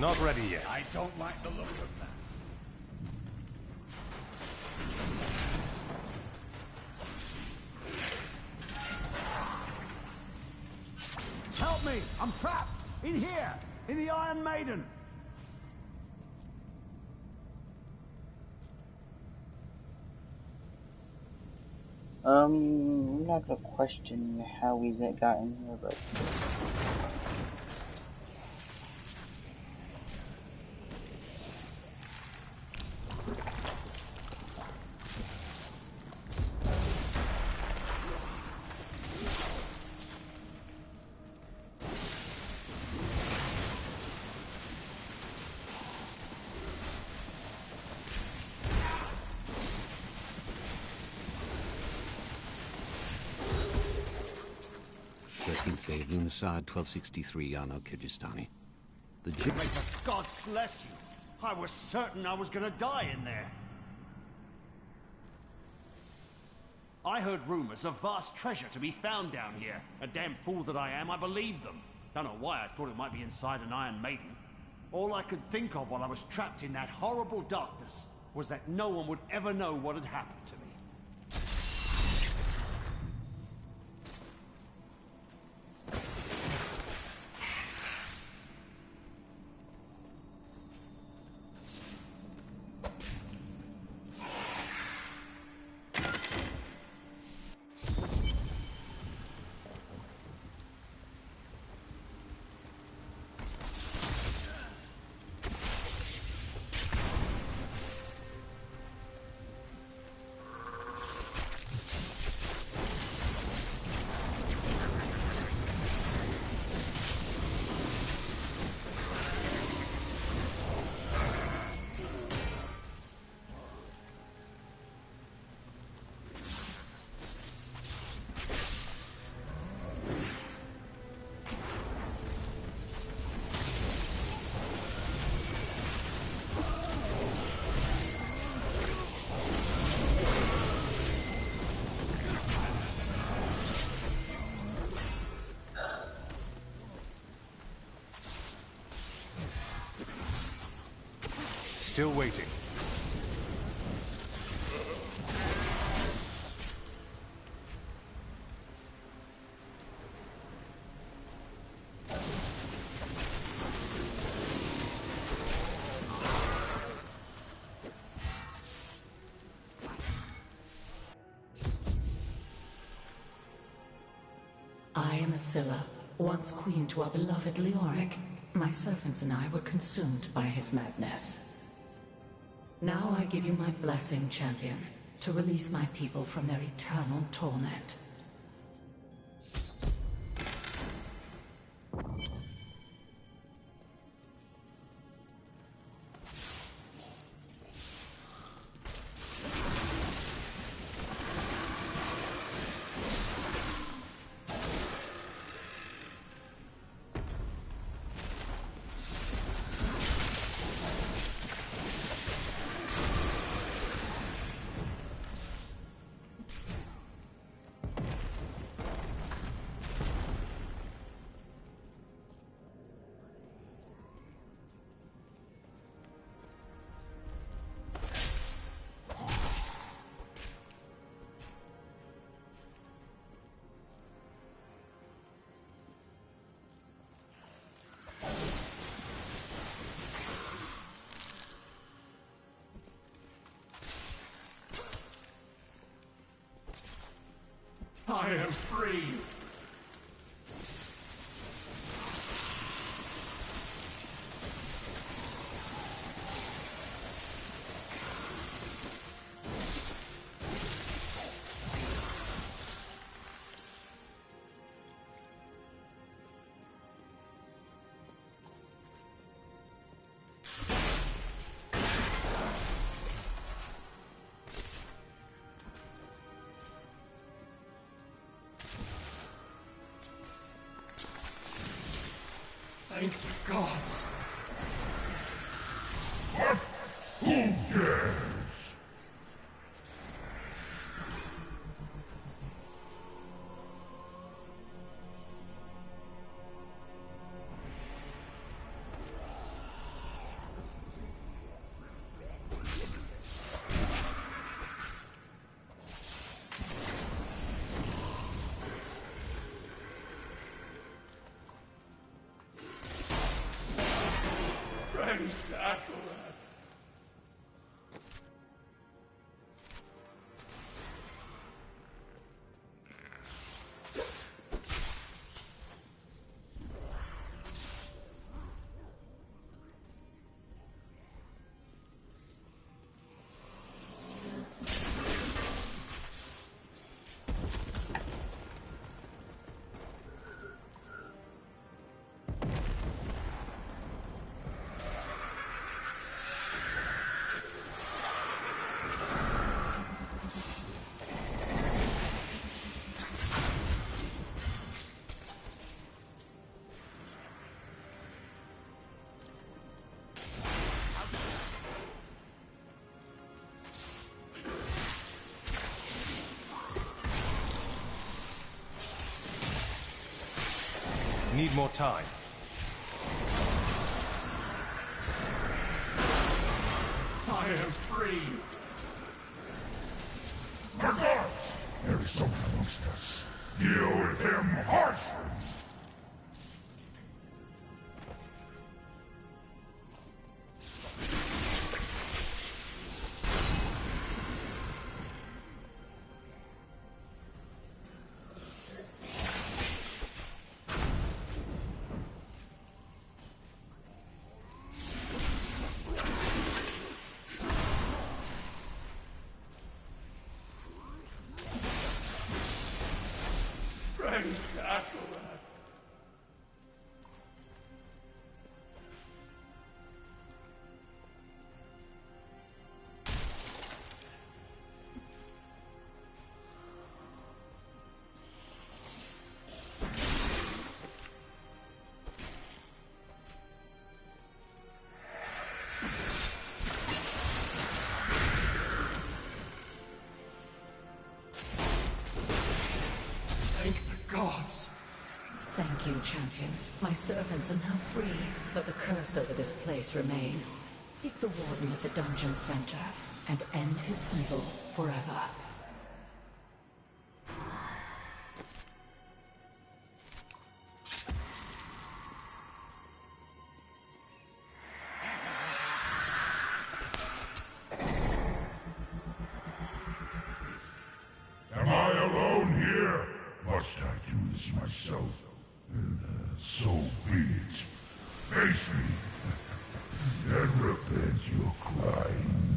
Not ready yet. I don't like the look of that. Help me! I'm trapped! In here! In the Iron Maiden! I'm not gonna question how we got in here, but... Day of Lunasad, 1263 Yano, Kyrgyzstani. The May the gods bless you! I was certain I was gonna die in there. I heard rumors of vast treasure to be found down here. A damn fool that I am, I believed them. Don't know why I thought it might be inside an Iron Maiden. All I could think of while I was trapped in that horrible darkness was that no one would ever know what had happened to me. Still waiting. I am Asilla, once queen to our beloved Leoric. My servants and I were consumed by his madness. Now I give you my blessing, champion, to release my people from their eternal torment. I am free! Thank the gods! What? Who dares? Need more time. I am free! My gods! There is someone amongst us. Deal with him harshly! Gods! Thank you, champion. My servants are now free, but the curse over this place remains. Seek the warden at the dungeon center and end his evil forever. Am I alone here? Must I do this myself? So be it. Face me, and repent your crimes.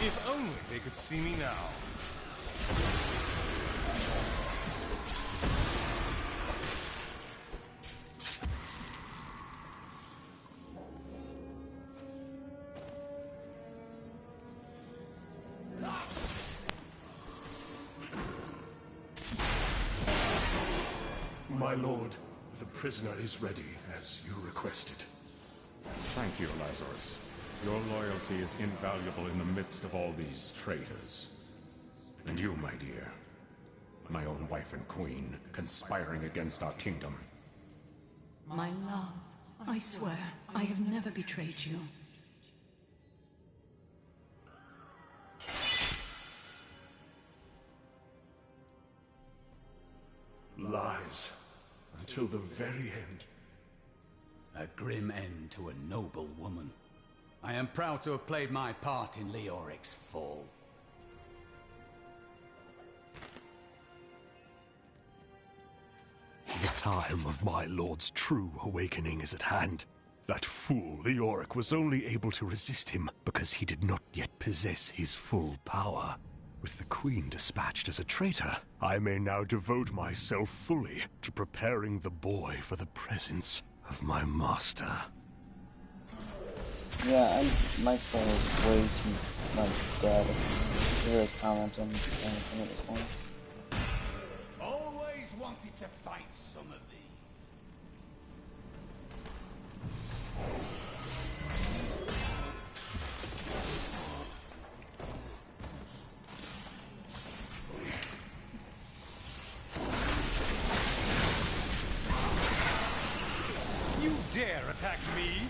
If only they could see me now. My lord, the prisoner is ready, as you requested. Thank you, Lazarus. Your loyalty is invaluable in the midst of all these traitors. And you, my dear, my own wife and queen, conspiring against our kingdom. My love, I swear, I have never betrayed you. Lies. Until the very end. A grim end to a noble woman. I am proud to have played my part in Leoric's fall. The time of my lord's true awakening is at hand. That fool Leoric was only able to resist him because he did not yet possess his full power. With the Queen dispatched as a traitor, I may now devote myself fully to preparing the boy for the presence of my master. Yeah, my phone is way too much dead to really comment on anything at this point. Always wanted to fight some of these. You dare attack me?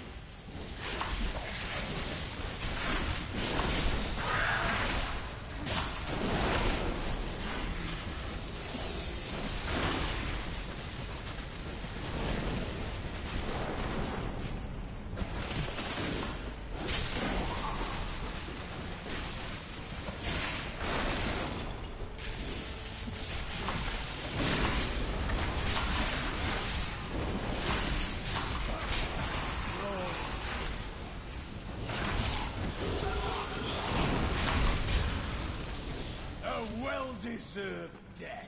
deserve death.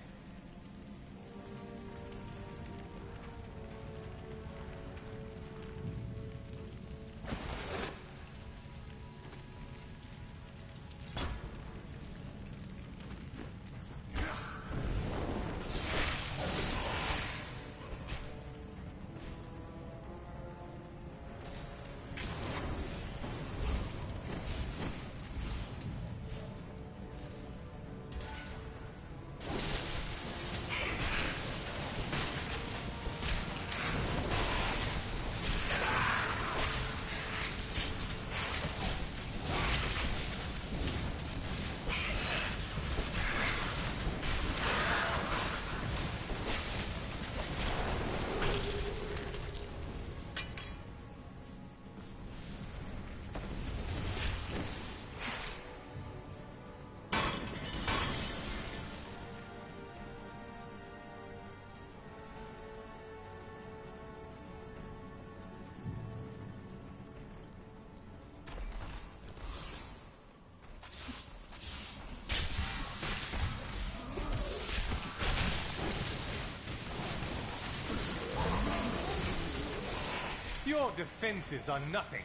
Your defenses are nothing.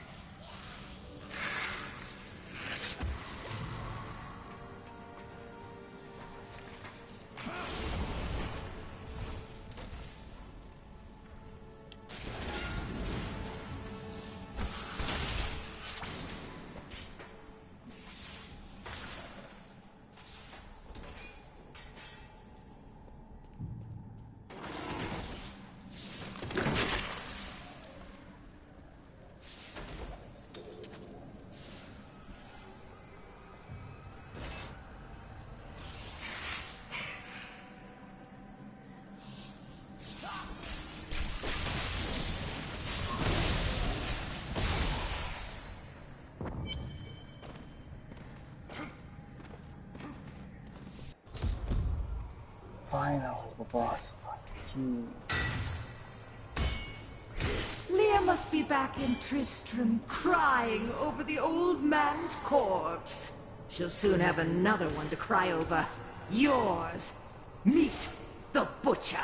Finally, the boss fight. Leah must be back in Tristram, crying over the old man's corpse. She'll soon have another one to cry over. Yours. Meet the Butcher.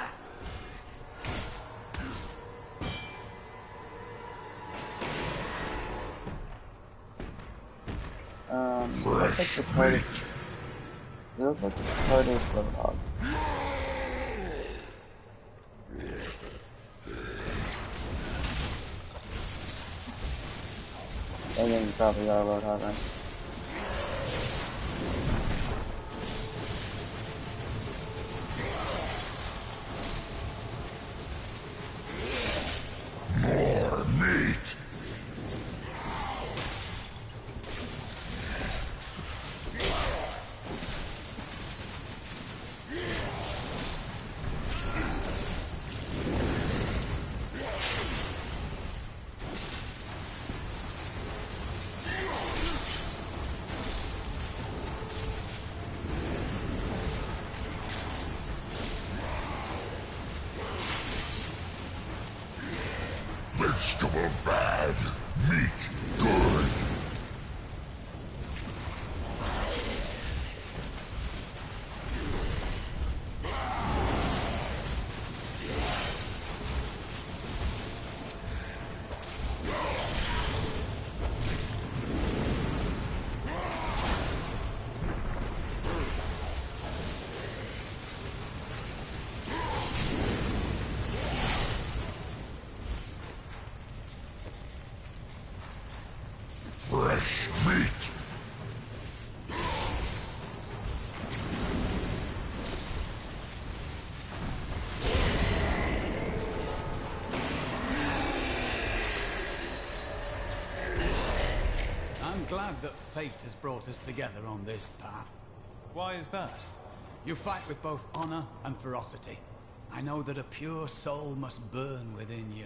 Looks like the TARDIS. It looks like the TARDIS level up. And then you probably got a load hot, right? More meat! Vegetable bad, meat good. Fresh meat! I'm glad that fate has brought us together on this path. Why is that? You fight with both honor and ferocity. I know that a pure soul must burn within you.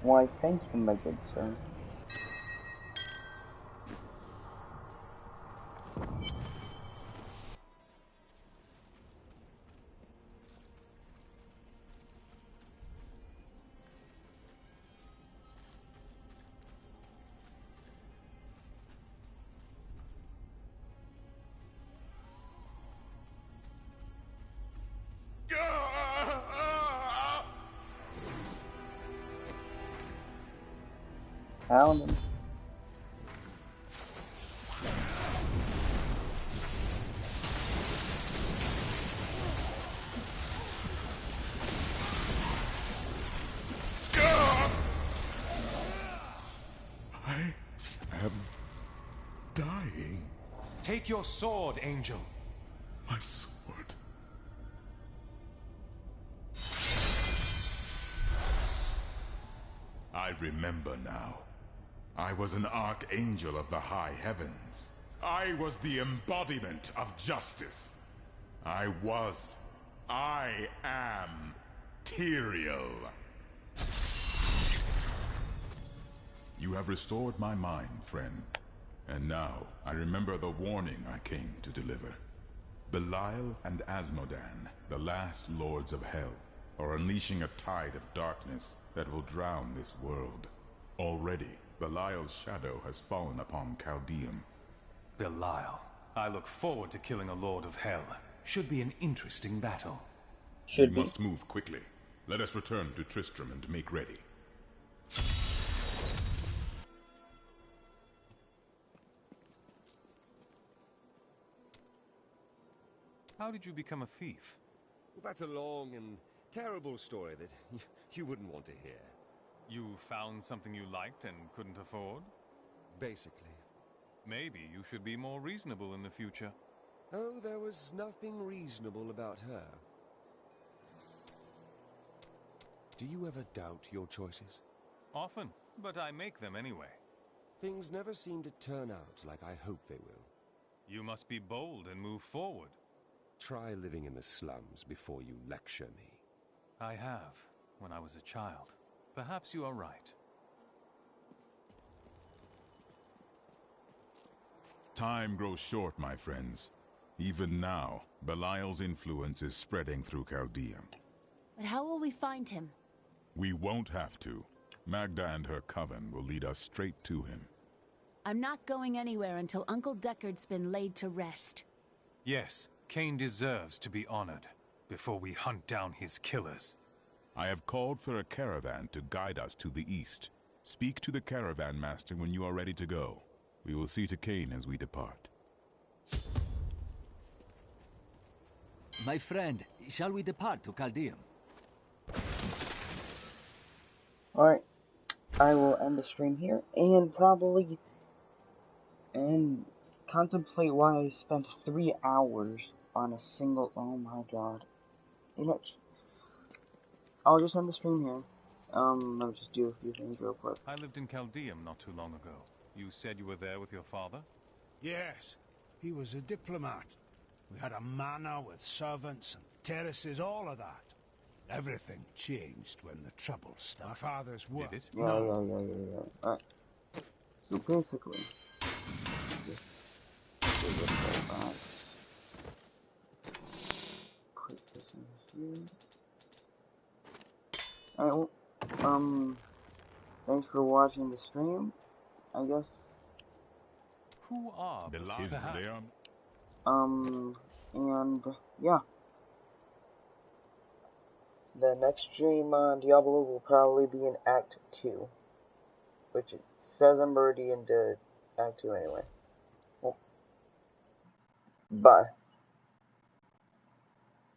Why, thank you, my good sir. Found him. I am dying. Take your sword, Angel. My sword. I remember now. I was an archangel of the high heavens. I was the embodiment of justice. I am Tyrael. You have restored my mind, friend. And now, I remember the warning I came to deliver. Belial and Asmodan, the last lords of hell, are unleashing a tide of darkness that will drown this world. Already, Belial's shadow has fallen upon Caldeum. Belial. I look forward to killing a Lord of Hell. Should be an interesting battle. We must move quickly. Let us return to Tristram and make ready. How did you become a thief? That's a long and terrible story that you wouldn't want to hear. You found something you liked and couldn't afford? Basically. Maybe you should be more reasonable in the future. Oh, there was nothing reasonable about her. Do you ever doubt your choices? Often, but I make them anyway. Things never seem to turn out like I hope they will. You must be bold and move forward. Try living in the slums before you lecture me. I have, when I was a child. Perhaps you are right. Time grows short, my friends. Even now, Belial's influence is spreading through Caldeum. But how will we find him? We won't have to. Magda and her coven will lead us straight to him. I'm not going anywhere until Uncle Deckard's been laid to rest. Yes, Cain deserves to be honored before we hunt down his killers. I have called for a caravan to guide us to the east. Speak to the caravan master when you are ready to go. We will see to Cain as we depart. My friend, shall we depart to Caldeum? Alright, I will end the stream here and probably contemplate why I spent 3 hours on a single. Oh my god. You know, I'll just end the stream here. Let me just do a few things real quick. I lived in Caldeum not too long ago. You said you were there with your father? Yes, he was a diplomat. We had a manor with servants and terraces, all of that. Everything changed when the trouble started. My father's work. Did it? Yeah. Alright. So basically, put this in here. Alright, well, thanks for watching the stream, I guess. Who are Belial? And yeah. The next stream on Diablo will probably be in Act 2. Which it says I'm already into Act 2 anyway. Well, bye.